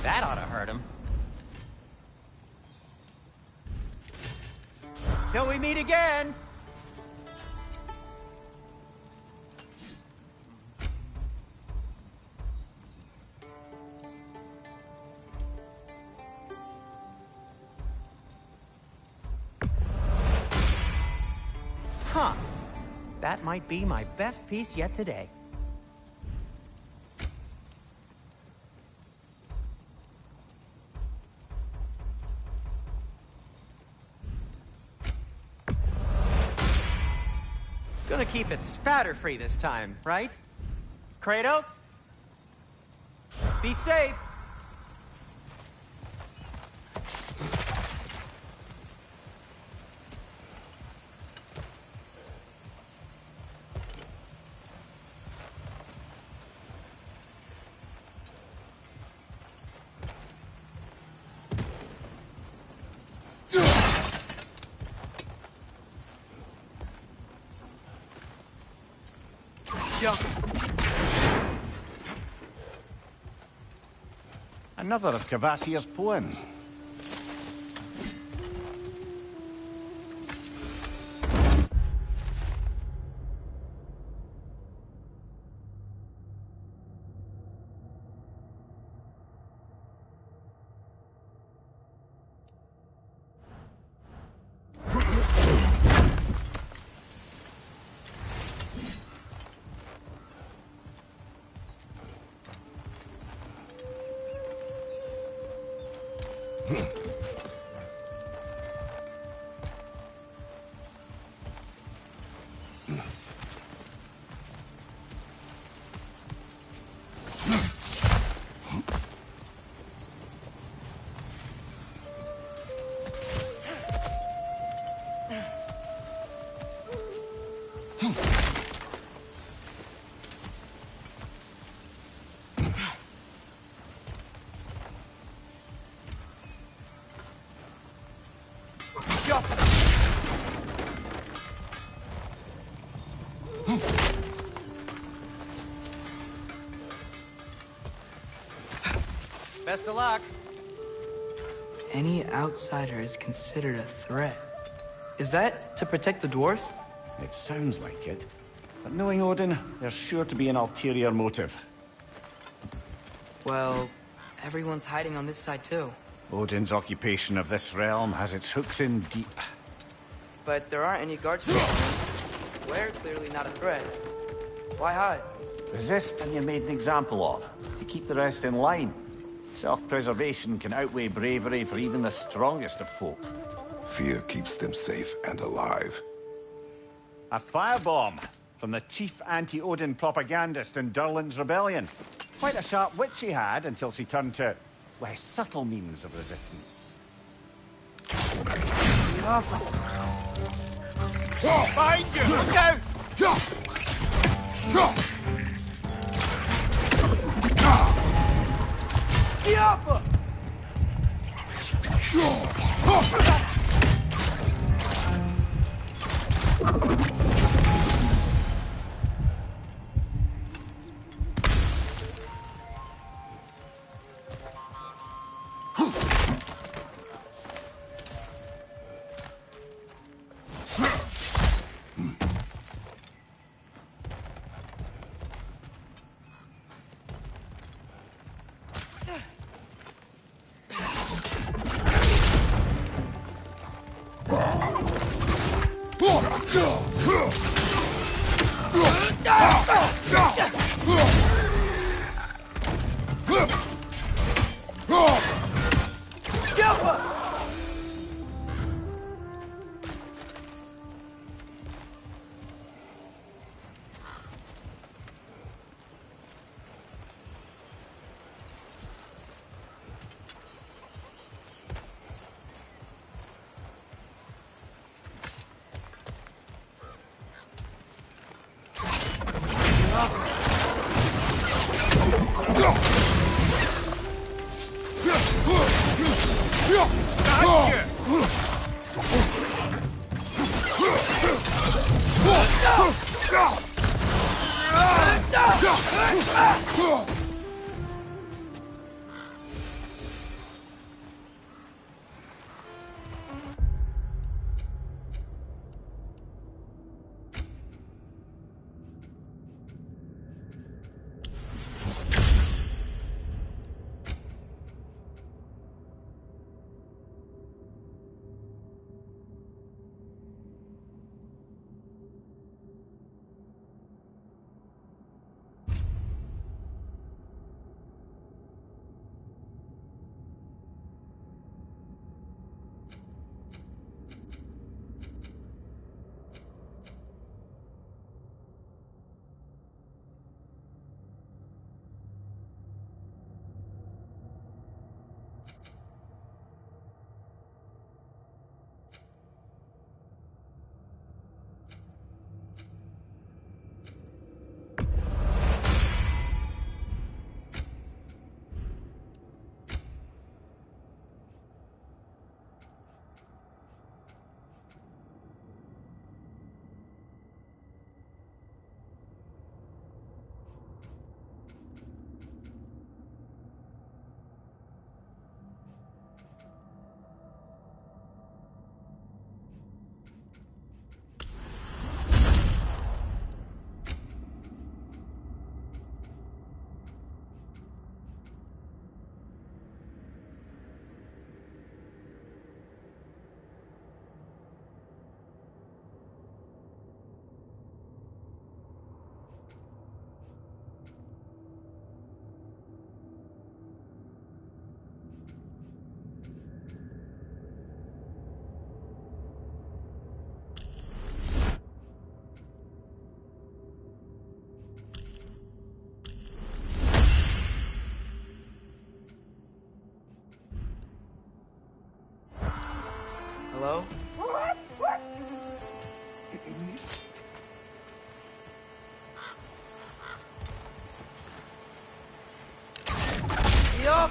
Speaker 11: That ought to hurt him. Till we meet again! Huh. That might be my best piece yet today. Gonna keep it spatter-free this time, right? Kratos? Be safe!
Speaker 12: Another of Cavassier's poems.
Speaker 11: Best of luck.
Speaker 1: Any outsider is considered a threat. Is that to protect the dwarves?
Speaker 12: It sounds like it. But knowing Odin, there's sure to be an ulterior motive.
Speaker 1: Well, everyone's hiding on this side too.
Speaker 12: Odin's occupation of this realm has its hooks in deep.
Speaker 1: But there aren't any guards stationed. We're clearly not a threat. Why hide?
Speaker 3: Resist and you're made an example of, to keep the rest in line. Self-preservation can outweigh bravery for even the strongest of folk.
Speaker 5: Fear keeps them safe and alive.
Speaker 12: A firebomb from the chief anti-Odin propagandist in Durlin's rebellion. Quite a sharp wit she had until she turned to less subtle means of resistance.
Speaker 10: Behind you! Look out!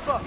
Speaker 1: Fuck!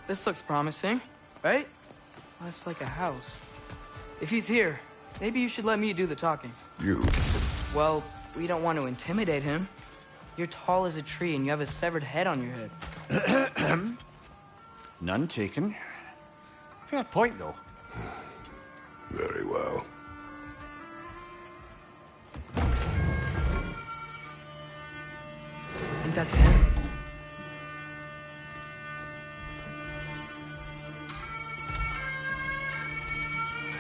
Speaker 1: This looks promising, right? That's like a house. If he's here, maybe you should let me do the talking.
Speaker 5: You?
Speaker 1: Well, we don't want to intimidate him. You're tall as a tree and you have a severed head on your head.
Speaker 12: None taken. Fair point, though.
Speaker 5: Very well.
Speaker 1: I think that's him.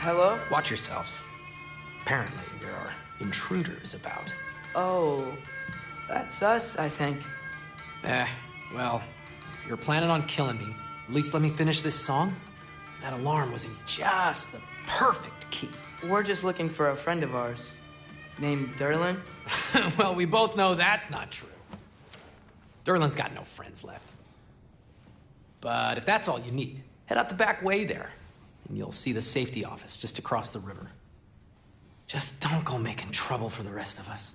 Speaker 1: Hello?
Speaker 14: Watch yourselves. Apparently, there are intruders about.
Speaker 1: Oh, that's us, I think.
Speaker 14: Well, if you're planning on killing me, at least let me finish this song. That alarm was in just the perfect key.
Speaker 1: We're just looking for a friend of ours, named Derlin.
Speaker 14: Well, we both know that's not true. Derlin's got no friends left. But if that's all you need, head out the back way there, and you'll see the safety office just across the river. Just don't go making trouble for the rest of us.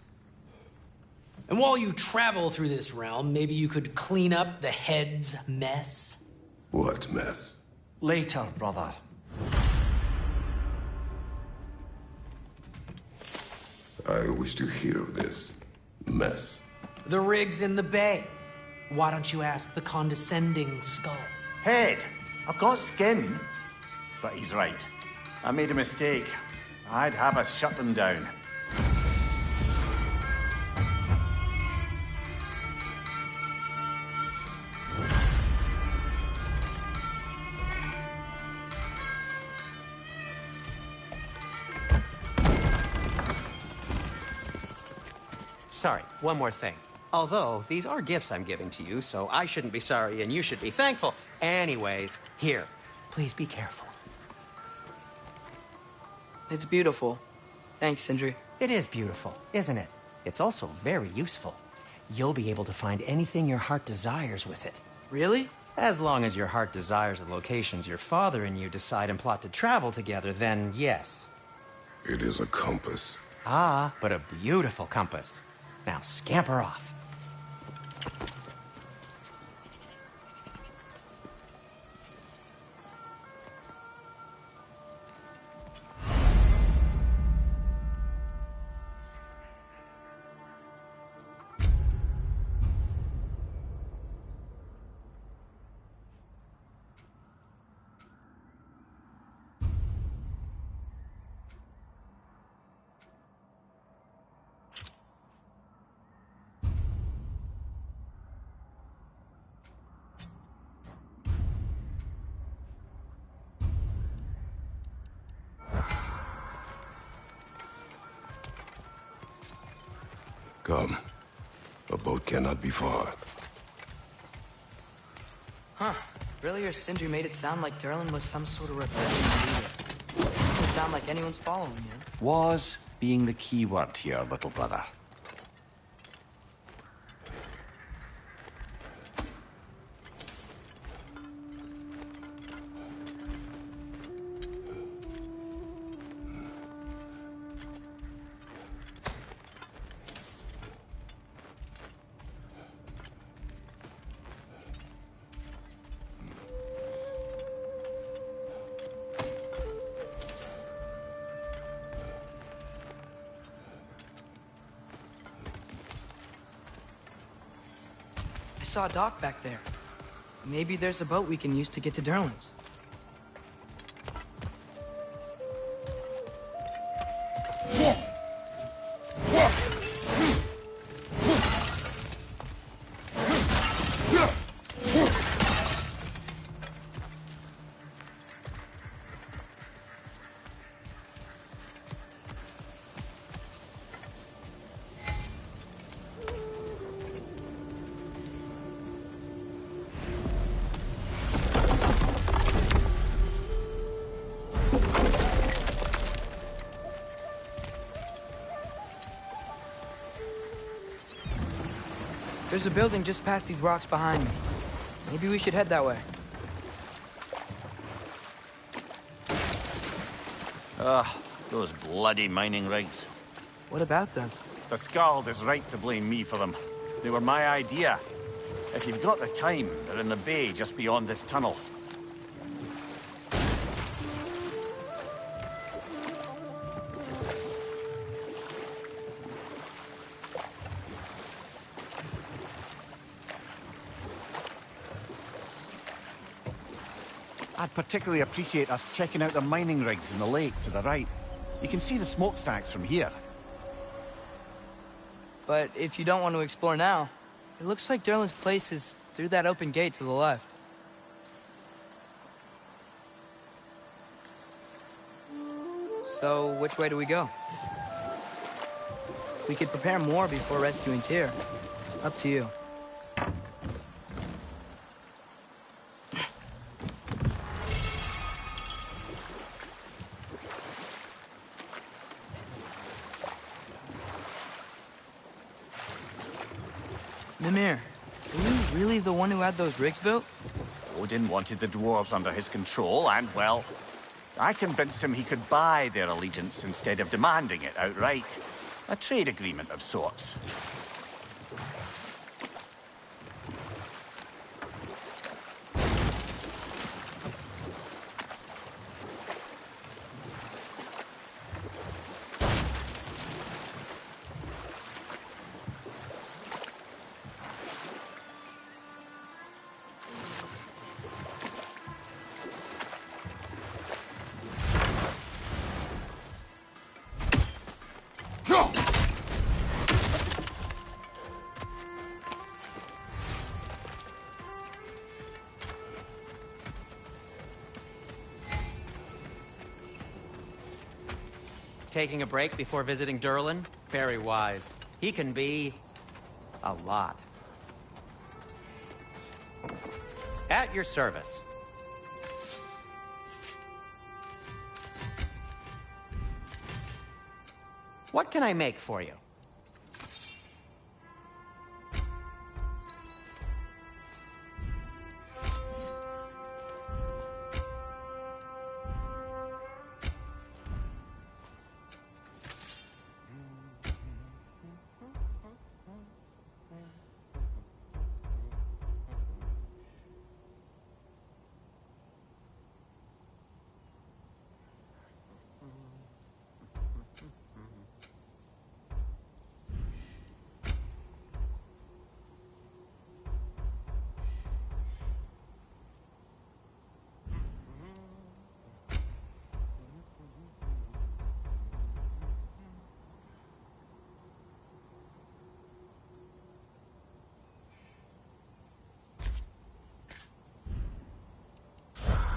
Speaker 14: And while you travel through this realm, maybe you could clean up the head's mess?
Speaker 5: What mess?
Speaker 3: Later, brother.
Speaker 5: I wish to hear of this mess.
Speaker 14: The rig's in the bay. Why don't you ask the condescending skull?
Speaker 3: Head, I've got skin. But he's right. I made a mistake. I'd have us shut them down.
Speaker 11: Sorry, one more thing. Although, these are gifts I'm giving to you, so I shouldn't be sorry and you should be thankful. Anyways, here, please be careful.
Speaker 1: It's beautiful. Thanks, Sindri.
Speaker 11: It is beautiful, isn't it? It's also very useful. You'll be able to find anything your heart desires with it.
Speaker 1: Really?
Speaker 11: As long as your heart desires the locations your father and you decide and plot to travel together, then yes.
Speaker 5: It is a compass.
Speaker 11: Ah, but a beautiful compass. Now scamper off.
Speaker 5: Come. A boat cannot be far.
Speaker 1: Huh. Earlier, Sindri made it sound like Durlin was some sort of rebellion leader. Doesn't sound like anyone's following him.
Speaker 3: Was being the key word here, little brother.
Speaker 1: I saw a dock back there. Maybe there's a boat we can use to get to Durlin's. There's a building just past these rocks behind me. Maybe we should head that way.
Speaker 3: Ugh, those bloody mining rigs.
Speaker 1: What about them?
Speaker 3: The Skald is right to blame me for them. They were my idea. If you've got the time, they're in the bay just beyond this tunnel. I'd particularly appreciate us checking out the mining rigs in the lake to the right. You can see the smokestacks from here.
Speaker 1: But if you don't want to explore now, it looks like Durlin's place is through that open gate to the left. So, which way do we go? We could prepare more before rescuing Tyr. Up to you. Mimir, were you really the one who had those rigs built?
Speaker 3: Odin wanted the dwarves under his control, and, well, I convinced him he could buy their allegiance instead of demanding it outright. A trade agreement of sorts.
Speaker 11: Taking a break before visiting Durlin? Very wise. He can be... a lot. At your service. What can I make for you?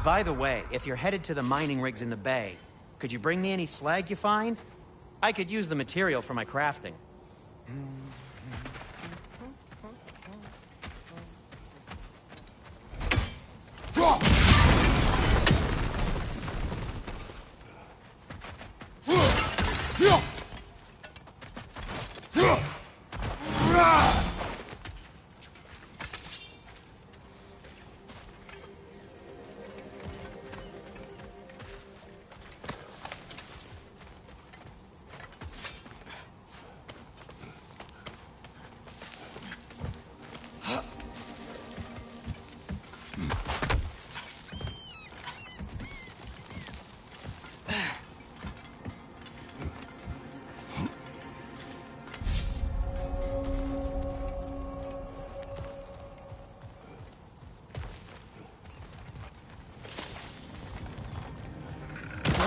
Speaker 11: By the way, if you're headed to the mining rigs in the bay, could you bring me any slag you find? I could use the material for my crafting.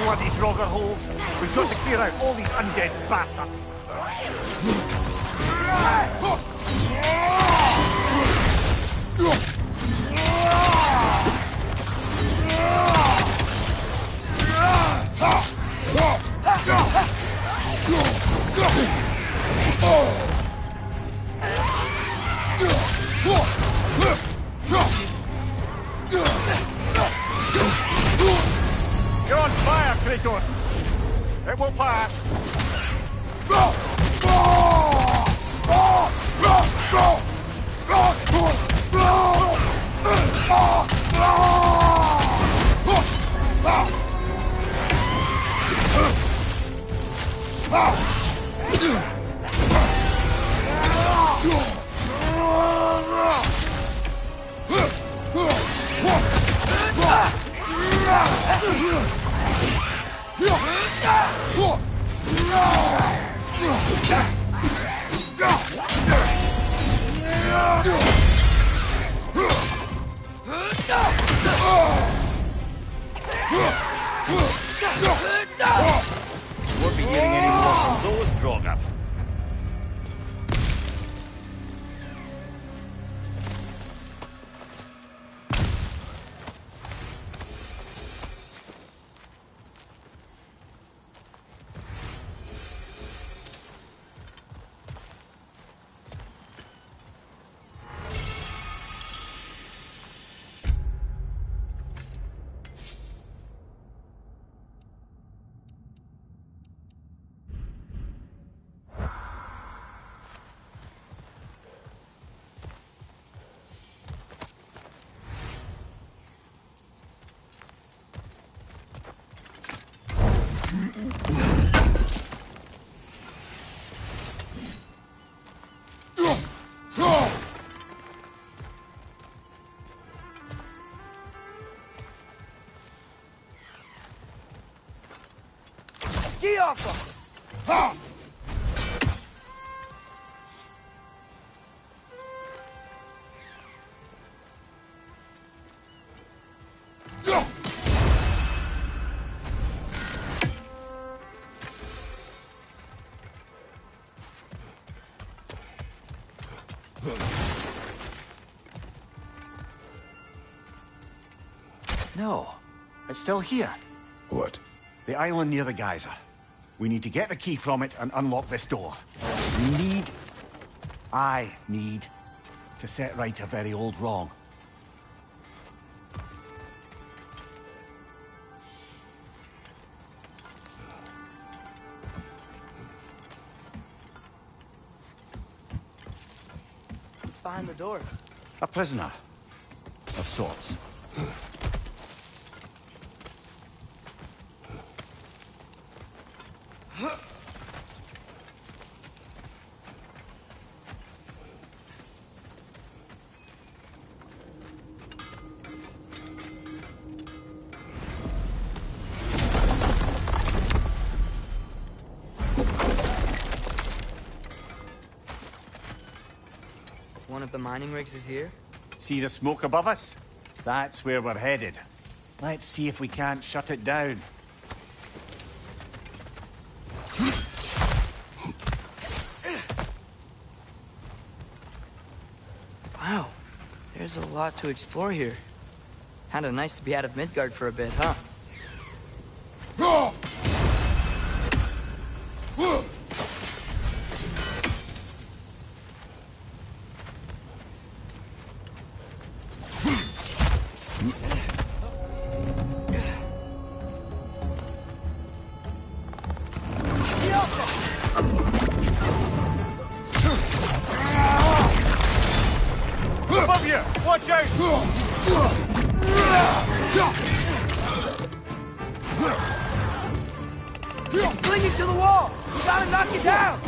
Speaker 12: Bloody Draugr holes! We've got to clear out all these undead bastards! You're on fire, Kratos! It will pass! Won't be hearing any more from those Draugr.
Speaker 1: Ski off them!
Speaker 3: No, it's still here.
Speaker 5: What?
Speaker 12: The island near the geyser. We need to get the key from it and unlock this door. I need to set right a very old wrong.
Speaker 1: What's behind the door?
Speaker 12: A prisoner of sorts.
Speaker 1: One of the mining rigs is here?
Speaker 12: See the smoke above us? That's where we're headed. Let's see if we can't shut it down.
Speaker 1: Wow, there's a lot to explore here. Kinda nice to be out of Midgard for a bit, huh?
Speaker 12: Above you! Watch out!
Speaker 1: It's clinging to the wall! You gotta knock it down!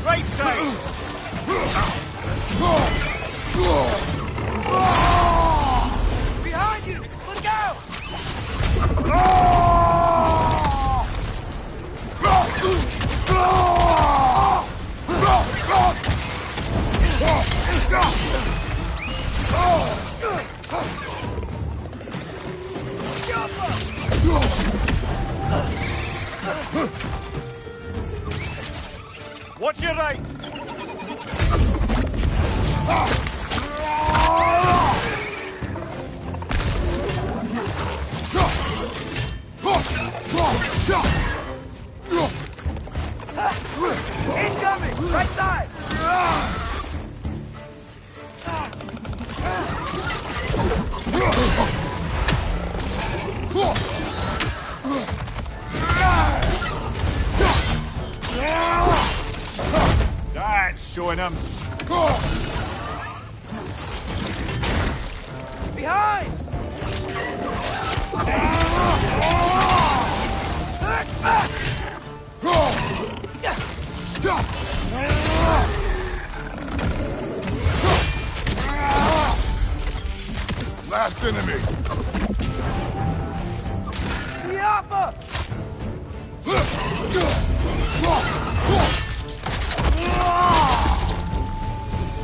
Speaker 12: Right side!
Speaker 1: Behind you! Look out!
Speaker 12: Watch your right!
Speaker 1: Incoming! Right side!
Speaker 12: That's showing him.
Speaker 1: Behind!
Speaker 6: Last enemy.
Speaker 1: Yappa!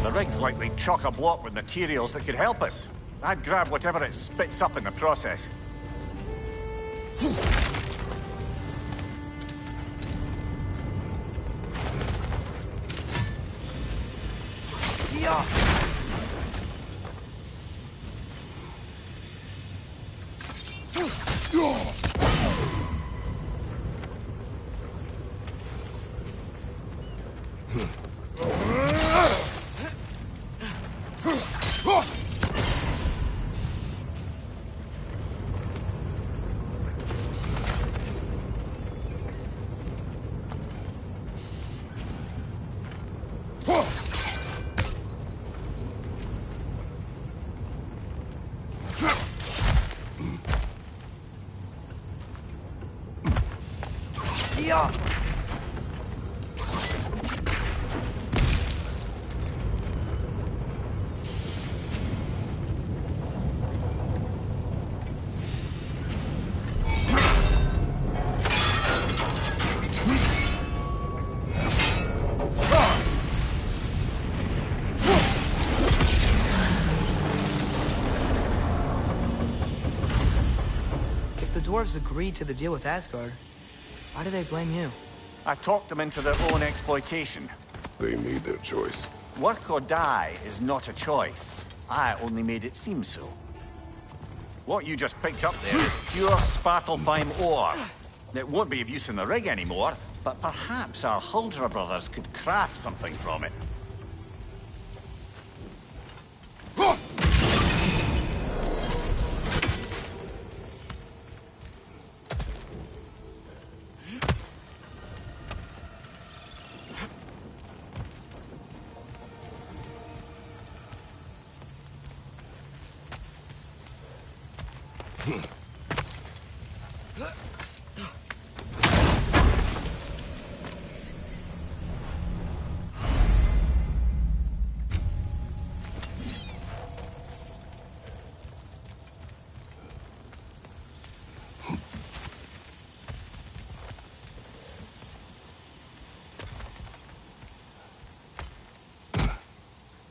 Speaker 3: The rig's likely chock-a-block with materials that could help us. I'd grab whatever it spits up in the process.
Speaker 1: If the dwarves agreed to the deal with Asgard, why do they blame you?
Speaker 3: I talked them into their own exploitation.
Speaker 5: They made their choice.
Speaker 3: Work or die is not a choice. I only made it seem so. What you just picked up there is pure Svartalfheim ore. It won't be of use in the rig anymore, but perhaps our Huldra brothers could craft something from it.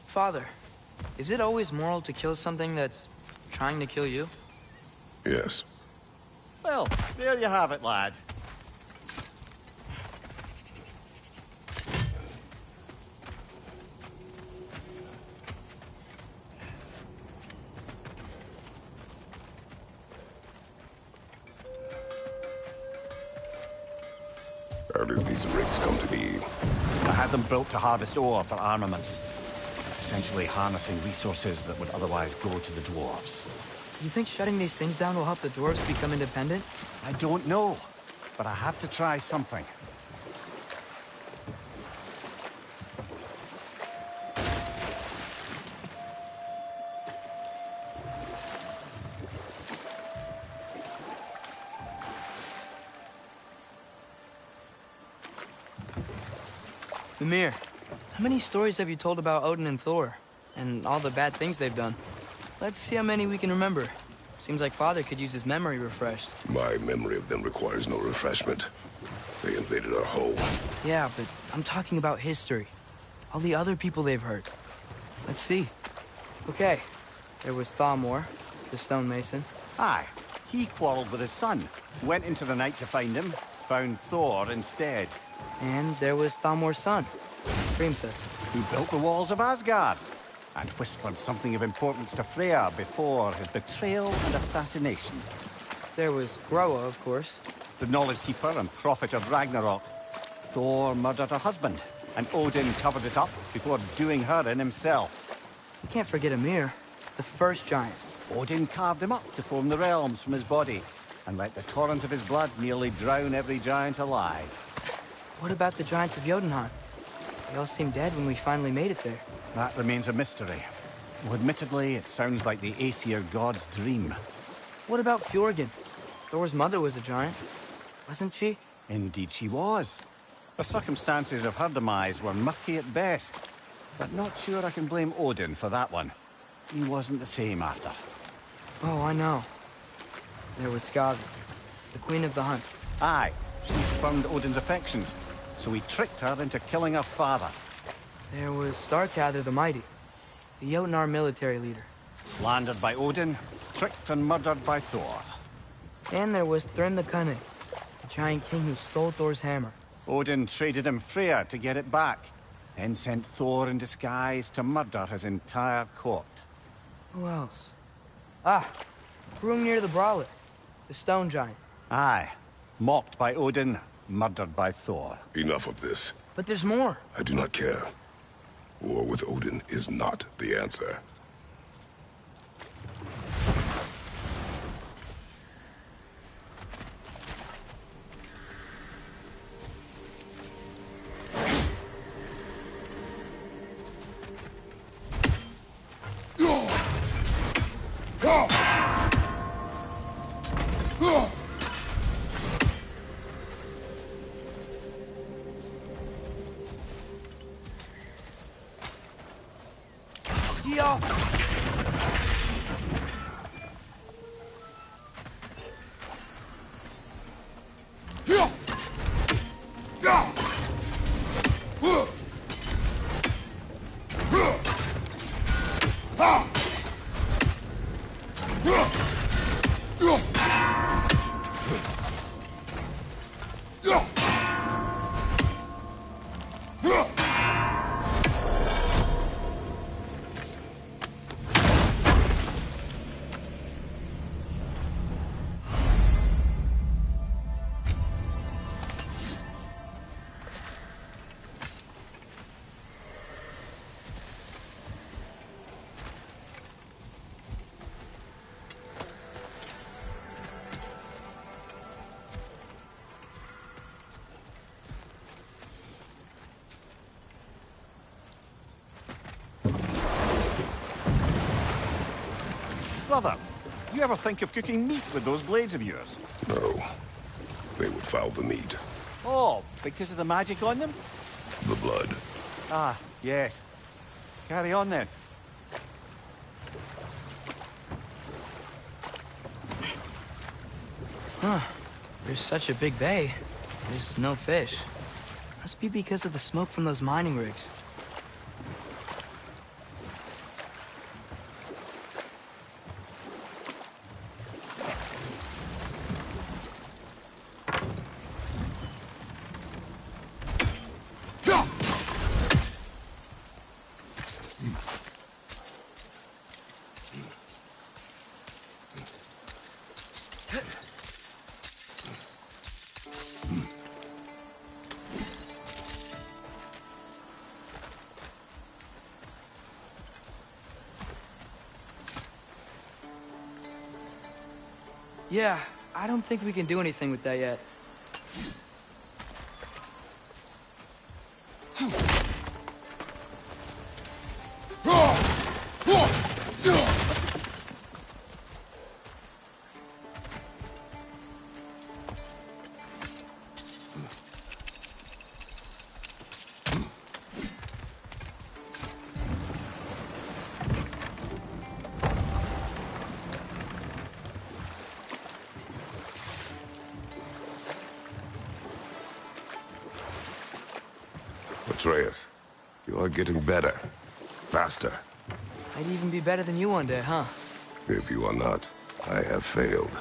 Speaker 1: Father, is it always moral to kill something that's trying to kill you?
Speaker 5: Yes.
Speaker 3: Well, there you have it, lad.
Speaker 5: How did these rigs come to be?
Speaker 12: I had them built to harvest ore for armaments. Essentially harnessing resources that would otherwise go to the dwarves.
Speaker 1: You think shutting these things down will help the dwarves become independent?
Speaker 12: I don't know, but I have to try something.
Speaker 1: Mimir, how many stories have you told about Odin and Thor? And all the bad things they've done? Let's see how many we can remember. Seems like Father could use his memory refreshed.
Speaker 5: My memory of them requires no refreshment. They invaded our home.
Speaker 1: Yeah, but I'm talking about history. All the other people they've hurt. Let's see. Okay, there was Thamor, the stonemason.
Speaker 12: Aye, he quarreled with his son. Went into the night to find him, found Thor instead.
Speaker 1: And there was Thamor's son, Grimthur.
Speaker 12: Who built the walls of Asgard and whispered something of importance to Freya before his betrayal and assassination.
Speaker 1: There was Groa, of course.
Speaker 12: The knowledge keeper and prophet of Ragnarok. Thor murdered her husband, and Odin covered it up before doing her in himself.
Speaker 1: You can't forget Ymir, the first giant.
Speaker 12: Odin carved him up to form the realms from his body, and let the torrent of his blood nearly drown every giant alive.
Speaker 1: What about the giants of Jotunheim? They all seemed dead when we finally made it there.
Speaker 12: That remains a mystery. Well, admittedly, it sounds like the Aesir god's dream.
Speaker 1: What about Fjorgyn? Thor's mother was a giant, wasn't she?
Speaker 12: Indeed she was. The circumstances of her demise were murky at best, but not sure I can blame Odin for that one. He wasn't the same after.
Speaker 1: Oh, I know. There was Skavi, the queen of the hunt.
Speaker 12: Aye, she spurned Odin's affections, so he tricked her into killing her father.
Speaker 1: There was Starkather the Mighty, the Jotnar military leader.
Speaker 12: Slandered by Odin, tricked and murdered by Thor.
Speaker 1: And there was Thrym the Cunning, the giant king who stole Thor's hammer.
Speaker 12: Odin traded him Freya to get it back, then sent Thor in disguise to murder his entire court.
Speaker 1: Who else? Ah, Hrungnir the Brawler, the stone giant.
Speaker 12: Aye, mocked by Odin, murdered by Thor.
Speaker 5: Enough of this.
Speaker 1: But there's more.
Speaker 5: I do not care. War with Odin is not the answer.
Speaker 12: Brother, you ever think of cooking meat with those blades of yours?
Speaker 5: No. They would foul the meat.
Speaker 12: Oh, because of the magic on them?
Speaker 5: The blood.
Speaker 12: Ah, yes. Carry on then.
Speaker 1: Huh. There's such a big bay. There's no fish. Must be because of the smoke from those mining rigs. Yeah, I don't think we can do anything with that yet.
Speaker 5: Atreus, you are getting better. Faster.
Speaker 1: I'd even be better than you one day, huh?
Speaker 5: If you are not, I have failed.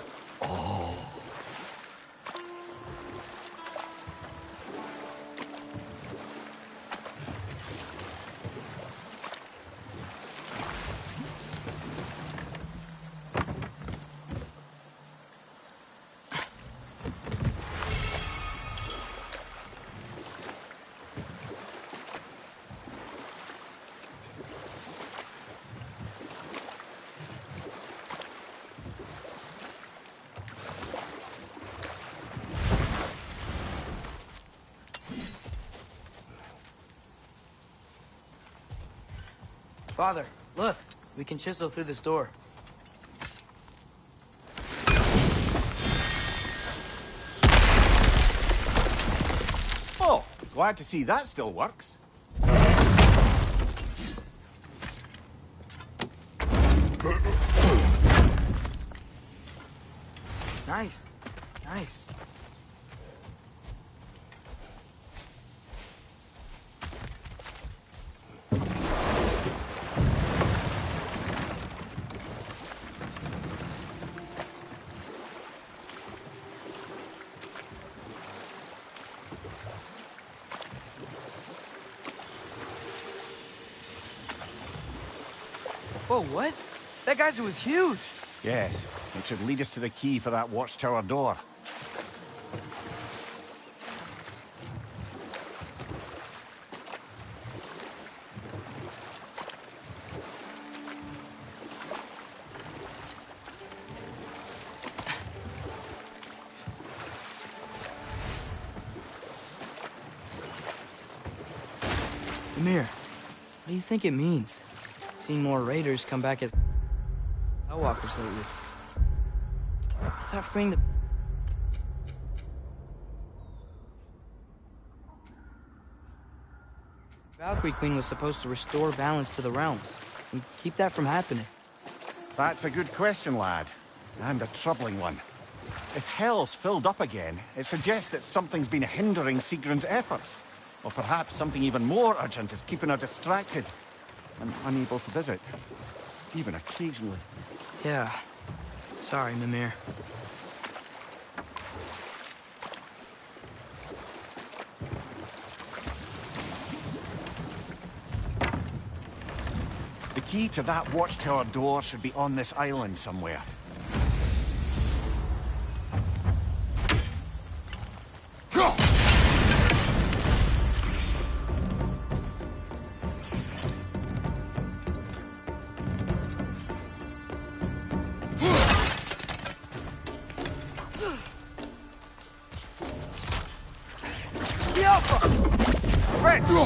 Speaker 1: Father, look. We can chisel through this door.
Speaker 12: Oh, glad to see that still works.
Speaker 1: Nice. Nice. Whoa, what? That geyser was huge!
Speaker 12: Yes, it should lead us to the key for that watchtower door.
Speaker 1: Amir, what do you think it means? Seen more raiders come back as walkers lately. I thought freeing the Valkyrie Queen was supposed to restore balance to the realms and keep that from happening.
Speaker 12: That's a good question, lad. And a troubling one. If Hell's filled up again, it suggests that something's been hindering Sigrun's efforts. Or perhaps something even more urgent is keeping her distracted and unable to visit. Even occasionally.
Speaker 1: Yeah. Sorry, Mimir.
Speaker 12: The key to that watchtower door should be on this island somewhere.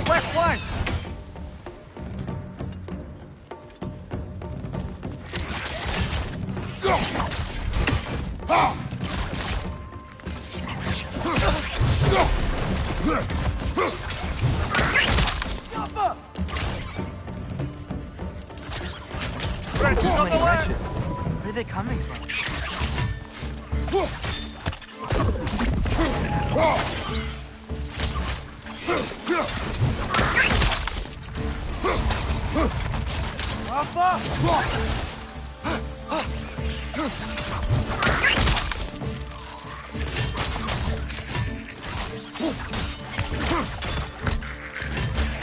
Speaker 10: Left flank!
Speaker 1: How many wretches? Where are they coming from?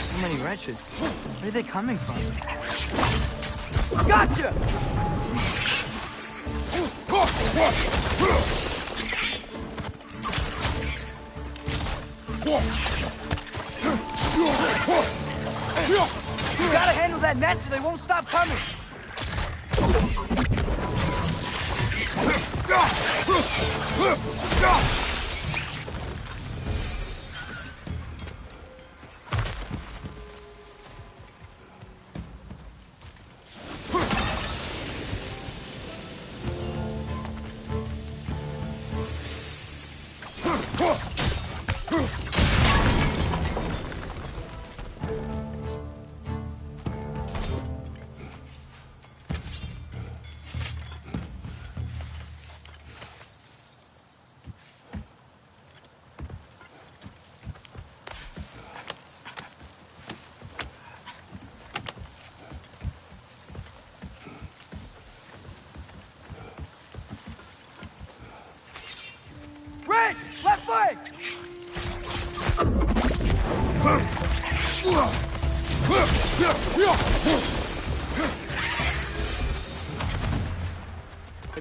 Speaker 1: So many wretches. Where are they coming from? Gotcha! You gotta handle that net so they won't stop coming!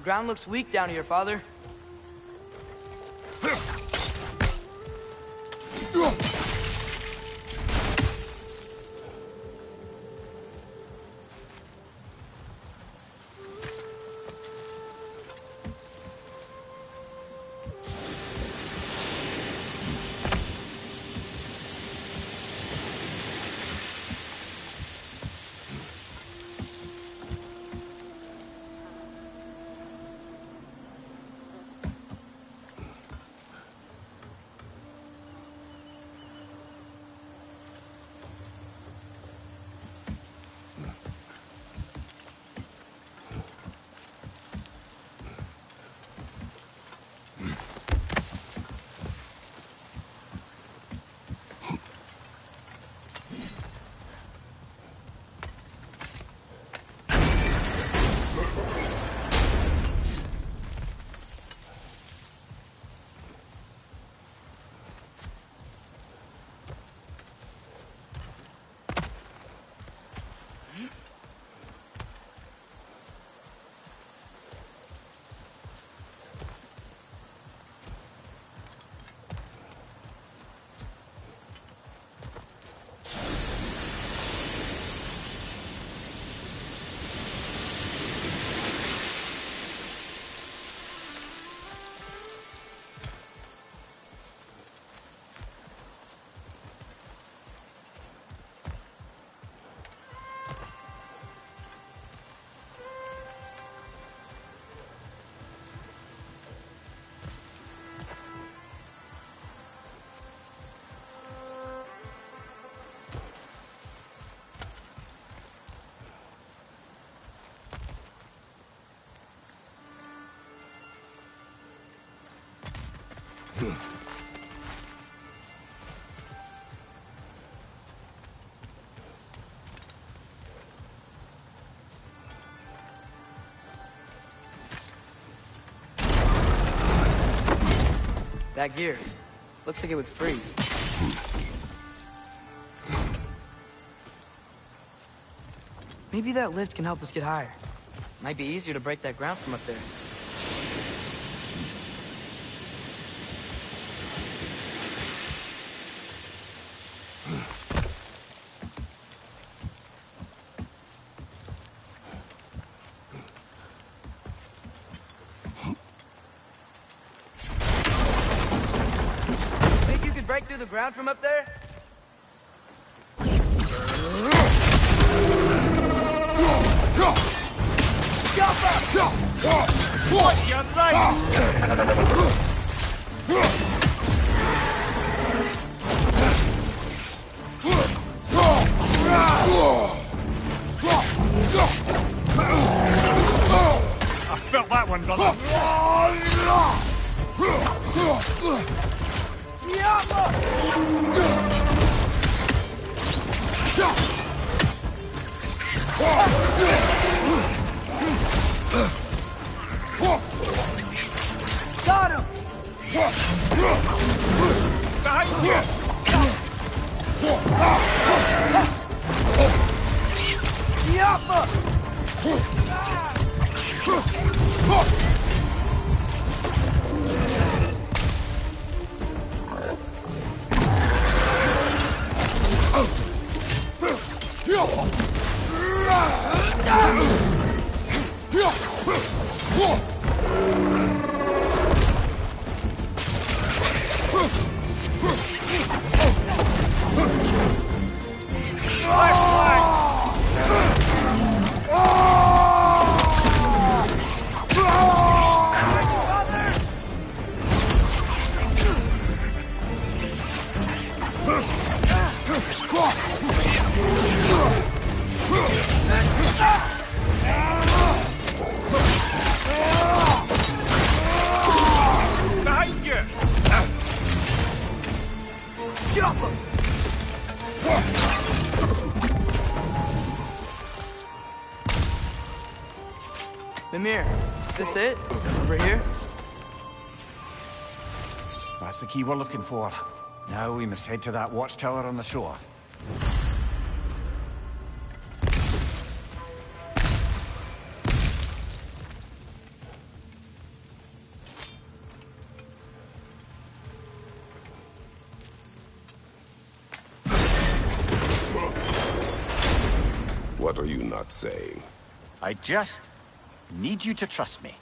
Speaker 1: ground looks weak down here, Father. That gear. Looks like it would freeze. Maybe that lift can help us get higher. Might be easier to break that ground from up there. Think you could break through the ground from up there?
Speaker 10: What, you're right! I felt that one, brother.
Speaker 1: Got him!
Speaker 10: Behind you! Behind you!
Speaker 1: Mimir, is this it? Over here?
Speaker 3: That's the key we're looking for. Now we must head to that watchtower on the shore.
Speaker 5: What are you not saying?
Speaker 3: I just need you to trust me.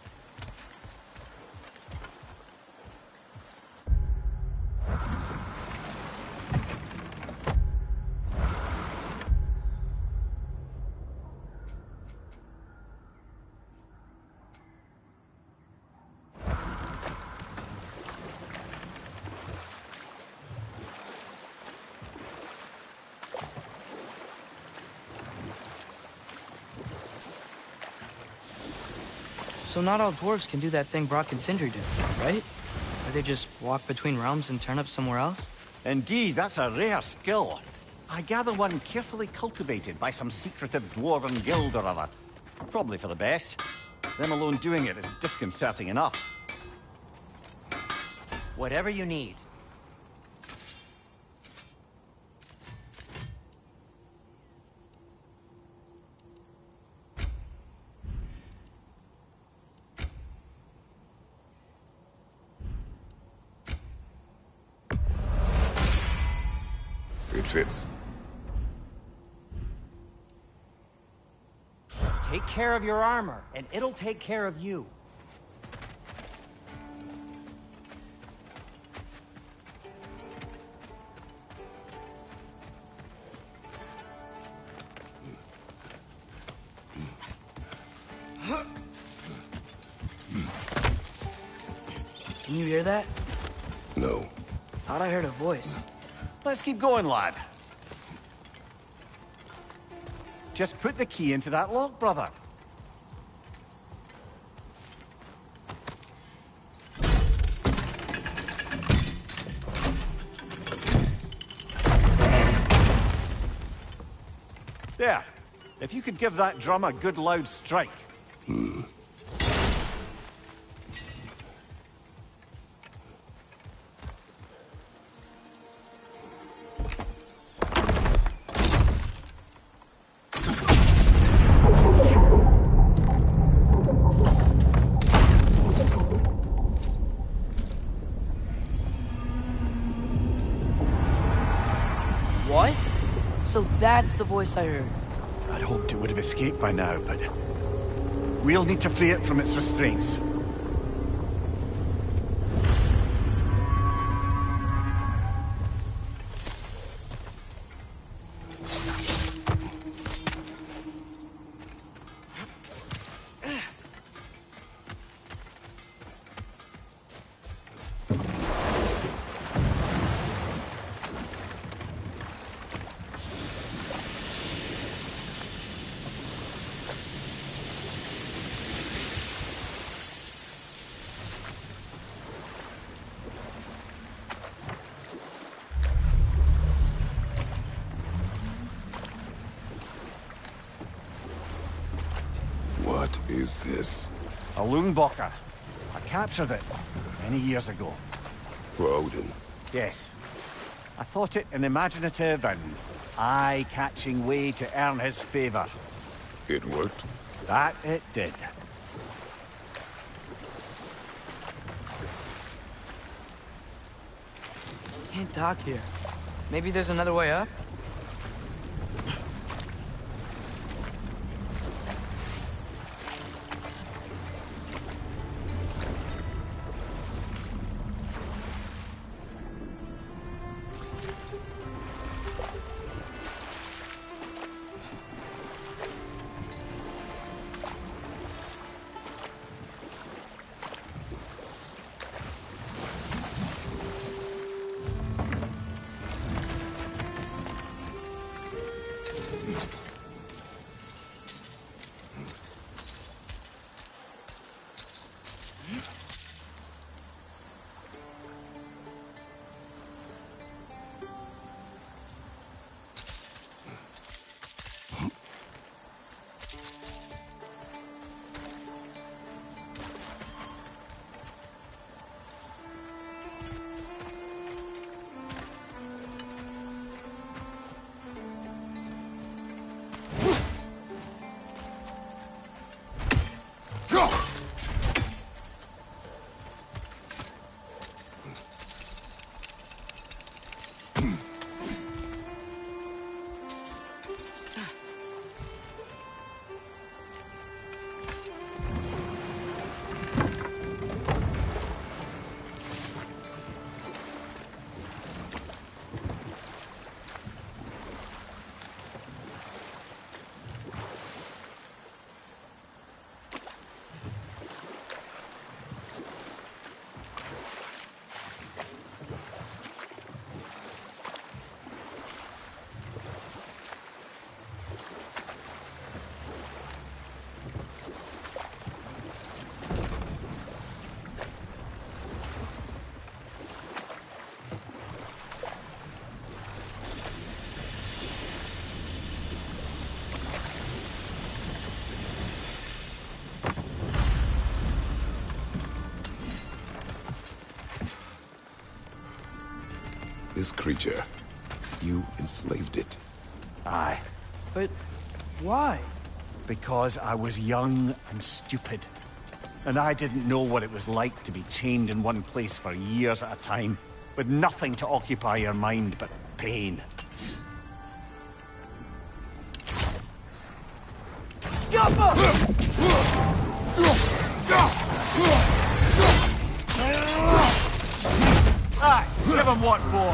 Speaker 1: So not all dwarves can do that thing Brock and Sindri did, right? Where they just walk between realms and turn up somewhere else?
Speaker 3: Indeed, that's a rare skill. I gather one carefully cultivated by some secretive dwarven guild or other. Probably for the best. Them alone doing it is disconcerting enough.
Speaker 11: Whatever you need.
Speaker 5: It fits.
Speaker 11: Take care of your armor, and it'll take care of you.
Speaker 1: Can you hear that?
Speaker 5: No.
Speaker 1: Thought I heard a voice.
Speaker 3: Let's keep going, lad. Just put the key into that lock, brother. There. If you could give that drum a good loud strike.
Speaker 1: What? So that's the voice I heard.
Speaker 3: I'd hoped it would have escaped by now, but we'll need to free it from its restraints.
Speaker 5: What is this?
Speaker 3: A Loonbocker. I captured it many years ago.
Speaker 5: For Odin.
Speaker 3: Yes. I thought it an imaginative and eye-catching way to earn his favor.
Speaker 5: It worked?
Speaker 3: That it did.
Speaker 1: Can't dock here. Maybe there's another way up?
Speaker 5: This creature, you enslaved it.
Speaker 12: Aye.
Speaker 1: But why?
Speaker 12: Because I was young and stupid. And I didn't know what it was like to be chained in one place for years at a time, with nothing to occupy your mind but pain. Aye, give him what for.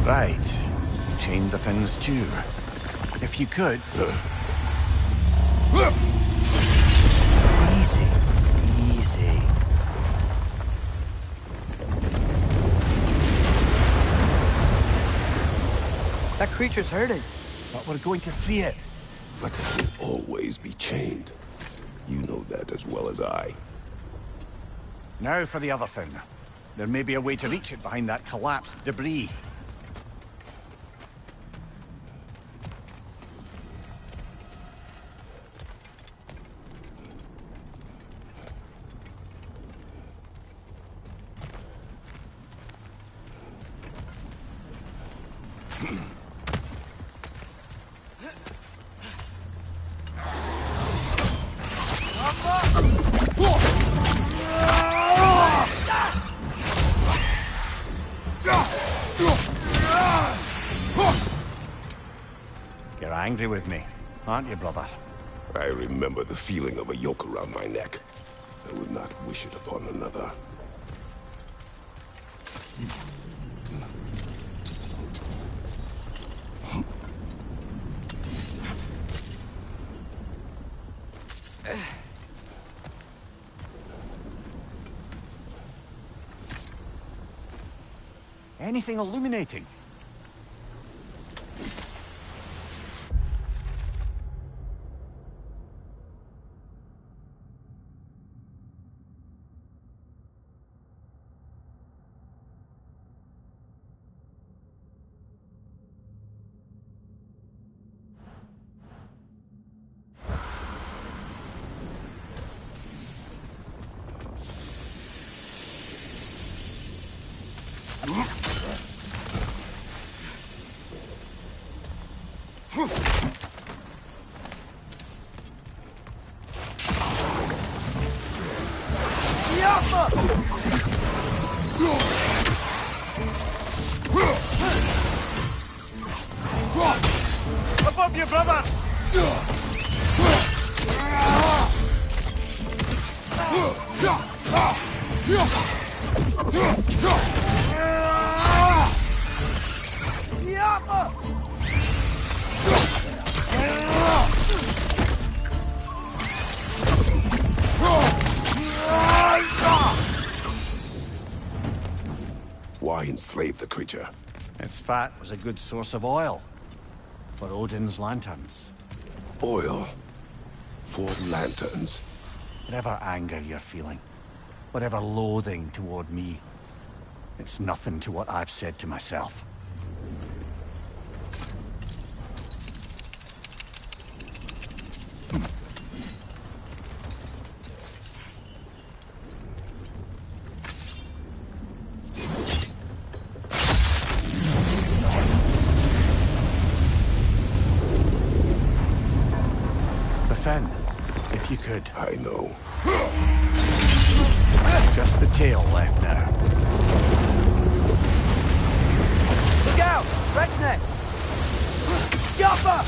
Speaker 12: Right. Chain the fins too. If you could... Easy. Easy.
Speaker 1: That creature's hurting.
Speaker 12: But we're going to free it.
Speaker 5: But it will always be chained. You know that as well as I.
Speaker 12: Now for the other fin. There may be a way to reach it behind that collapsed debris. You're angry with me, aren't you, brother?
Speaker 5: I remember the feeling of a yoke around my neck. I would not wish it upon another.
Speaker 12: Anything illuminating?
Speaker 10: Above you, brother!
Speaker 5: Why enslave the creature?
Speaker 12: Its fat was a good source of oil for Odin's lanterns.
Speaker 5: Oil? For lanterns?
Speaker 12: Whatever anger you're feeling, whatever loathing toward me, it's nothing to what I've said to myself. if you could.
Speaker 5: I know.
Speaker 12: Just the tail left now.
Speaker 1: Look out! Red's neck! Yappa!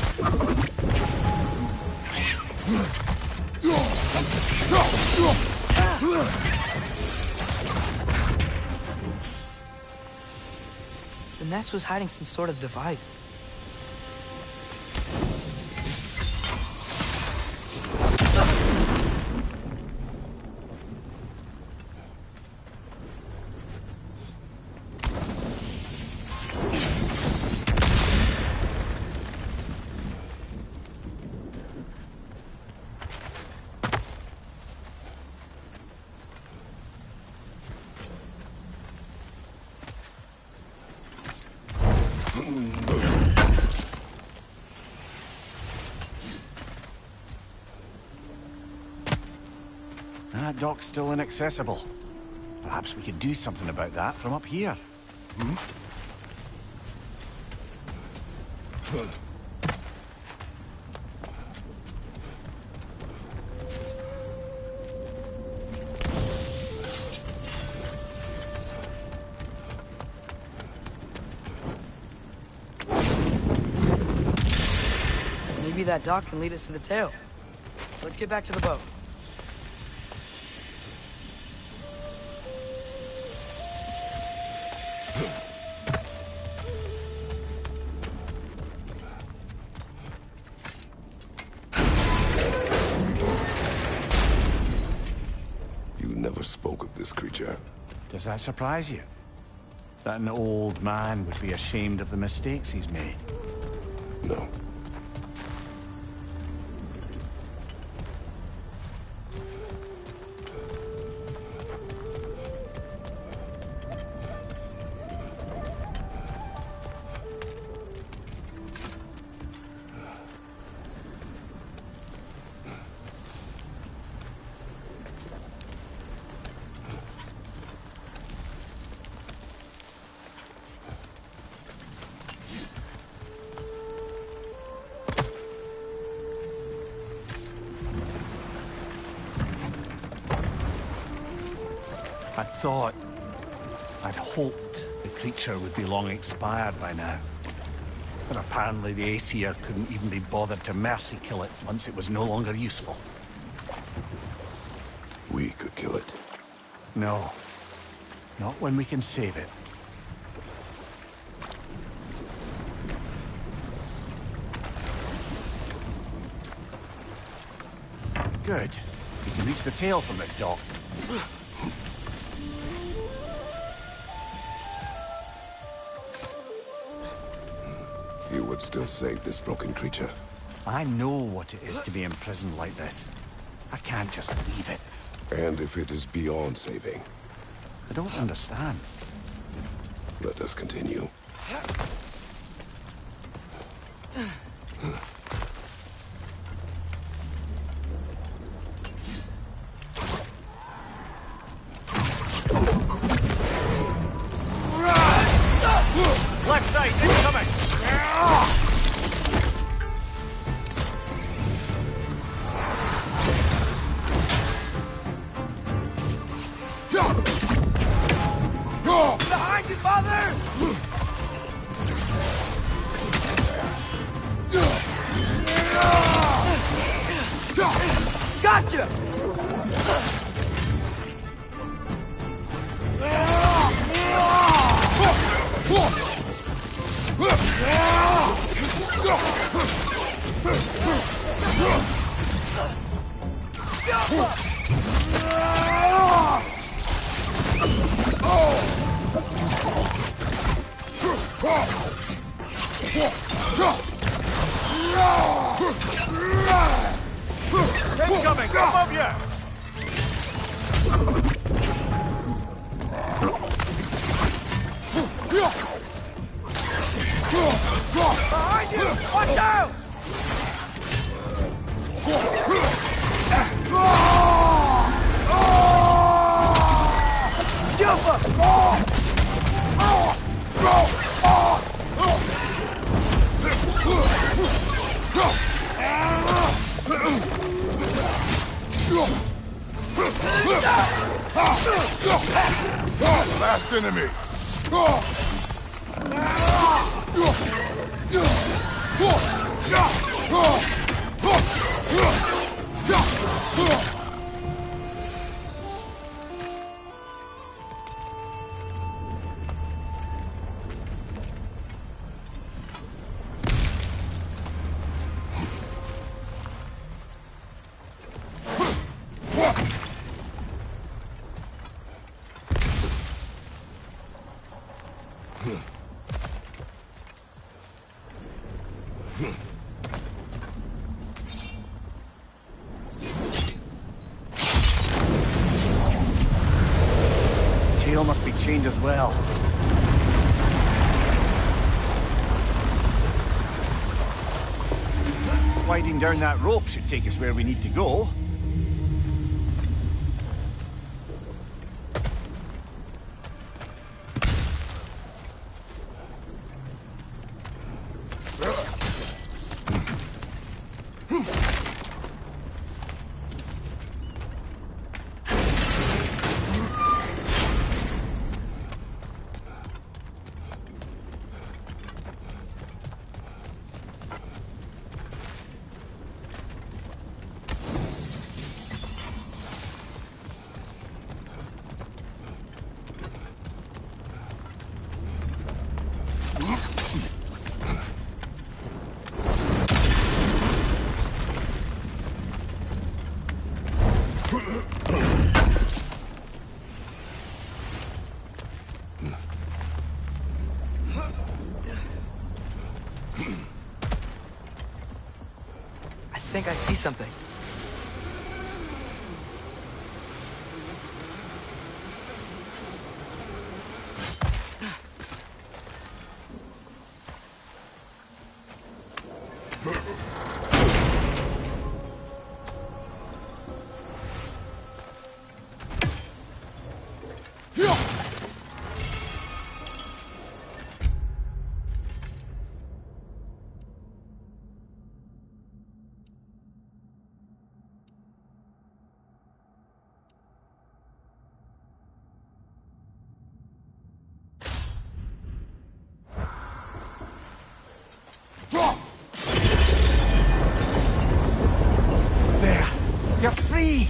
Speaker 1: The nest was hiding some sort of device.
Speaker 12: That dock's still inaccessible. Perhaps we could do something about that from up here.
Speaker 1: Maybe that dock can lead us to the tail. Let's get back to the boat.
Speaker 5: You never spoke of this creature.
Speaker 12: Does that surprise you? That an old man would be ashamed of the mistakes he's made?
Speaker 5: No.
Speaker 12: I'd hoped the creature would be long expired by now. But apparently the Aesir couldn't even be bothered to mercy kill it once it was no longer useful.
Speaker 5: We could kill it.
Speaker 12: No. Not when we can save it. Good. We can reach the tail from this dock.
Speaker 5: You would still save this broken creature.
Speaker 12: I know what it is to be imprisoned like this. I can't just leave it.
Speaker 5: And if it is beyond saving?
Speaker 12: I don't understand.
Speaker 5: Let us continue.
Speaker 12: Left side, incoming!
Speaker 1: Behind you, father! Gotcha!
Speaker 12: Incoming! Above you!
Speaker 1: Behind you! Watch out!
Speaker 6: next enemy!
Speaker 12: Tail must be chained as well. Sliding down that rope should take us where we need to go.
Speaker 1: I think I see something.
Speaker 12: There! You're free!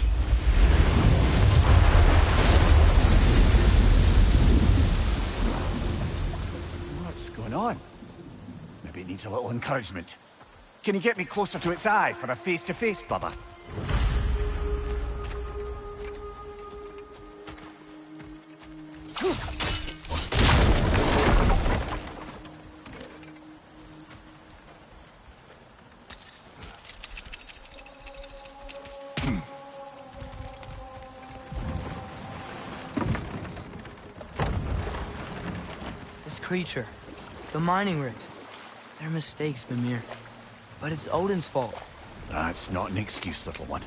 Speaker 12: What's going on? Maybe it needs a little encouragement. Can you get me closer to its eye for a face-to-face, Bubba?
Speaker 1: This creature, the mining rigs, they're mistakes, Mimir. But it's Odin's fault.
Speaker 12: That's not an excuse, little one.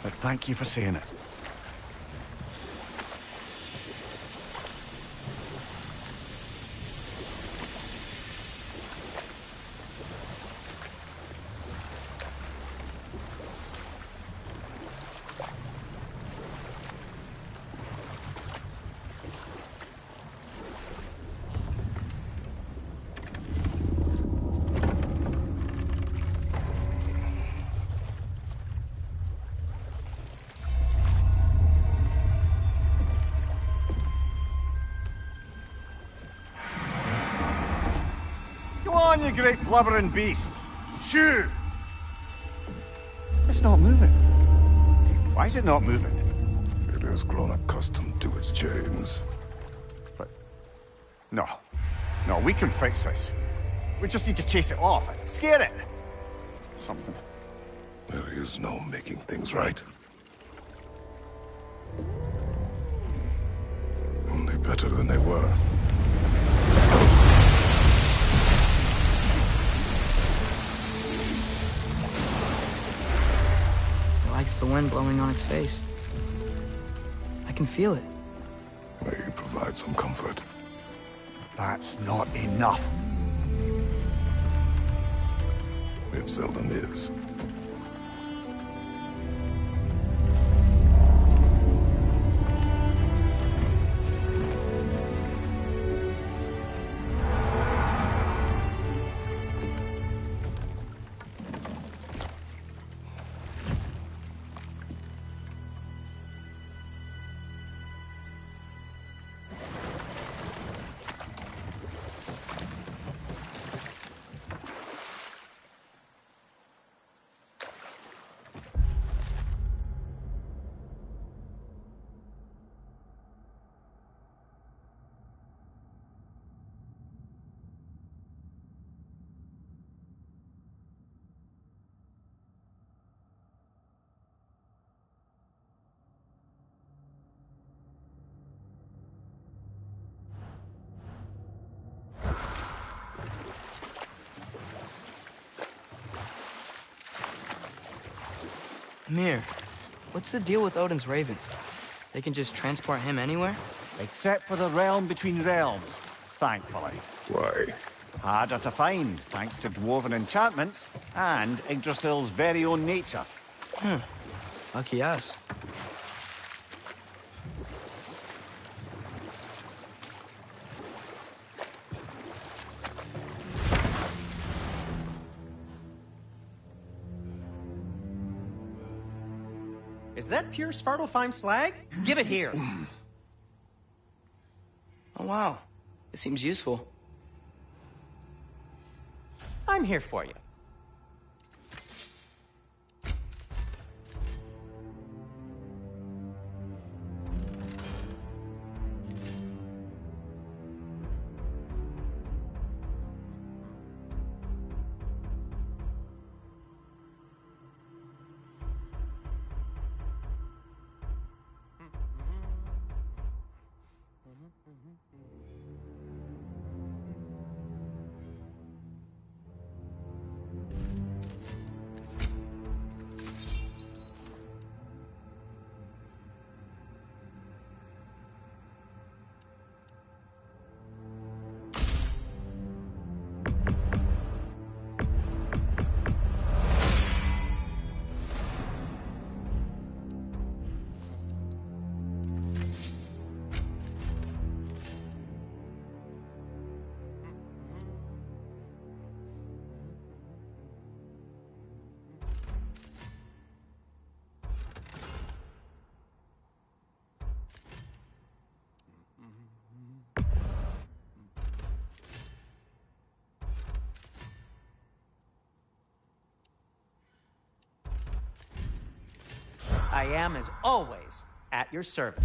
Speaker 12: But thank you for saying it. Go on, you great blubbering beast. Shoo! It's not moving. Why is it not moving?
Speaker 5: It has grown accustomed to its chains.
Speaker 12: But... No. No, we can fix this. We just need to chase it off and scare it. Something.
Speaker 5: There is no making things right. Only better than they were.
Speaker 1: It likes the wind blowing on its face. I can feel it.
Speaker 5: May you provide some comfort.
Speaker 12: That's not enough.
Speaker 5: It seldom is.
Speaker 1: Mir, what's the deal with Odin's ravens? They can just transport him anywhere?
Speaker 12: Except for the realm between realms, thankfully.
Speaker 5: Why?
Speaker 12: Harder to find, thanks to dwarven enchantments and Yggdrasil's very own nature.
Speaker 1: Lucky us.
Speaker 11: Is that pure Svartalfheim slag? Give it here.
Speaker 1: Oh, wow. It seems useful.
Speaker 11: I'm here for you. I am, as always, at your service.